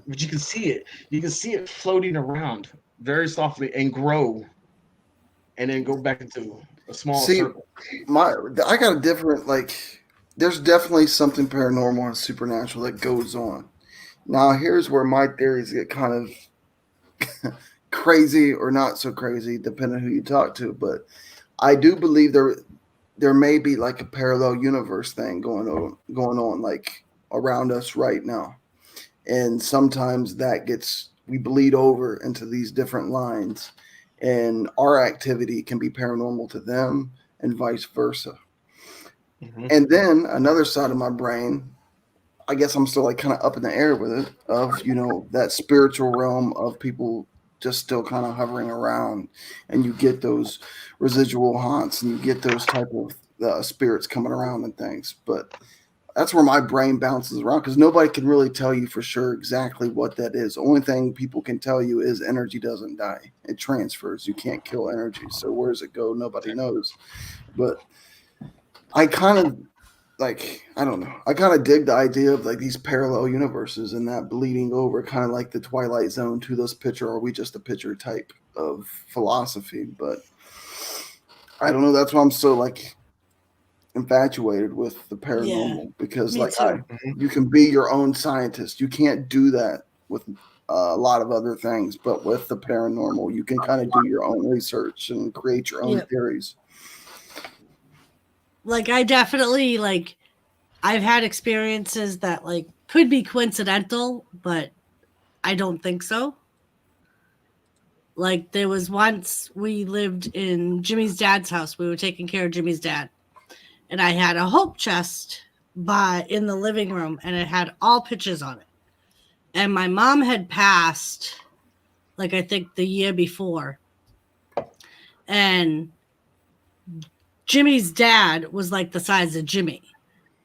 but you can see it floating around very softly and grow and then go back into a small See, circle. I got a different, like, there's definitely something paranormal and supernatural that goes on. Now, here's where my theories get kind of crazy or not so crazy, depending on who you talk to. But I do believe there may be like a parallel universe thing going on like around us right now, and sometimes we bleed over into these different lines, and our activity can be paranormal to them, and vice versa. Mm-hmm. And then another side of my brain, I guess I'm still like kind of up in the air with it, of that spiritual realm of people just still kind of hovering around, and you get those residual haunts and you get those type of spirits coming around and things. But that's where my brain bounces around because nobody can really tell you for sure exactly what that is. The only thing people can tell you is energy doesn't die; it transfers. You can't kill energy, so where does it go? Nobody knows. But I kind of I don't know. I kind of dig the idea of like these parallel universes and that bleeding over, kind of like the Twilight Zone to this picture. Are we just a picture type of philosophy? But I don't know. That's why I'm so like infatuated with the Yeah, paranormal because me like too. you can be your own scientist. You can't do that with a lot of other things, but with the paranormal, you can kind of do your own research and create your own Yep. theories. Like I definitely like I've had experiences that like could be coincidental, but I don't think so. Like there was once we lived in Jimmy's dad's house. We were taking care of Jimmy's dad. And I had a hope chest in the living room and it had all pictures on it. And my mom had passed like I think the year before. And Jimmy's dad was like the size of Jimmy.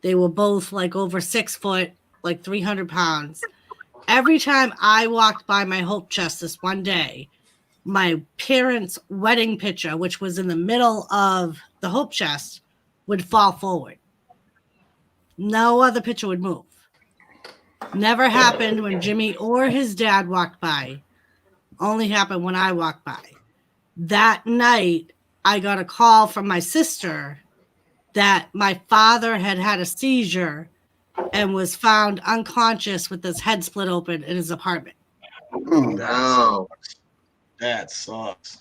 They were both like over 6 foot, like 300 pounds. Every time I walked by my hope chest this one day, my parents' wedding picture, which was in the middle of the hope chest, would fall forward. No other picture would move. Never happened when Jimmy or his dad walked by. Only happened when I walked by. That night, I got a call from my sister that my father had had a seizure and was found unconscious with his head split open in his apartment. Wow. That sucks.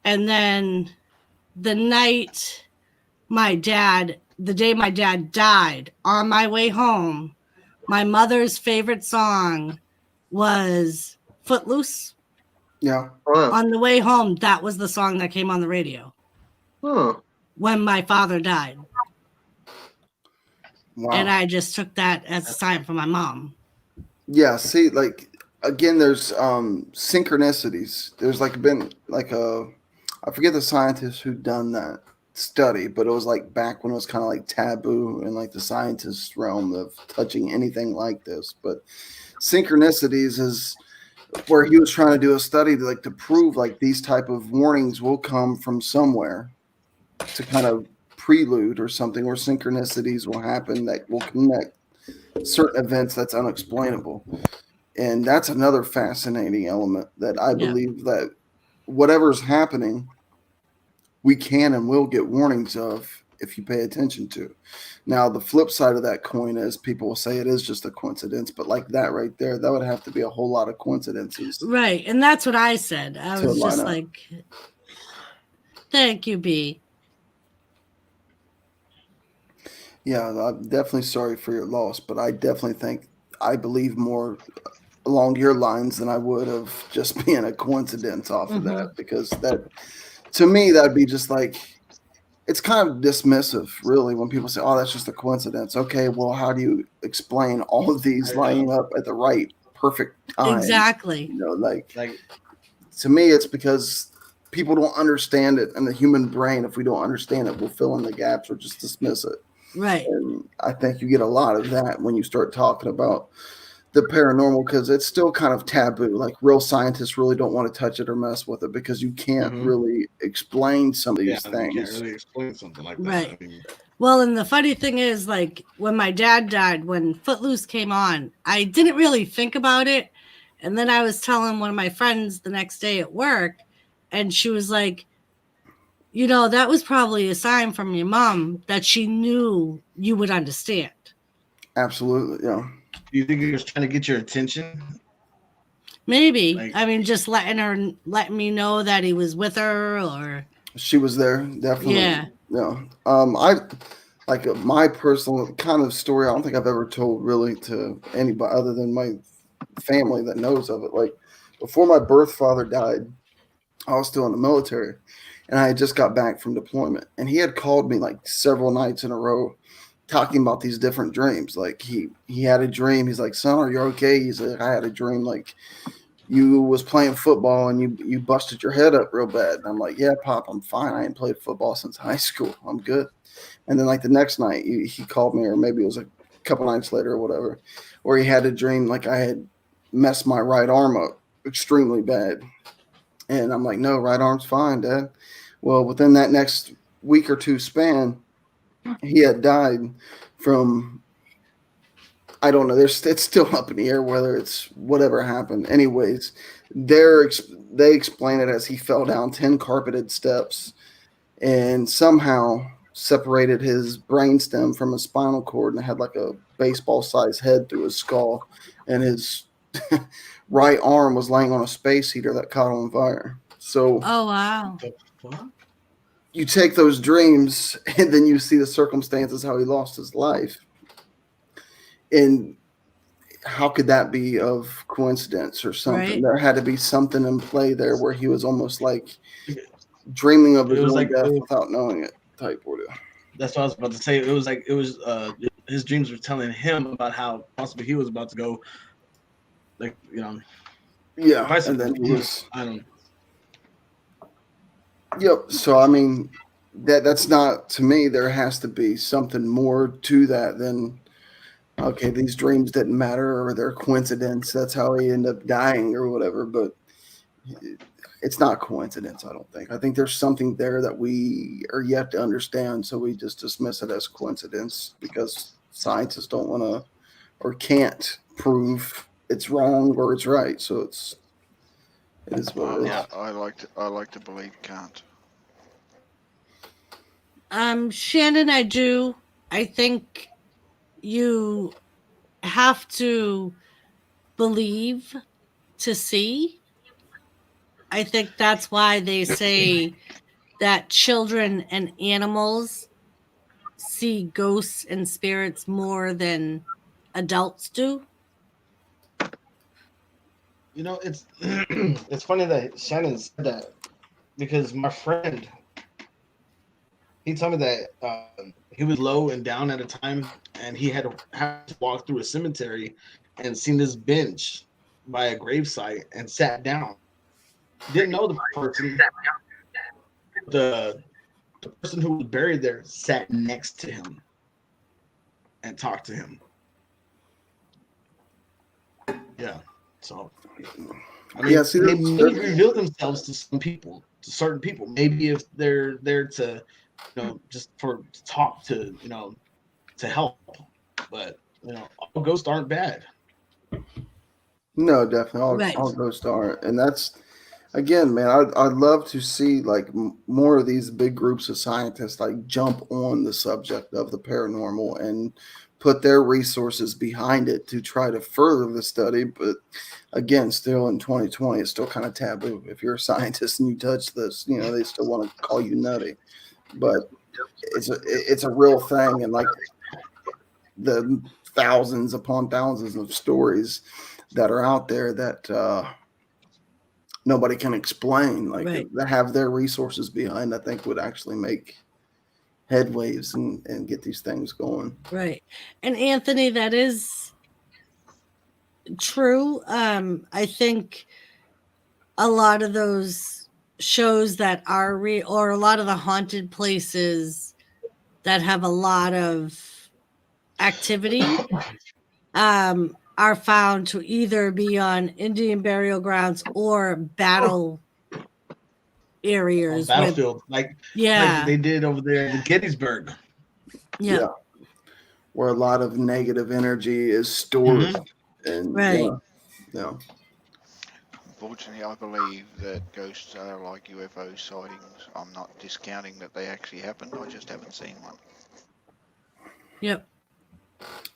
And then the day my dad died, on my way home, my mother's favorite song was Footloose. Yeah. On the way home, that was the song that came on the radio when my father died. Wow. And I just took that as a sign from my mom. Yeah, see, like again, there's synchronicities. There's like been like I forget the scientist who done that study, but it was like back when it was kind of like taboo in like the scientist realm of touching anything like this. But synchronicities is where he was trying to do a study to prove like these type of warnings will come from somewhere to kind of prelude or something, or synchronicities will happen that will connect certain events that's unexplainable. And that's another fascinating element that I believe that whatever's happening, we can and will get warnings of if you pay attention to. Now, the flip side of that coin is people will say it is just a coincidence, but like that right there, that would have to be a whole lot of coincidences. Right. And that's what I said. I was just like, thank you, B. Yeah, I'm definitely sorry for your loss, but I definitely think I believe more along your lines than I would of just being a coincidence off of that, because that to me that'd be just like, it's kind of dismissive really when people say, oh, that's just a coincidence. Okay, well, how do you explain all of these lining up at the right perfect time? Exactly. You know, like to me it's because people don't understand it, and the human brain, if we don't understand it, we'll fill in the gaps or just dismiss it. Right. And I think you get a lot of that when you start talking about the paranormal, because it's still kind of taboo. Like real scientists really don't want to touch it or mess with it because you can't really explain some of these things. You can't really explain something like that. Right. I mean, well, and the funny thing is, like when my dad died, when Footloose came on, I didn't really think about it. And then I was telling one of my friends the next day at work, and she was like, you know, that was probably a sign from your mom that she knew you would understand. Absolutely, yeah. Do you think he was trying to get your attention? Maybe. I mean, just letting me know that he was with her, or she was there, definitely. Yeah. Yeah. I like my personal kind of story. I don't think I've ever told really to anybody other than my family that knows of it. Like before my birth father died, I was still in the military, and I had just got back from deployment, and he had called me like several nights in a row talking about these different dreams. Like he had a dream. He's like, son, are you okay? He's like, I had a dream like you was playing football and you busted your head up real bad. And I'm like, yeah, Pop, I'm fine. I ain't played football since high school. I'm good. And then like the next night he called me, or maybe it was a couple nights later or whatever, where he had a dream like I had messed my right arm up extremely bad. And I'm like, no, right arm's fine, Dad. Well, within that next week or two span, he had died from, I don't know. It's still up in the air whether it's whatever happened. Anyways, they explain it as he fell down 10 carpeted steps and somehow separated his brainstem from his spinal cord and had like a baseball-sized head through his skull, and his right arm was laying on a space heater that caught on fire. So Oh wow. The fuck? you take those dreams and then you see the circumstances how he lost his life. And how could that be of coincidence or something? Right. There had to be something in play there where he was almost like dreaming of his It was own like- death without knowing it type ordeal. That's what I was about to say. It was his dreams were telling him about how possibly he was about to go, like, you know. Yeah, vice and then versa. he was. I don't. Yep. So I mean, that's not, to me. There has to be something more to that than, okay, these dreams didn't matter or they're coincidence. That's how he ended up dying or whatever. But it's not coincidence. I don't think. I think there's something there that we are yet to understand. So we just dismiss it as coincidence because scientists don't want to or can't prove it's wrong or it's right. So it is what it is. Yeah, I like to believe can't. Shannon, I think you have to believe to see. I think that's why they say that children and animals see ghosts and spirits more than adults do. You know, it's it's funny that Shannon said that because my friend, he told me that he was low and down at a time, and he had to walk through a cemetery and seen this bench by a gravesite and sat down. Didn't know the person. The person who was buried there sat next to him and talked to him. Yeah. So, I mean, Yeah, see, they that's- may reveal themselves to some people, to certain people. Maybe if they're there to, just to talk to, to help. But all ghosts aren't bad. No, definitely. Right. All ghosts aren't. And that's, again, man, I'd love to see like more of these big groups of scientists like jump on the subject of the paranormal and put their resources behind it to try to further the study. But again, still in 2020, it's still kind of taboo. If you're a scientist and you touch this, they still want to call you nutty. But it's a real thing. And like the thousands upon thousands of stories that are out there that nobody can explain, like Right. that have their resources behind, I think would actually make headwaves and get these things going. Right. And Anthony, that is true. I think a lot of those shows that are or a lot of the haunted places that have a lot of activity are found to either be on Indian burial grounds or battle areas. Battlefield, like they did over there in Gettysburg. Yeah. Where a lot of negative energy is stored. And Right. Yeah. Unfortunately, I believe that ghosts are like UFO sightings. I'm not discounting that they actually happened. I just haven't seen one. Yep.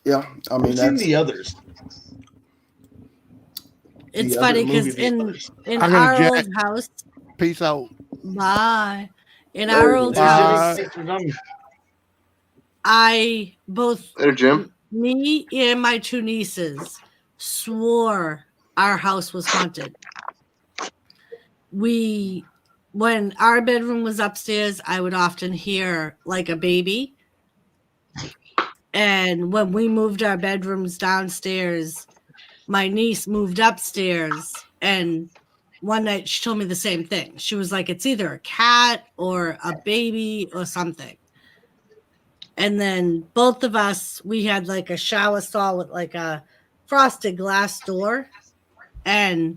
Yeah. I mean, I've seen that's the others. It's The funny other because movie, The in Others. in I'm gonna our jack- old house, Peace out. bye. In our old Later, Jimmy. house, Thanks for coming. I both Later, Jim. me and my two nieces swore our house was haunted. When our bedroom was upstairs, I would often hear like a baby. And when we moved our bedrooms downstairs, my niece moved upstairs, and one night she told me the same thing. She was like, it's either a cat or a baby or something. And then both of us, we had like a shower stall with like a frosted glass door. And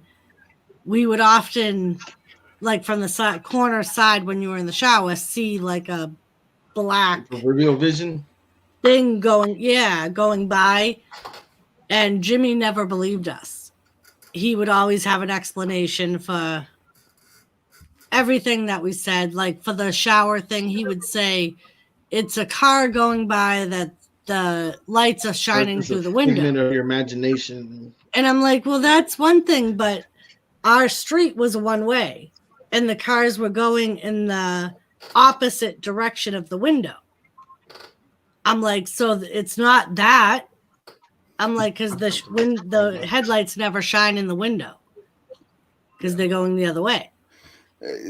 we would often, like from the corner side when you were in the shower, see like a black Real vision. thing going by. And Jimmy never believed us. He would always have an explanation for everything that we said. Like for the shower thing, he would say it's a car going by that the lights are shining It's through a the window. figment of your imagination. And I'm like, well, that's one thing, but our street was a one way and the cars were going in the opposite direction of the window. I'm like, so it's not that. I'm like, because the headlights never shine in the window because they're going the other way.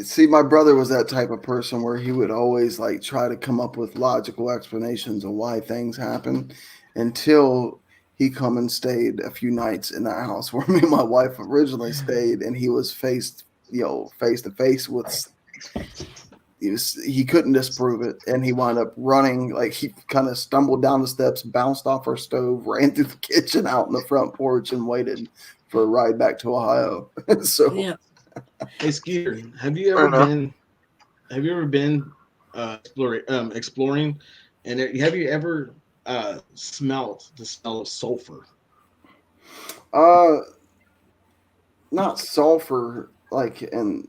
See, my brother was that type of person where he would always like try to come up with logical explanations of why things happen until he come and stayed a few nights in that house where me and my wife originally stayed, and he was face to face with. He couldn't disprove it, and he wound up running. Like he kind of stumbled down the steps, bounced off our stove, ran through the kitchen, out in the front porch, and waited for a ride back to Ohio. So Yeah. Hey, Skeeter, have you ever been exploring, and have you ever smelled the smell of sulfur? not sulfur, like, and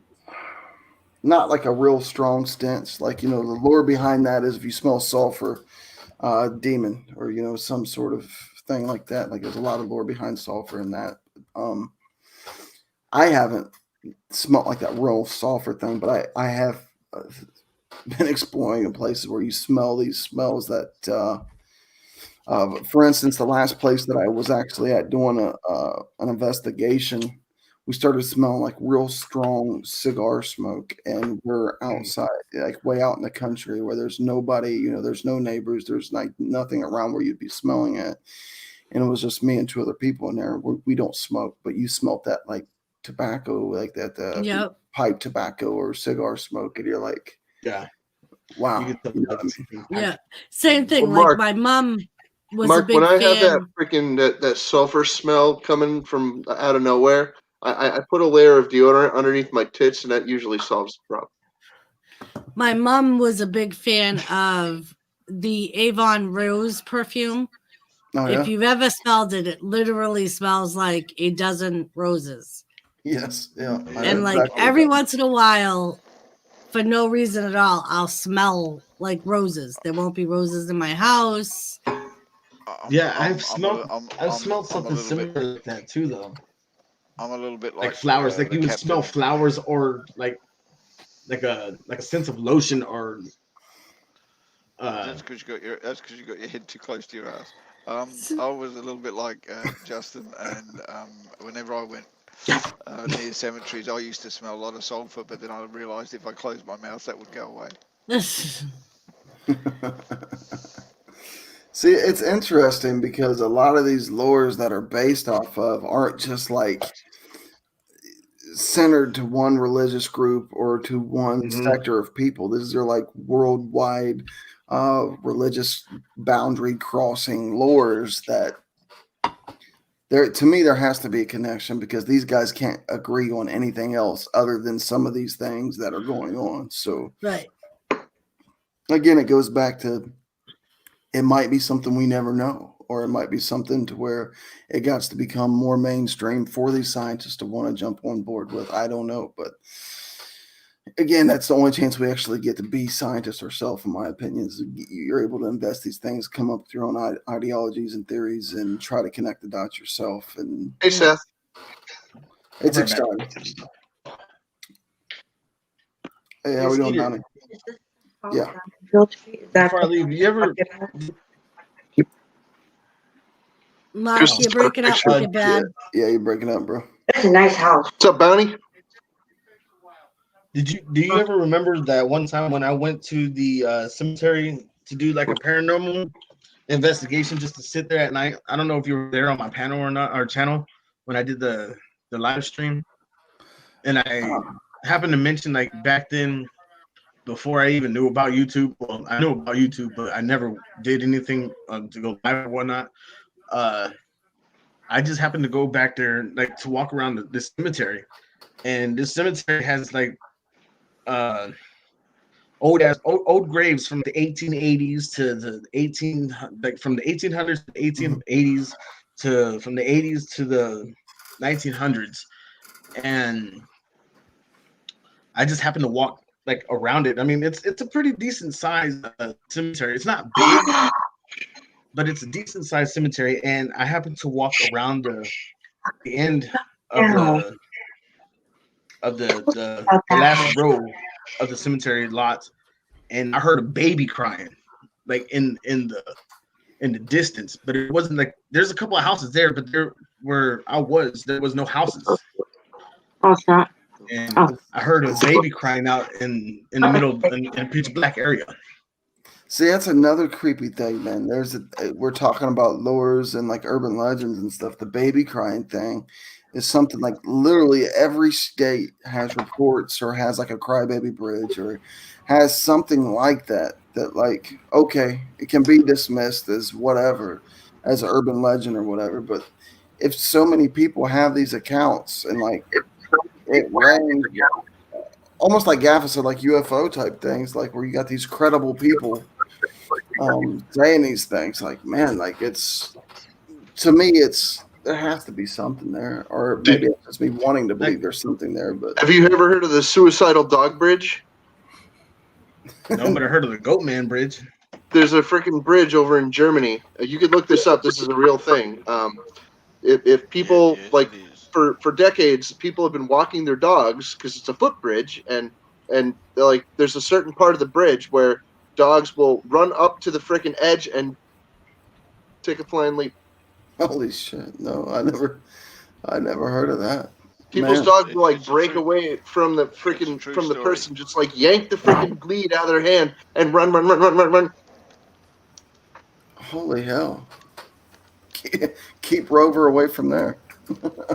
not like a real strong stench. Like, the lore behind that is if you smell sulfur, demon, or some sort of thing like that. Like, there's a lot of lore behind sulfur in that. I haven't smelled like that real sulfur thing, but I have been exploring in places where you smell these smells that for instance, the last place that I was actually at doing an investigation, we started smelling like real strong cigar smoke, and we're outside, like way out in the country where there's nobody, there's no neighbors, there's like nothing around where you'd be smelling it, and it was just me and two other people in there. We don't smoke, but you smelt that like tobacco, like that Yep. pipe tobacco or cigar smoke, and you're like, Yeah. wow. You get You know what I mean? Yeah. Same thing. Well, Like my mom was a Mark, big when I fan. have that freaking that sulfur smell coming from out of nowhere, I put a layer of deodorant underneath my tits, and that usually solves the problem. My mom was a big fan of the Avon Rose perfume. Oh, yeah? If you've ever smelled it, it literally smells like a dozen roses. Yes, yeah. And like every once in a while, for no reason at all, I'll smell like roses. There won't be roses in my house. I've smelled something similar like that too, though. I'm a little bit like flowers. Like you would smell flowers, or like a sense of lotion, or. That's because you got your head too close to your ass. I was a little bit like Justin, and whenever I went near cemeteries, I used to smell a lot of sulfur, but then I realised if I closed my mouth, that would go away. See, it's interesting because a lot of these lores that are based off of aren't just like centered to one religious group or to one sector of people. These are like worldwide religious boundary crossing lores that to me there has to be a connection, because these guys can't agree on anything else other than some of these things that are going on. So right. Again, it goes back to, it might be something we never know, or it might be something to where it got to become more mainstream for these scientists to want to jump on board with. I don't know, but again, that's the only chance we actually get to be scientists ourselves, in my opinion. Is you're able to invest these things, come up with your own ideologies and theories, and try to connect the dots yourself. And hey, Seth, it's exciting. Hey, how we doing, Donnie? Yeah. Before I leave, you ever? Mark, you're breaking up really bad. Yeah, you're breaking up, bro. That's a nice house. What's up, Bounty? Do you ever remember that one time when I went to the cemetery to do like a paranormal investigation, just to sit there at night? I don't know if you were there on my panel or not, our channel, when I did the live stream. And I happened to mention, like, back then, before I even knew about YouTube. Well, I knew about YouTube, but I never did anything to go live or whatnot. I just happened to go back there, like, to walk around this cemetery, and this cemetery has like old graves from the 1880s to the from the 1800s to the 1880s to from the 80s to the 1900s, and I just happened to walk like around it. I mean, it's a pretty decent sized cemetery. It's not big, but it's a decent sized cemetery. And I happened to walk around the end of the last row of the cemetery lot, and I heard a baby crying, like in the distance. But it wasn't like there's a couple of houses there, but there was no houses. Oh, it's not. And I heard a baby crying out in the middle in a pitch black area. See, that's another creepy thing, man. We're talking about lures and like urban legends and stuff. The baby crying thing is something like literally every state has reports or has like a crybaby bridge or has something like that. That like, okay, it can be dismissed as whatever, as an urban legend or whatever. But if so many people have these accounts and like it rains, almost like Gaffa said, like UFO type things, like where you got these credible people saying these things, like man, like it's to me, there has to be something there, or maybe it's just me wanting to believe there's something there. But Have you ever heard of the suicidal dog bridge? No, but I heard of the Goatman Bridge. There's a freaking bridge over in Germany. You could look this up. This is a real thing. If people for decades, people have been walking their dogs because it's a footbridge, and they're like, there's a certain part of the bridge where dogs will run up to the freaking edge and take a flying leap. holy shit, no, I never heard of that. People's Man. dogs will like break away from the freaking from the person, just like yank the freaking lead out of their hand and run. Holy hell! Keep Rover away from there.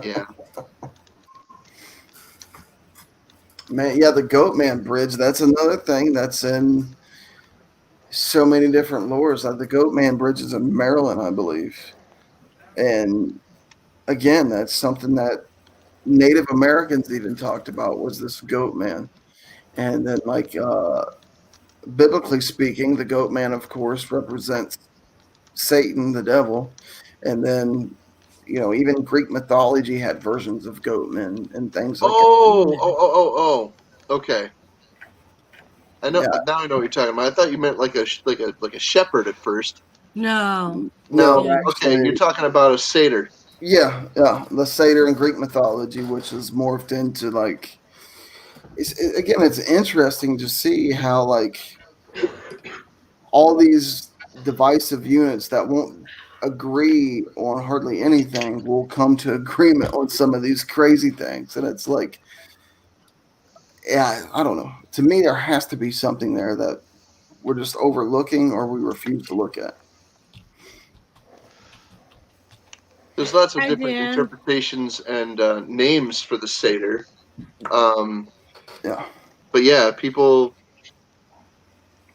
Yeah. Man, yeah, the Goatman Bridge. That's another thing that's in so many different lores. The Goatman Bridge is in Maryland, I believe. And again, that's something that Native Americans even talked about was this Goatman. And then, like, biblically speaking, the Goatman, of course, represents Satan, the devil. And then, even Greek mythology had versions of goatmen and things like that. Oh. Okay. I know. Yeah. Now I know what you're talking about. I thought you meant like a shepherd at first. No. No. Yeah. Okay, you're talking about a satyr. Yeah, the satyr in Greek mythology, which is morphed into like, it's interesting to see how like all these divisive units that won't agree on hardly anything will come to agreement on some of these crazy things, and it's like, yeah, I don't know. To me, there has to be something there that we're just overlooking or we refuse to look at. There's lots of Hi, different Dan. interpretations and names for the satyr. Yeah. But yeah, people.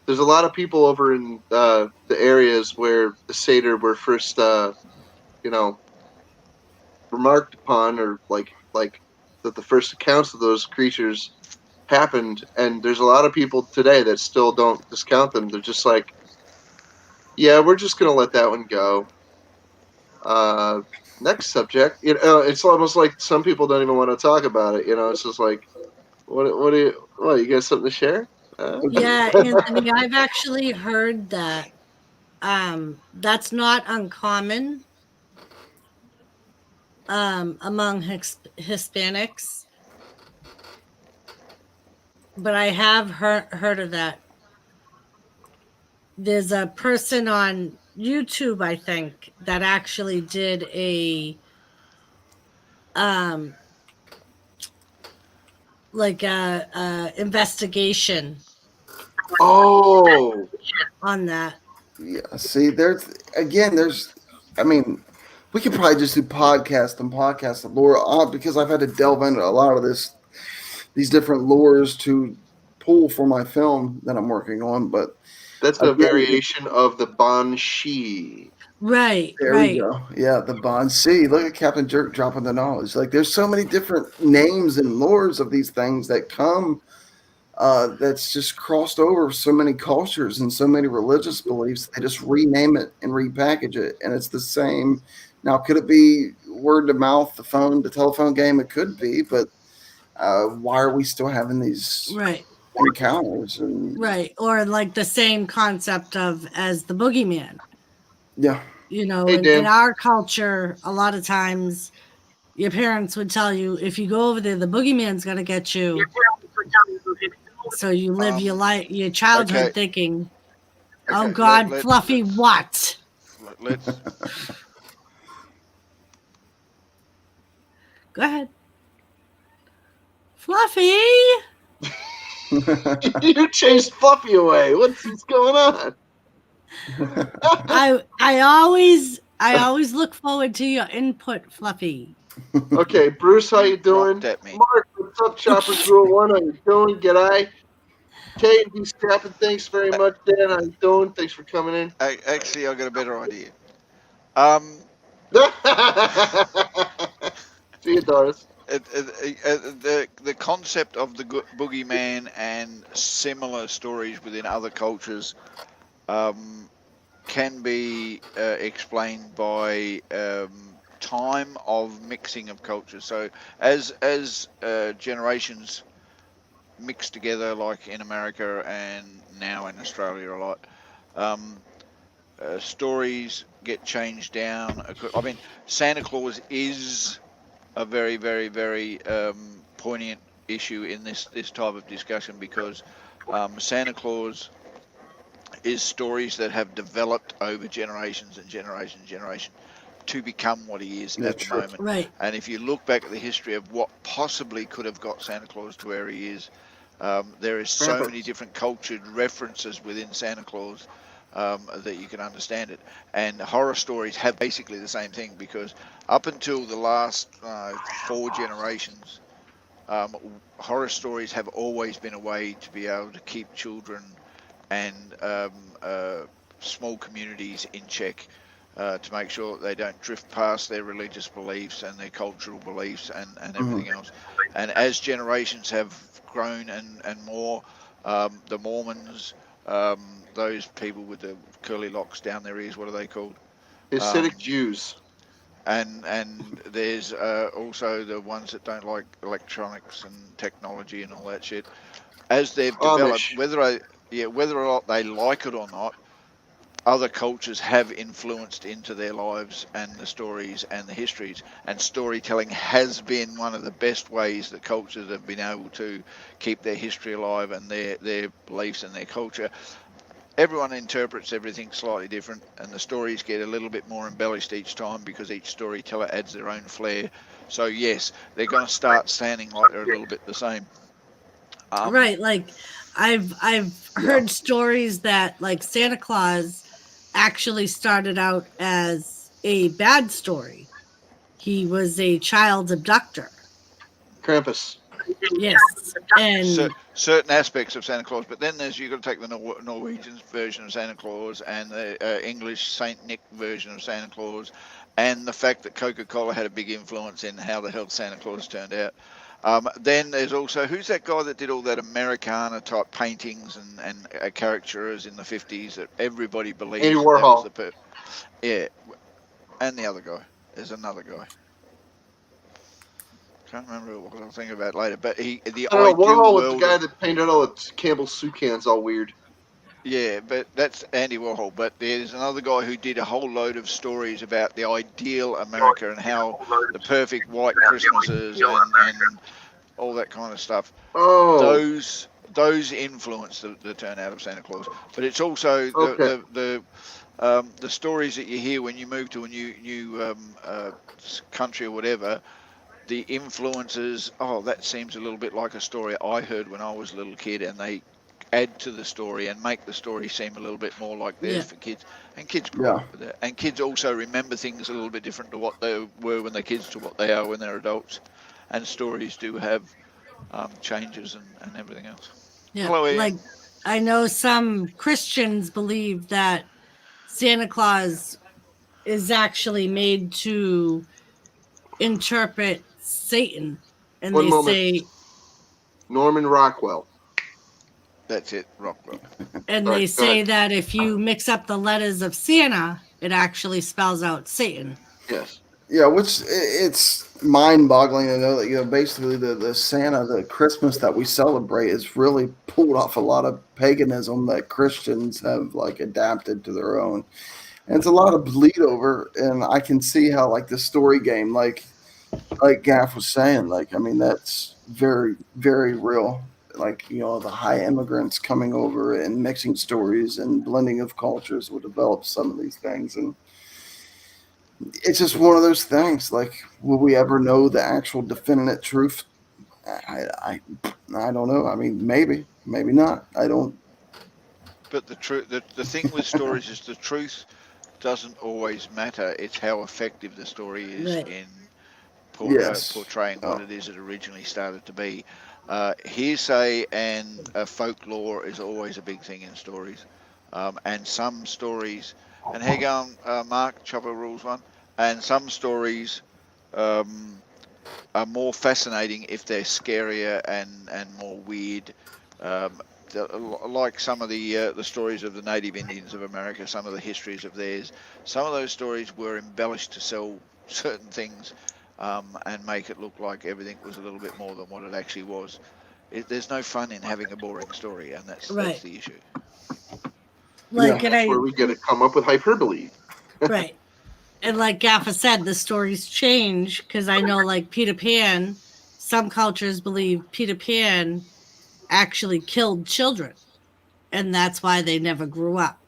There's a lot of people over in the areas where the satyr were first, remarked upon, or like that the first accounts of those creatures happened, and there's a lot of people today that still don't discount them. They're just like, yeah, we're just gonna let that one go. Next subject. It's almost like some people don't even want to talk about it. It's just like, what you got something to share? Yeah, Anthony, I've actually heard that that's not uncommon among Hispanics, but I have heard of that. There's a person on YouTube, I think, that actually did a investigation Oh, on that. Yeah. See, I mean, we could probably just do podcast of lore because I've had to delve into a lot of these different lores to pull for my film that I'm working on. But that's a variation of the Banshee. Right. There we go. Yeah, the Bond C. Look at Captain Jerk dropping the knowledge. Like, there's so many different names and lores of these things that come. That's just crossed over so many cultures and so many religious beliefs. They just rename it and repackage it, and it's the same. Now, could it be word to mouth, the telephone game? It could be, but Why are we still having these Right. encounters? And Right. Or like the same concept of as the boogeyman. yeah, You know, Hey, in Dan. our culture, a lot of times your parents would tell you if you go over there, the boogeyman's gonna get you. So you live your life, your childhood Okay. thinking, "Oh Okay. God, Fluffy, what?" Let's. Go ahead, Fluffy. You chased Fluffy away. What's going on? I always look forward to your input, Fluffy. Okay, Bruce, how you doing? Dropped at me. Mark, what's up, Choppers Rule 1? How you doing? G'day. Kay and Scrapping, thanks very much, Dan. How you doing? Thanks for coming in. Actually, I got a better idea. See you, Doris. The concept of the boogeyman and similar stories within other cultures can be explained by time of mixing of cultures. So as generations mix together, like in America and now in Australia a lot, stories get changed down. I mean, Santa Claus is a very, very, very poignant issue in this type of discussion because Santa Claus is stories that have developed over generations and generations and generations to become what he is at the true. moment. Right. And if you look back at the history of what possibly could have got Santa Claus to where he is, there is so many different cultured references within Santa Claus that you can understand it. And horror stories have basically the same thing because up until the last 4 generations, horror stories have always been a way to be able to keep children and small communities in check to make sure that they don't drift past their religious beliefs and their cultural beliefs and everything else. And as generations have grown and more, the Mormons, those people with the curly locks down their ears, what are they called? Hasidic Jews. And there's also the ones that don't like electronics and technology and all that shit. As they've developed, Amish. whether or not they like it or not, other cultures have influenced into their lives and the stories and the histories. And storytelling has been one of the best ways that cultures have been able to keep their history alive and their beliefs and their culture. Everyone interprets everything slightly different, and the stories get a little bit more embellished each time because each storyteller adds their own flair. So yes, they're going to start sounding like they're a little bit the same. Right. Like I've heard stories that like Santa Claus actually started out as a bad story. He was a child abductor. Krampus. Yes. And Certain aspects of Santa Claus, but then you've got to take the Norwegian version of Santa Claus and the English Saint Nick version of Santa Claus, and the fact that Coca-Cola had a big influence in how the hell Santa Claus turned out. Then there's also, who's that guy that did all that Americana type paintings and caricatures in the 50s that everybody believes Andy that was Warhol. yeah, and the other guy. There's another guy. Can't remember what I'll think about later, but the I don't know. ideal Warhol was the world guy of, that painted all the Campbell soup cans all weird. yeah, but that's Andy Warhol. But there's another guy who did a whole load of stories about the ideal America and how the perfect white Christmases and all that kind of stuff. Oh. Those influence the turnout of Santa Claus. But it's also the stories that you hear when you move to a new country or whatever. The influences, that seems a little bit like a story I heard when I was a little kid, and they add to the story and make the story seem a little bit more like theirs for kids. And kids grow up with that. And kids also remember things a little bit different to what they were when they're kids to what they are when they're adults. And stories do have changes and everything else. yeah, Hello, Ian. like I know some Christians believe that Santa Claus is actually made to interpret Satan, and One they moment. say Norman Rockwell. That's it, Rockwell. and Sorry, they go say ahead. that if you mix up the letters of Santa, it actually spells out Satan. Yes. Yeah, which it's mind-boggling to know that basically the Santa, the Christmas that we celebrate, is really pulled off a lot of paganism that Christians have like adapted to their own, and it's a lot of bleed over. And I can see how like the story game, like Gaff was saying, like I mean that's very very real. Like the high immigrants coming over and mixing stories and blending of cultures will develop some of these things and it's just one of those things. Like, will we ever know the actual definitive truth? I don't know. I mean, maybe, maybe not. I don't. But the thing with stories is the truth doesn't always matter. It's how effective the story is Right. in Yes. portraying what Oh, it is it originally started to be. Hearsay and folklore is always a big thing in stories, and some stories. And how you going, Mark? Chopper rules one. And some stories um, are more fascinating if they're scarier and more weird. Um, like some of the stories of the native Indians of America, some of the histories of theirs. Some of those stories were embellished to sell certain things and make it look like everything was a little bit more than what it actually was. There's no fun in having a boring story, and that's Right. the issue. yeah. Like, and That's where I, we get to come up with hyperbole. right. And like Gaffa said, the stories change because I know, like Peter Pan, some cultures believe Peter Pan actually killed children, and that's why they never grew up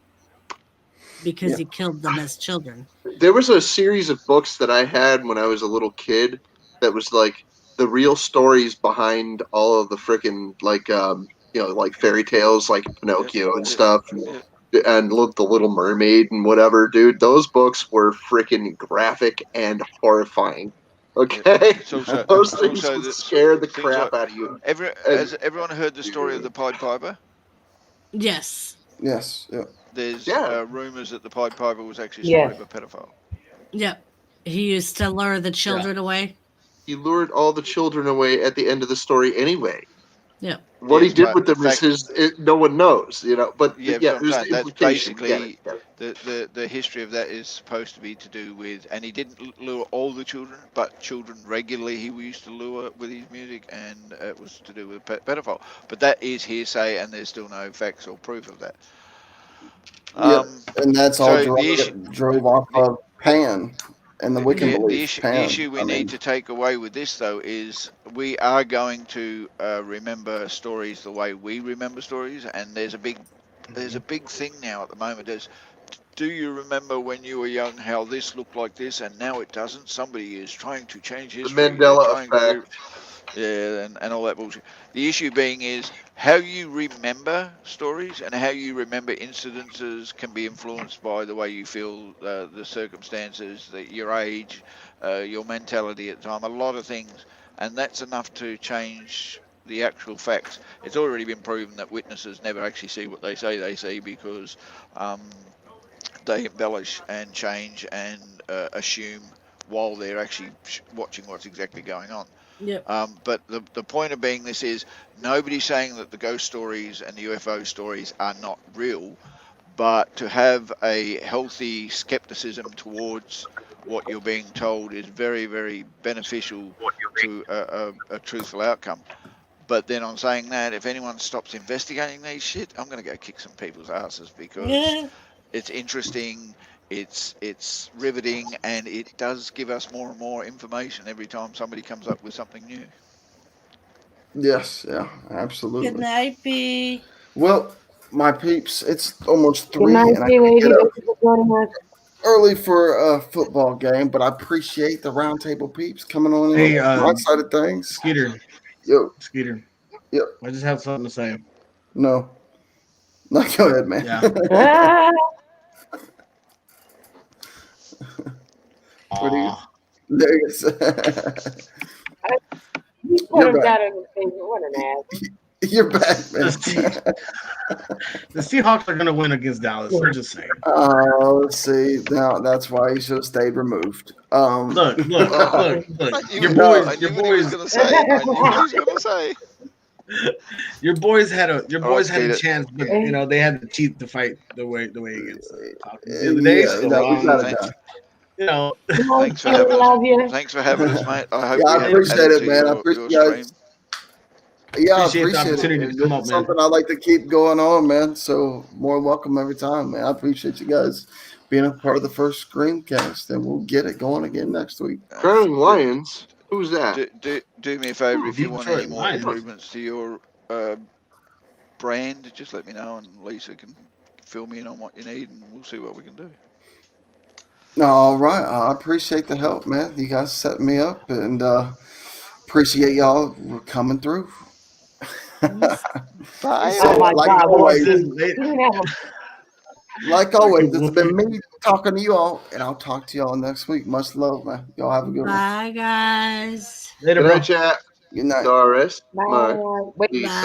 because Yeah. he killed them as children. There was a series of books that I had when I was a little kid that was like the real stories behind all of the freaking like fairy tales like Yep, Pinocchio and yep, stuff yep. and the Little Mermaid and whatever, dude. Those books were freaking graphic and horrifying. Yep. Okay, those It's things also would scare the things like crap out of you. And has everyone heard the story of the Pied Piper? Yes. Yes. Yeah. There's yeah, rumours that the Pied Piper was actually Yes. started by a pedophile. Yep. He used to lure the children away. he lured all the children away at the end of the story anyway. Yep. What he Yes, did but with the them is fact, no one knows, But yeah, yeah, but I'm there's the saying that's implication. Get it? basically the history of that is supposed to be to do with, and he didn't lure all the children, but children regularly he used to lure with his music, and it was to do with pedophile. But that is hearsay, and there's still no facts or proof of that. Yeah. And that's all So the issue, drove off the, of Pan and the Wiccan yeah, belief. the Pan. issue we I need mean, to take away with this though is we are going to remember stories the way we remember stories, and there's a big thing now at the moment. Do you remember when you were young how this looked like this and now it doesn't? Somebody is trying to change The history. They're Mandela trying to effect. yeah, and all that bullshit. The issue being is how you remember stories and how you remember incidences can be influenced by the way you feel, the circumstances, your age, your mentality at the time, a lot of things. And that's enough to change the actual facts. It's already been proven that witnesses never actually see what they say they see because um, they embellish and change and assume while they're actually watching what's exactly going on. Yep. But the point of being this is nobody's saying that the ghost stories and the UFO stories are not real, but to have a healthy skepticism towards what you're being told is very, very beneficial to a truthful outcome. But then on saying that, if anyone stops investigating these shit, I'm going to go kick some people's asses because Yeah. it's interesting, it's riveting, and it does give us more and more information every time somebody comes up with something new. yes. Yeah. Good Absolutely. night, B. Well, my peeps, it's almost Good 3, night, and I Pee gotta Wee. get up Thank you for joining us. early for a football game, but I appreciate the roundtable peeps coming on in Hey, my side of things. Skeeter, Yo, Skeeter. yep, I just have something to say. no, no, go ahead, man. Yeah. Ah, What do you? Aw. There you go. you put You're him back. down in the face. What an ass. You're back, The, man. the Seahawks are gonna win against Dallas. I'm just saying. Oh, let's see. Now that's why he should have stayed removed. Look, uh, look. I Your knew no, I boys, your knew what he was boys, going to say. I knew what he was going to say. your boys had a All right, a Skeeter. chance, but they had to cheat to fight the way against the Falcons the other day. yeah, Thank, So no, we got it thank, done. You know, Thanks for I having us. love you. Thanks for having us, mate. I hope Yeah, we I have appreciate added it, to man. I your appreciate stream. you guys. Yeah, I appreciate the appreciate it. opportunity to And come this up, is man. something I like to keep going on, man. So more welcome every time, man. I appreciate you guys being a part of the first Screamcast, and we'll get it going again next week. Crowning Lions. Who's that? Do me a favor, if you want any Detroit more Lions. improvements to your brand, just let me know, and Lisa can fill me in on what you need, and we'll see what we can do. All right, I appreciate the help, man. You guys set me up, and appreciate y'all coming through. Bye. So, Oh my like God, we always, didn't have a like always, it's been me talking to you all, and I'll talk to y'all next week. Much love, man. Y'all have a good one. Bye, guys. Later, Good bro. night, chat. Good night. Doris, bye. Mark, Wait. Lisa.